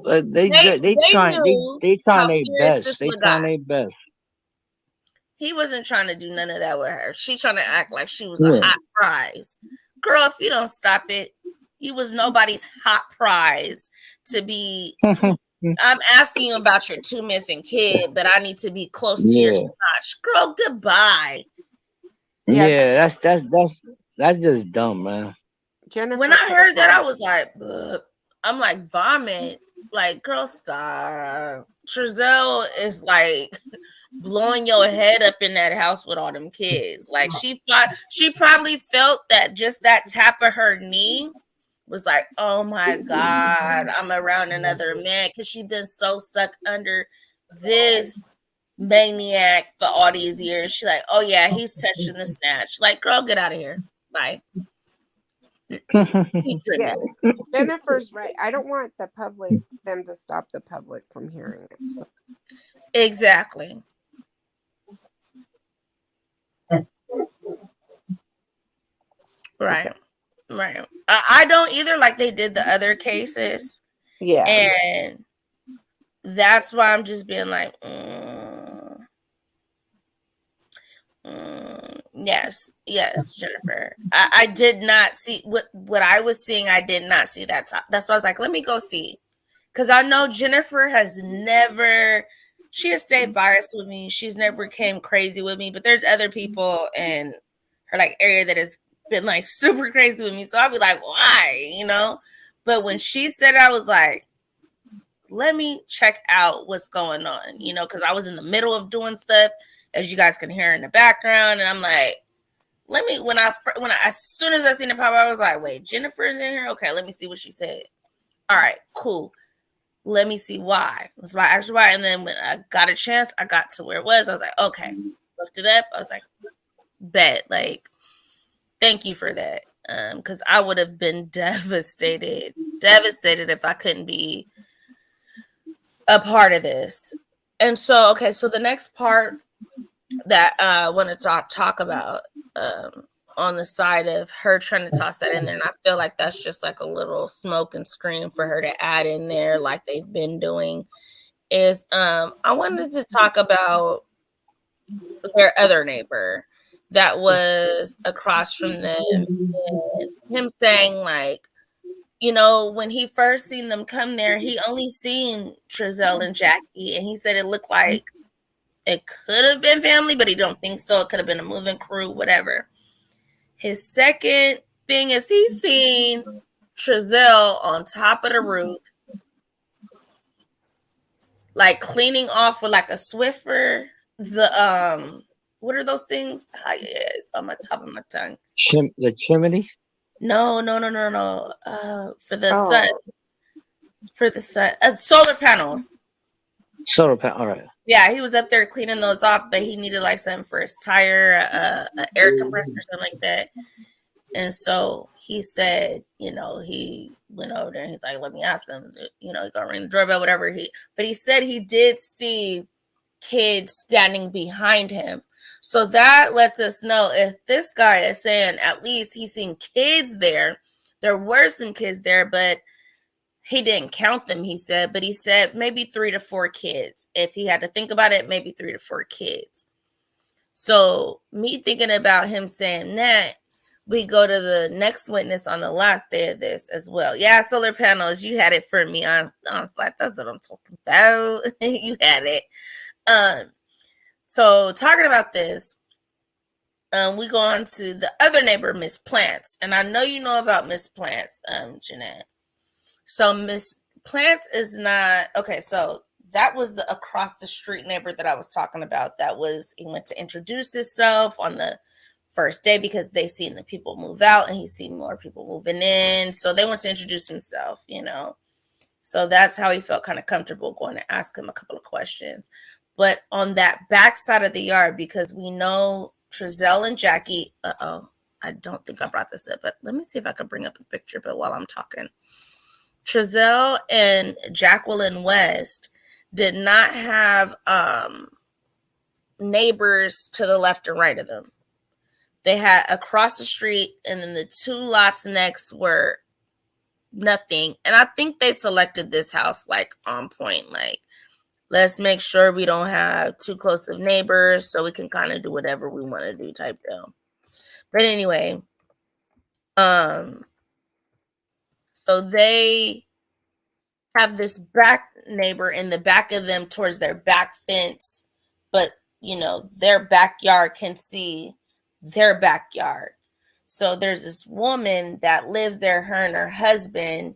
They They trying knew they how trying their serious best. this They would trying got. their best. He wasn't trying to do none of that with her. She trying to act like she was Yeah. a hot prize. Girl, if you don't stop it, you was nobody's hot prize to be. I'm asking you about your 2 missing kid, but I need to be close to your Yeah. snatch. Girl, goodbye. Yeah, that's just dumb, man. Jennifer When I put a heard that, I comment. was like, ugh. I'm like, vomit. Like, girl, stop. Trezelle is like blowing your head up in that house with all them kids. Like, she probably felt that just that tap of her knee was like, oh my God, I'm around another man, because she'd been so sucked under this maniac for all these years. She's like, oh yeah, he's touching the snatch. Like, girl, get out of here. Bye. Yeah, Jennifer's right. I don't want them to stop the public from hearing it. So. Exactly. Right. Right. I don't either, like they did the other cases. Yeah. And that's why I'm just being like, yes, Jennifer. I did not see what I was seeing. I did not see that top. That's why I was like, let me go see. Because I know Jennifer she has stayed biased with me. She's never came crazy with me. But there's other people in her like area that has been like super crazy with me. So I'll be like, why? But when she said it, I was like, let me check out what's going on, because I was in the middle of doing stuff, as you guys can hear in the background. And I'm like, as soon as I seen it pop, I was like, wait, Jennifer's in here? Okay, let me see what she said. All right, cool. let me see why. That's why I asked why. And then when I got a chance, I got to where it was. I was like, okay, looked it up. I was like, bet, like, thank you for that. Because I would have been devastated if I couldn't be a part of this. And so, okay, so the next part that I want to talk about on the side of her trying to toss that in there, and I feel like that's just like a little smoke and scream for her to add in there like they've been doing, is I wanted to talk about their other neighbor that was across from them, and him saying, like, you know, when he first seen them come there, he only seen Trezell and Jackie, and he said it looked like it could have been family, but he don't think so. It could have been a moving crew, whatever. His second thing is he seen Trezell on top of the roof, like cleaning off with like a Swiffer. The what are those things? It's on the top of my tongue. The chimney? No. For the sun. For the sun. Solar panels. Solar panel. All right. Yeah, he was up there cleaning those off, but he needed like something for his tire, an air compressor or something like that. And so he said, you know, he went over there and he's like, let me ask him, you know, he gonna ring the doorbell, whatever. But he said he did see kids standing behind him. So that lets us know if this guy is saying at least he's seen kids there, there were some kids there, but he didn't count them, he said, but he said maybe 3 to 4 kids. If he had to think about it, maybe 3 to 4 kids. So me thinking about him saying that, we go to the next witness on the last day of this as well. Yeah, solar panels, you had it for me. I was like, that's what I'm talking about. You had it. So talking about this, we go on to the other neighbor, Miss Plants. And I know you know about Miss Plants, Jeanette. So Miss Plants is not, okay, so that was the across the street neighbor that I was talking about. He went to introduce himself on the first day because they seen the people move out and he seen more people moving in. So they went to introduce himself, you know. So that's how he felt kind of comfortable going to ask him a couple of questions. But on that back side of the yard, because we know Trezell and Jackie, I don't think I brought this up, but let me see if I can bring up a picture, but while I'm talking. Trezell and Jacqueline West did not have neighbors to the left and right of them. They had across the street, and then the 2 lots next were nothing. And I think they selected this house like on point, like, let's make sure we don't have too close of neighbors so we can kind of do whatever we want to do type deal. But anyway, so they have this back neighbor in the back of them towards their back fence, but you know, their backyard can see their backyard. So there's this woman that lives there, her and her husband,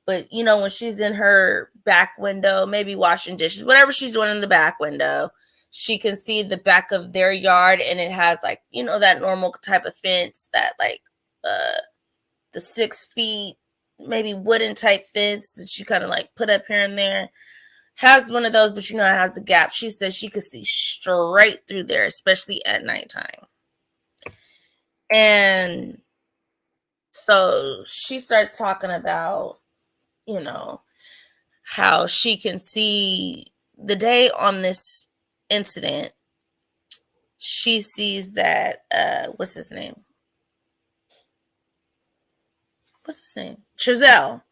but you know, when she's in her back window, maybe washing dishes, whatever she's doing in the back window, she can see the back of their yard, and it has like, you know, that normal type of fence that like the 6 feet, maybe wooden type fence that she kind of like put up here and there. Has one of those, but you know, it has the gap. She says she could see straight through there, especially at nighttime. And so she starts talking about, you know, how she can see the day on this incident. She sees that, what's his name? Trezell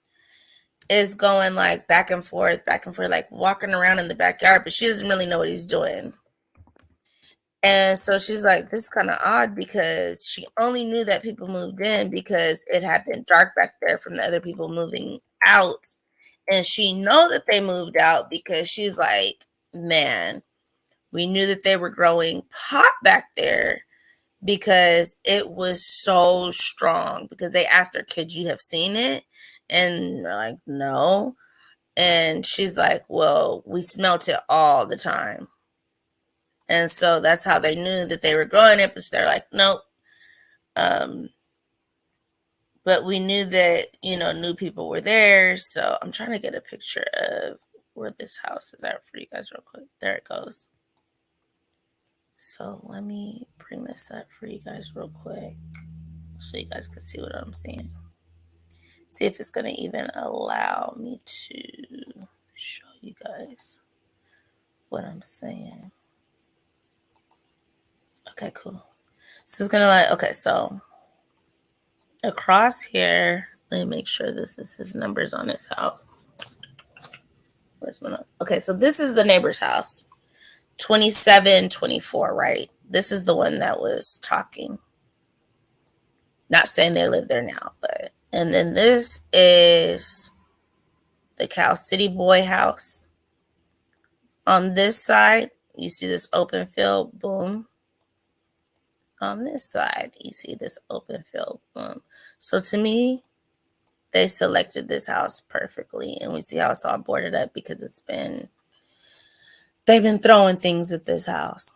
is going like back and forth, like walking around in the backyard, but she doesn't really know what he's doing. And so she's like, this is kind of odd, because she only knew that people moved in because it had been dark back there from the other people moving out. And she know that they moved out because she's like, man, we knew that they were growing pot back there because it was so strong. Because they asked her, could you have seen it? And they're like, no. And she's like, well, we smelt it all the time. And so that's how they knew that they were growing it. But they're like, nope. but we knew that, new people were there. So I'm trying to get a picture of where this house is at for you guys real quick. There it goes. So let me bring this up for you guys real quick so you guys can see what I'm seeing. See if it's going to even allow me to show you guys what I'm saying. Okay, cool. So it's going to okay, so across here, let me make sure this is his numbers on his house. Where's my notes? Okay, so this is the neighbor's house. 2724, right? This is the one that was talking. Not saying they live there now, but and then this is the Cal City Boy house. On this side, you see this open field, boom. On this side, you see this open field, boom. So to me, they selected this house perfectly, and we see how it's all boarded up because they've been throwing things at this house.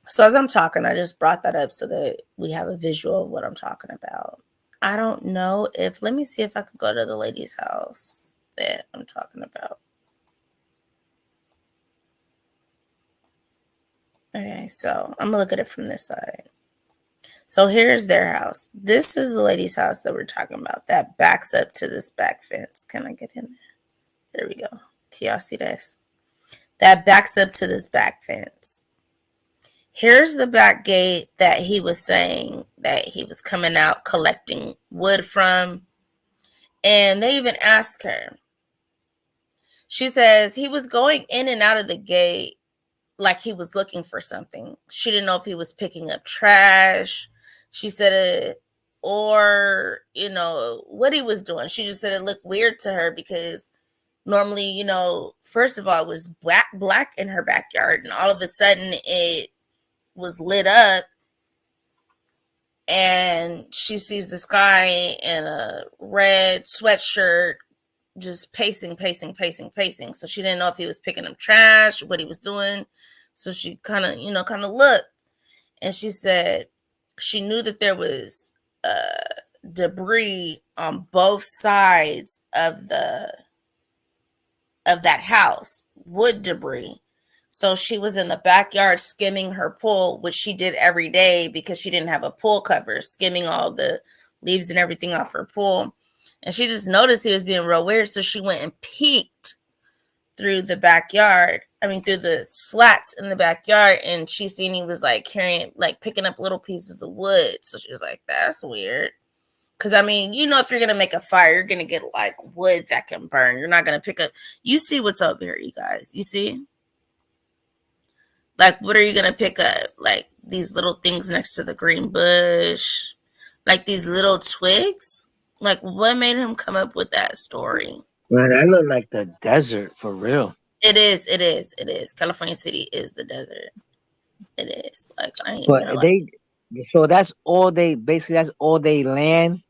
So as I'm talking, I just brought that up so that we have a visual of what I'm talking about. I don't know if, let me see if I could go to the lady's house that I'm talking about. Okay, so I'm gonna look at it from this side. So here's their house. This is the lady's house that we're talking about that backs up to this back fence. Can I get in there? There we go. Can y'all see this? That backs up to this back fence. Here's the back gate that he was saying that he was coming out collecting wood from. And they even asked her. She says he was going in and out of the gate like he was looking for something. She didn't know if he was picking up trash. She said or, what he was doing. She just said it looked weird to her because normally, first of all, it was black in her backyard. And all of a sudden it was lit up. And she sees this guy in a red sweatshirt just pacing. So she didn't know if he was picking up trash or what he was doing. So she kind of looked. And she said she knew that there was debris on both sides of that house, wood debris. So she was in the backyard skimming her pool, which she did every day because she didn't have a pool cover, skimming all the leaves and everything off her pool. And she just noticed he was being real weird. So she went and peeked through the backyard. Through the slats in the backyard. And she seen he was picking up little pieces of wood. So she was like, that's weird. Because, if you're going to make a fire, you're going to get wood that can burn. You're not going to pick up. You see what's up here, you guys. You see? What are you going to pick up? These little things next to the green bush? These little twigs? What made him come up with that story? Man, that look like the desert for real. It is. California City is the desert. It is. So that's all they land,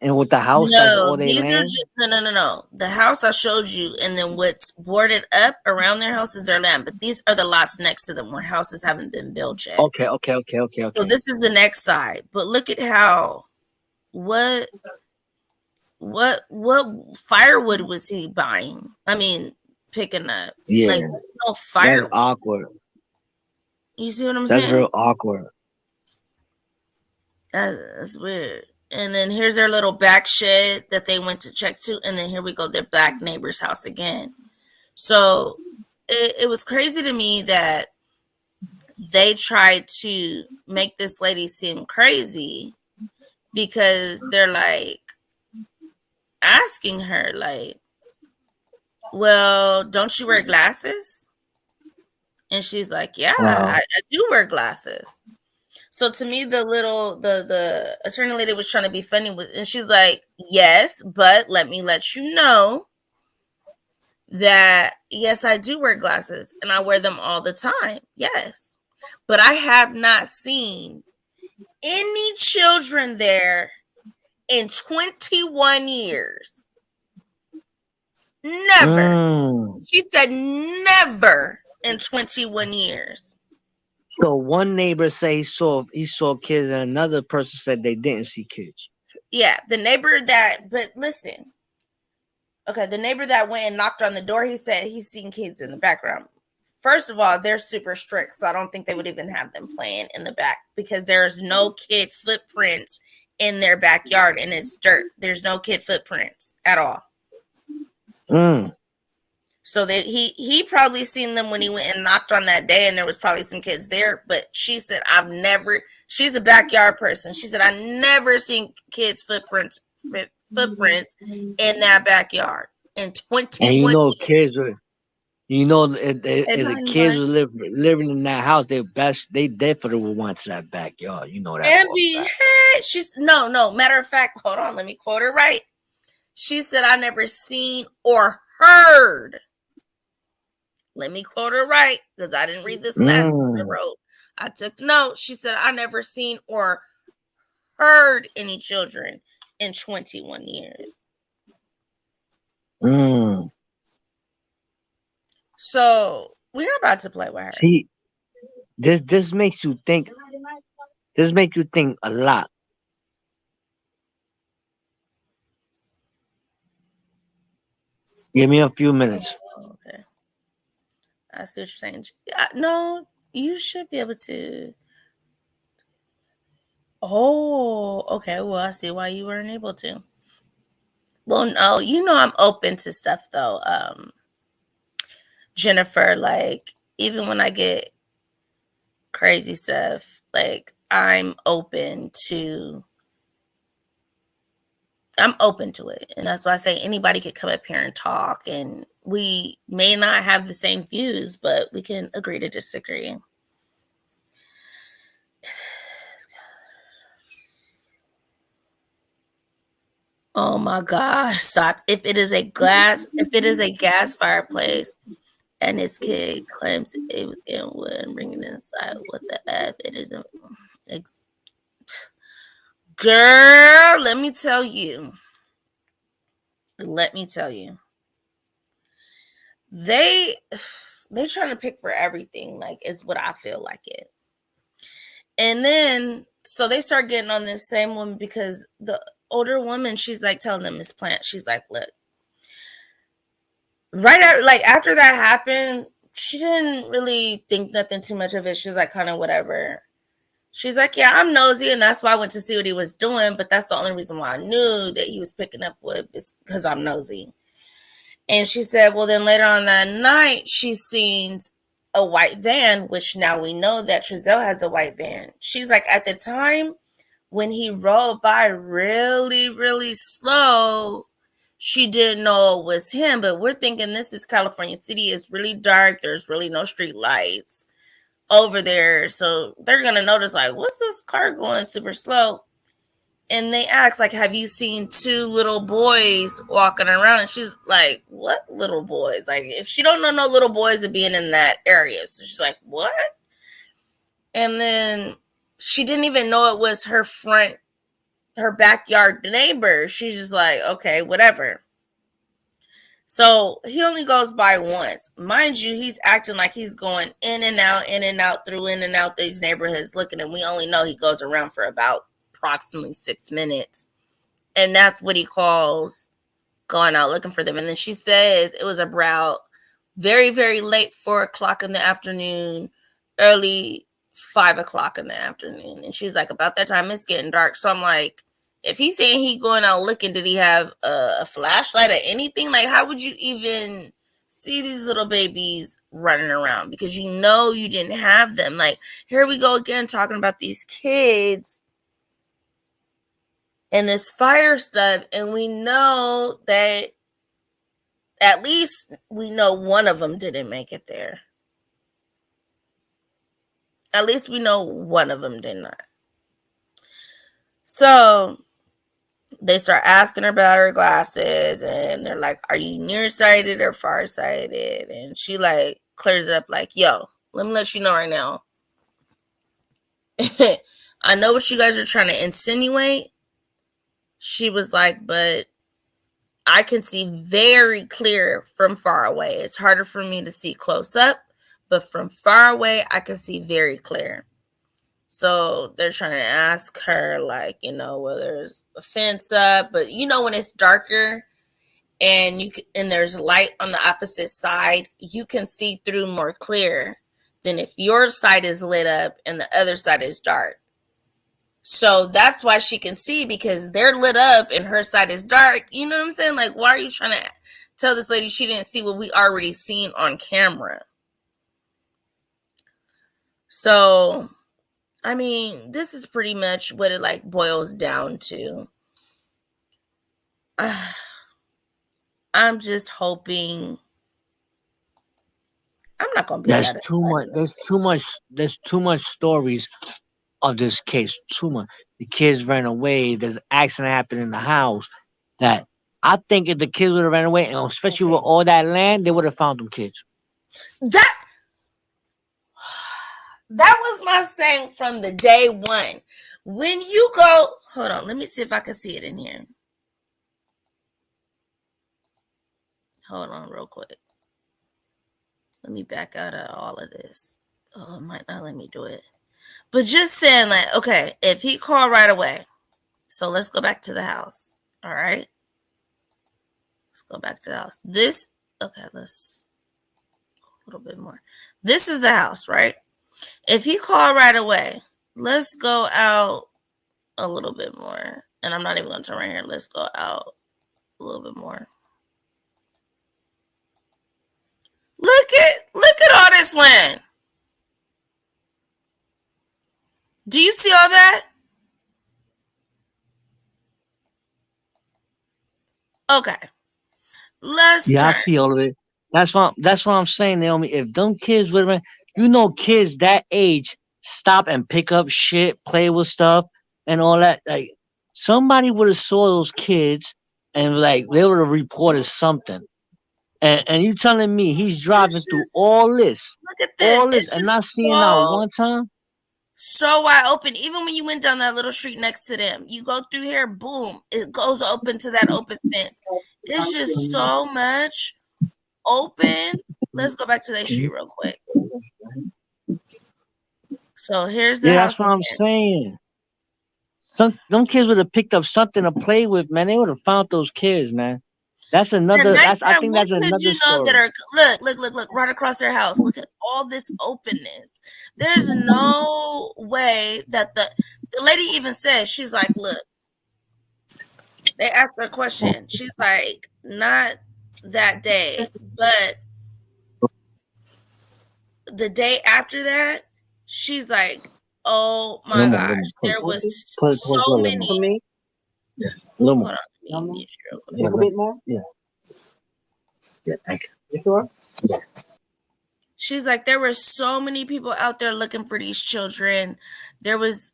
and with the house, that's all they land? No. The house I showed you, and then what's boarded up around their house is their land. But these are the lots next to them where houses haven't been built yet. Okay. So this is the next side. But look at how what firewood was he buying? Picking up. Yeah. No fire. That's awkward. You see what I'm saying? That's real awkward. That's weird. And then here's their little back shed that they went to check to. And then here we go, their back neighbor's house again. So it was crazy to me that they tried to make this lady seem crazy because they're asking her, well, don't you wear glasses? And she's like, yeah, wow. I do wear glasses. So to me, the attorney lady was trying to be funny and she's like, yes, but let me let you know that, yes, I do wear glasses and I wear them all the time. Yes, but I have not seen any children there in 21 years. Never. She said never in 21 years. So one neighbor say he saw kids, and another person said they didn't see kids. Yeah, the neighbor that, but listen. Okay, the neighbor that went and knocked on the door, he said he's seen kids in the background. First of all, they're super strict, so I don't think they would even have them playing in the back because there's no kid footprints in their backyard and it's dirt. There's no kid footprints at all. So that he probably seen them when he went and knocked on that day, and there was probably some kids there. But she said, she's a backyard person. She said, I never seen kids footprints in that backyard in 21 And you know, years. kids were, you know, if the kids were living in that house, they definitely would want to that backyard. You know that. And she's no. Matter of fact, hold on, let me quote her right. She said, I never seen or heard. Let me quote her right, because I didn't read this last one I wrote. I took notes. She said, I never seen or heard any children in 21 years. So we're about to play with her. See, this makes you think. This makes you think a lot. Give me a few minutes. Okay. I see what you're saying. No, you should be able to. Oh, okay. Well, I see why you weren't able to. Well, no, you know I'm open to stuff though. Jennifer, like even when I get crazy stuff, like I'm open to it. And that's why I say anybody could come up here and talk, and we may not have the same views, but we can agree to disagree. Oh my gosh, stop. If it is a gas fireplace and this kid claims it was getting wood and bringing it inside, what the F? It isn't. Girl, let me tell you. They trying to pick for everything, like is what I feel like it. And then so they start getting on this same woman because the older woman, she's like telling them Miss Plant, she's like, look, after that happened, she didn't really think nothing too much of it. She was like, kind of whatever. She's like, yeah, I'm nosy, and that's why I went to see what he was doing, but that's the only reason why I knew that he was picking up wood is because I'm nosy. And she said, well, then later on that night, she seen a white van, which now we know that Trezell has a white van. She's like, at the time when he rolled by really, really slow, she didn't know it was him, but we're thinking this is California City. It's really dark. There's really no street lights over there. So they're going to notice, like, what's this car going super slow? And they ask, like, have you seen two little boys walking around? And she's like, what little boys? Like, if she don't know no little boys of being in that area. So she's like, what? And then she didn't even know it was her backyard neighbor. She's just like, okay, whatever. So he only goes by once. Mind you, he's acting like he's going in and out through these neighborhoods looking, and we only know he goes around for about approximately 6 minutes. And that's what he calls going out looking for them. And then she says it was about very, very late 4 o'clock in the afternoon, early 5 o'clock in the afternoon. And she's like, about that time it's getting dark. So I'm like, if he's saying he going out looking, did he have a flashlight or anything? Like, how would you even see these little babies running around? Because you know you didn't have them. Like, here we go again talking about these kids and this fire stuff. And we know that at least we know one of them didn't make it there. At least we know one of them did not. So they start asking her about her glasses, and they're like, are you nearsighted or farsighted? And she like clears it up like, yo, let me let you know right now. I know what you guys are trying to insinuate. She was like, but I can see very clear from far away. It's harder for me to see close up, but from far away, I can see very clear. So they're trying to ask her, like, well, there's a fence up, but when it's darker and and there's light on the opposite side, you can see through more clear than if your side is lit up and the other side is dark. So that's why she can see, because they're lit up and her side is dark. You know what I'm saying? Like, why are you trying to tell this lady she didn't see what we already seen on camera? So, I mean, this is pretty much what it like boils down to. I'm just hoping. I'm not gonna be There's satisfied. There's too much stories of this case. Too much. The kids ran away. There's an accident happened in the house. That I think if the kids would have ran away, and especially with all that land, they would have found them kids. That was my saying from the day one. When you go, hold on, let me see if I can see it in here. Hold on real quick. Let me back out of all of this. Oh, it might not let me do it. But just saying, like, okay, if he called right away. So let's go back to the house. All right. Let's go back to the house. Okay, let's go a little bit more. This is the house, right? If he called right away, let's go out a little bit more. And I'm not even going to turn right here. Let's go out a little bit more. Look at all this land. Do you see all that? Okay. I see all of it. That's what I'm saying, Naomi. If them kids would have been, kids that age stop and pick up shit, play with stuff and all that. Like somebody would have saw those kids and like they would have reported something. And you telling me he's driving through all this, and not seeing out one time? So wide open. Even when you went down that little street next to them, you go through here, boom, it goes open to that open fence. It's just so much open. Let's go back to that street real quick. So here's the house. That's what I'm saying. Them kids would have picked up something to play with, man. They would have found those kids, man. That's another. I think that's another story. Look, right across their house. Look at all this openness. There's no way that the lady even says, she's like, look. They asked her a question. She's like, not that day, but the day after that, she's like, oh my gosh, there was so many. Hold on. A little bit more? Yeah. Yeah, thank you. You sure? Yeah. She's like, there were so many people out there looking for these children. There was,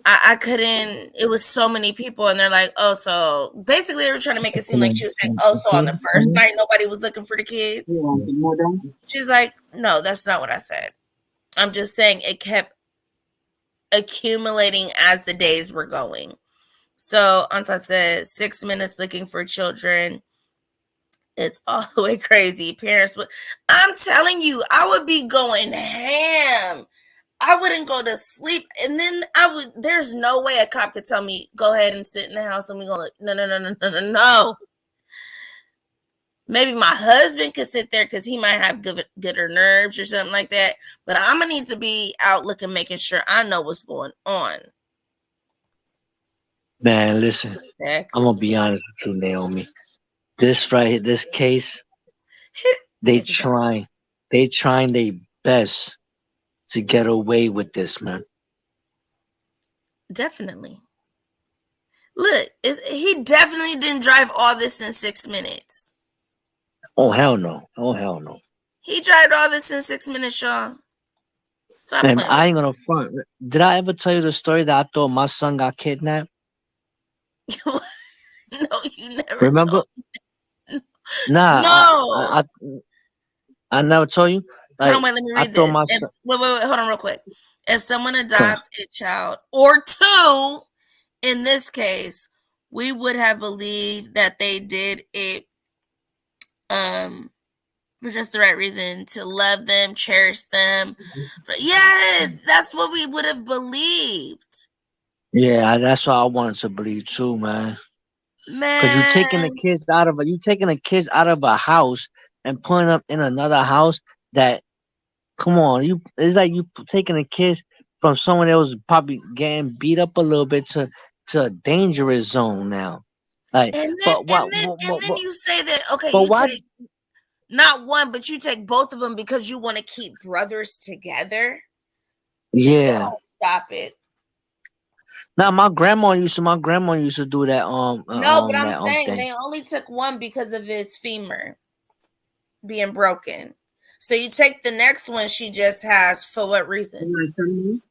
I couldn't, it was so many people. And they're like, oh, so basically they were trying to make it seem like she was saying, oh, so on the first night, nobody was looking for the kids. She's like, no, that's not what I said. I'm just saying it kept accumulating as the days were going. So Ansa said 6 minutes looking for children. It's all the way crazy. Parents would, I'm telling you, I would be going ham. I wouldn't go to sleep. And then there's no way a cop could tell me, go ahead and sit in the house and we're going to, no. Maybe my husband could sit there because he might have gooder nerves or something like that. But I'm going to need to be out looking, making sure I know what's going on. Man, listen, exactly. I'm going to be honest with you, Naomi. This right here, this case, they trying their best to get away with this, man. Definitely. Look, he definitely didn't drive all this in 6 minutes. Oh, hell no. Oh, hell no. He drove all this in 6 minutes, y'all. Stop Man, playing. I ain't gonna front. Did I ever tell you the story that I thought my son got kidnapped? No, you never. Remember? Nah. No. I never told you. Like, hold on, wait, let me read this. Wait, hold on real quick. If someone adopts a child or two, in this case, we would have believed that they did it for just the right reason, to love them, cherish them. Yes, that's what we would have believed. Yeah, that's what I wanted to believe too, man. Because you're taking the Man, kids out of a house and putting them in another house that, come on, it's like you taking the kids from someone that was probably getting beat up a little bit to a dangerous zone now. Like, and then but what, you say that, okay, but you why? take not one, but you take both of them because you want to keep brothers together. Yeah. Stop it. Now my grandma used to do that. No, but I'm saying thing. they only took one because of his femur being broken. So you take the next one she just has for what reason?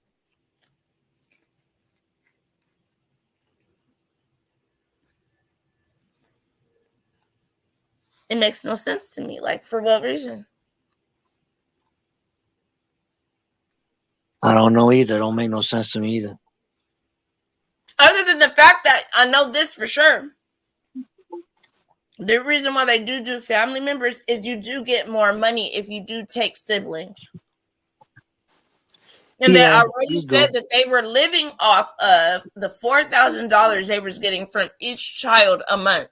It makes no sense to me. Like, for what reason? I don't know either. Don't make no sense to me either. Other than the fact that I know this for sure. The reason why they do family members is you do get more money if you do take siblings. And they already said that they were living off of the $4,000 they was getting from each child a month.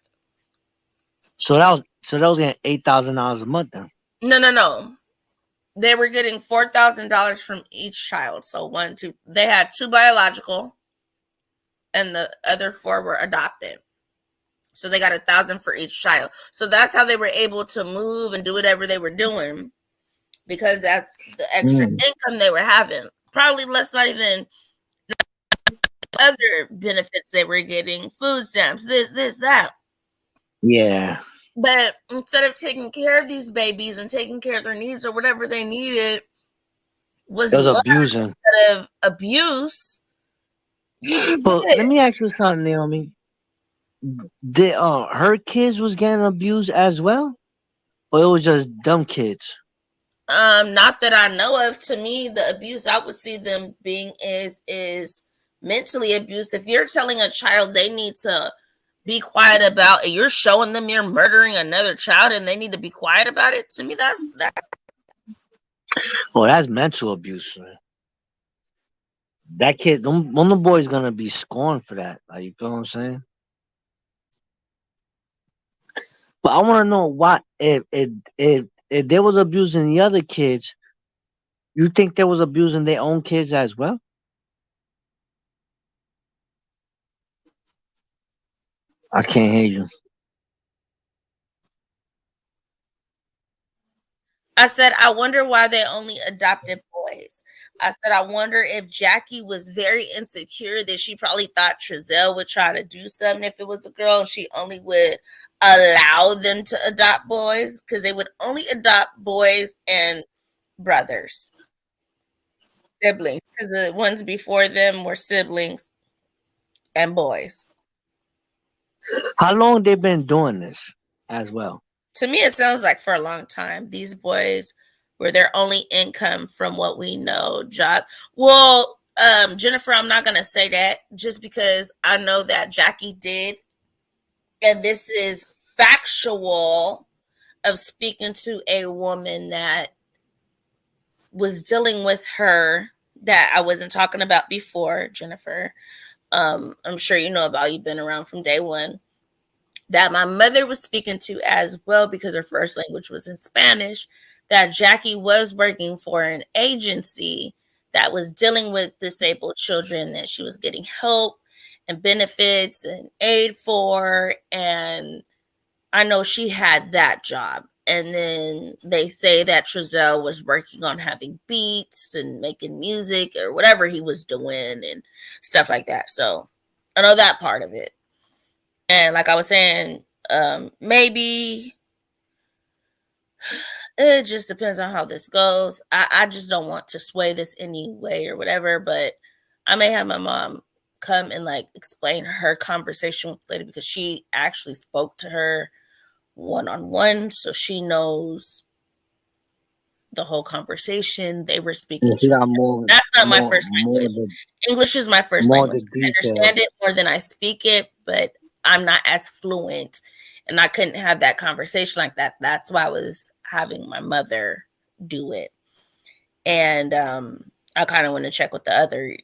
So that was getting $8,000 a month then. No. They were getting $4,000 from each child. So 1, 2. They had 2 biological, and the other 4 were adopted. So they got $1,000 for each child. So that's how they were able to move and do whatever they were doing, because that's the extra income they were having. Probably less, not even other benefits they were getting, food stamps, this, that. Yeah. But instead of taking care of these babies and taking care of their needs or whatever they needed, was abusing instead of abuse. But let me ask you something, Naomi. Did her kids was getting abused as well, or it was just dumb kids? Not that I know of. To me, the abuse I would see them being is mentally abused. If you're telling a child they need to be quiet about it, you're showing them you're murdering another child and they need to be quiet about it. To me, that's that. Oh, that's mental abuse, man. That kid, one of the boys gonna be scorned for that. Like, you feel what I'm saying? But I want to know why, if they was abusing the other kids, you think they was abusing their own kids as well? I can't hear you. I said, I wonder why they only adopted boys. I said, I wonder if Jackie was very insecure that she probably thought Trezell would try to do something if it was a girl, and she only would allow them to adopt boys, because they would only adopt boys and brothers, siblings, because the ones before them were siblings and boys. How long they been doing this as well? To me, it sounds like for a long time. These boys were their only income from what we know. Well, Jennifer, I'm not going to say that just because I know that Jackie did. And this is factual of speaking to a woman that was dealing with her that I wasn't talking about before, Jennifer. I'm sure you know about, you've been around from day one. That my mother was speaking to as well, because her first language was in Spanish, that Jackie was working for an agency that was dealing with disabled children, that she was getting help and benefits and aid for. And I know she had that job. And then they say that Trezell was working on having beats and making music or whatever he was doing and stuff like that. So I know that part of it. And like I was saying, maybe it just depends on how this goes. I just don't want to sway this any way or whatever, but I may have my mom come and like explain her conversation with the lady, because she actually spoke to her one-on-one, so she knows the whole conversation. They were speaking. That's not my first language. English is my first language. I understand it more than I speak it, but I'm not as fluent, and I couldn't have that conversation like that. That's why I was having my mother do it. And I kind of want to check with the other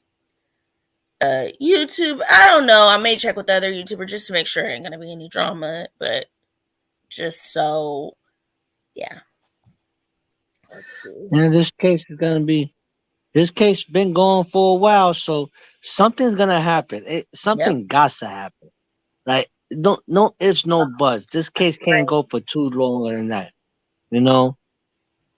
YouTube. I don't know. I may check with the other YouTuber just to make sure there ain't going to be any drama. But just so, yeah. Let's see. And this case is gonna be. This case been going for a while, so something's gonna happen. Something got to happen. Like no ifs, no buts. This case can't go for too longer than that. You know,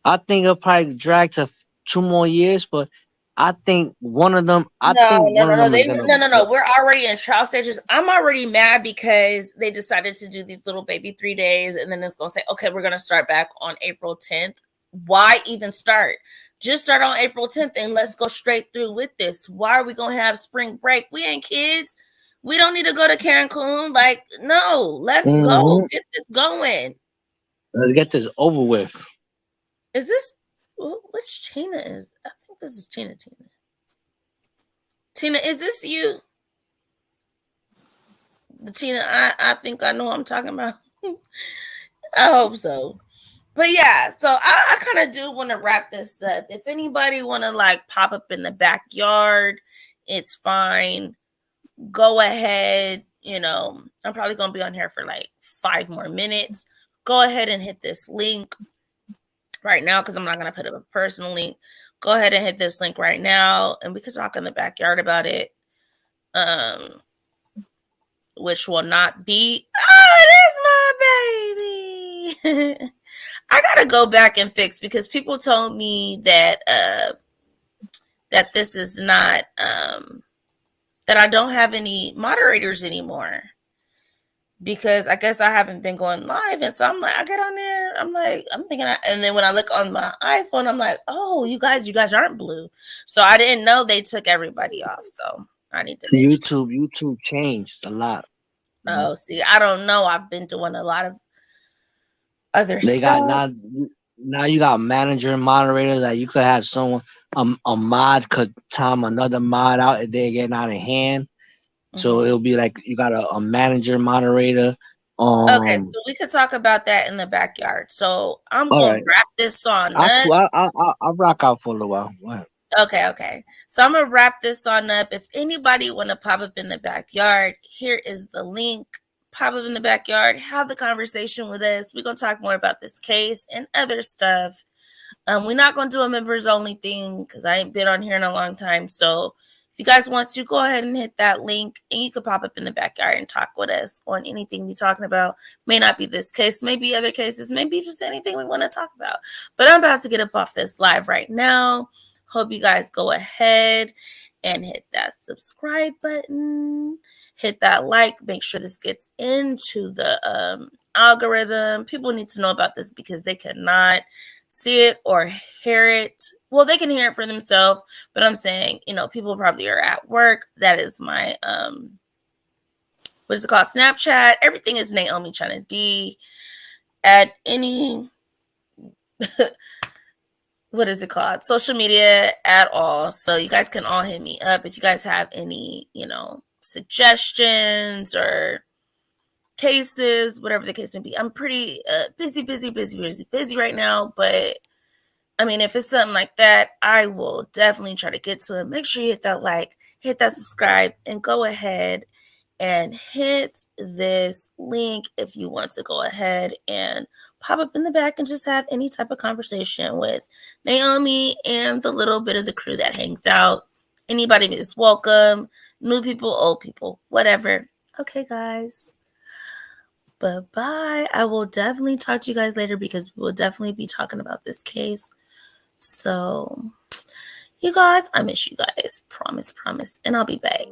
I think it'll probably drag to 2 more years, but I think one of them. No. We're already in trial stages. I'm already mad because they decided to do these little baby 3 days, and then it's gonna say, okay, we're gonna start back on April 10th. Why even start? Just start on April 10th and let's go straight through with this. Why are we gonna have spring break? We ain't kids. We don't need to go to Cancun. Like, no, let's go get this going. Let's get this over with. Is this which Tina is? I think this is Tina. Tina, is this you? The Tina, I think I know what I'm talking about. I hope so. But yeah, so I kind of do want to wrap this up. If anybody want to like pop up in the backyard, it's fine. Go ahead. You know, I'm probably going to be on here for like 5 more minutes. Go ahead and hit this link right now because I'm not going to put up a personal link. Go ahead and hit this link right now and we can talk in the backyard about it. Which will not be, it is my baby. I gotta go back and fix because people told me that that this is not that I don't have any moderators anymore because I guess I haven't been going live, and so I'm like, I get on there, I'm thinking, and then when I look on my iPhone, I'm like, oh, you guys aren't blue, so I didn't know they took everybody off, so I need to. YouTube changed a lot. Oh, see, I don't know. I've been doing a lot of other they stuff. Got now you got manager and moderator that you could have someone a mod could time another mod out if they get out of hand. So it'll be like you got a manager moderator. Okay, so we could talk about that in the backyard. So I'm gonna wrap this on up. I'll rock out for a little while. What? Okay. So I'm gonna wrap this on up. If anybody want to pop up in the backyard, here is the link. Pop up in the backyard, have the conversation with us. We're going to talk more about this case and other stuff. We're not going to do a members only thing because I ain't been on here in a long time. So if you guys want to, go ahead and hit that link and you can pop up in the backyard and talk with us on anything we're talking about. May not be this case, maybe other cases, maybe just anything we want to talk about. But I'm about to get up off this live right now. Hope you guys go ahead and hit that subscribe button. Hit that like, make sure this gets into the algorithm. People need to know about this because they cannot see it or hear it. Well, they can hear it for themselves, but I'm saying, people probably are at work. That is my, what is it called? Snapchat. Everything is Naomi China D at any, what is it called? Social media at all. So you guys can all hit me up if you guys have any, suggestions or cases, whatever the case may be. I'm pretty busy right now, but I mean, if it's something like that, I will definitely try to get to it. Make sure you hit that like, hit that subscribe, and go ahead and hit this link if you want to go ahead and pop up in the back and just have any type of conversation with Naomi and the little bit of the crew that hangs out. Anybody is welcome. New people, old people, whatever. Okay, guys. Bye-bye. I will definitely talk to you guys later because we will definitely be talking about this case. So, you guys, I miss you guys. Promise. And I'll be back.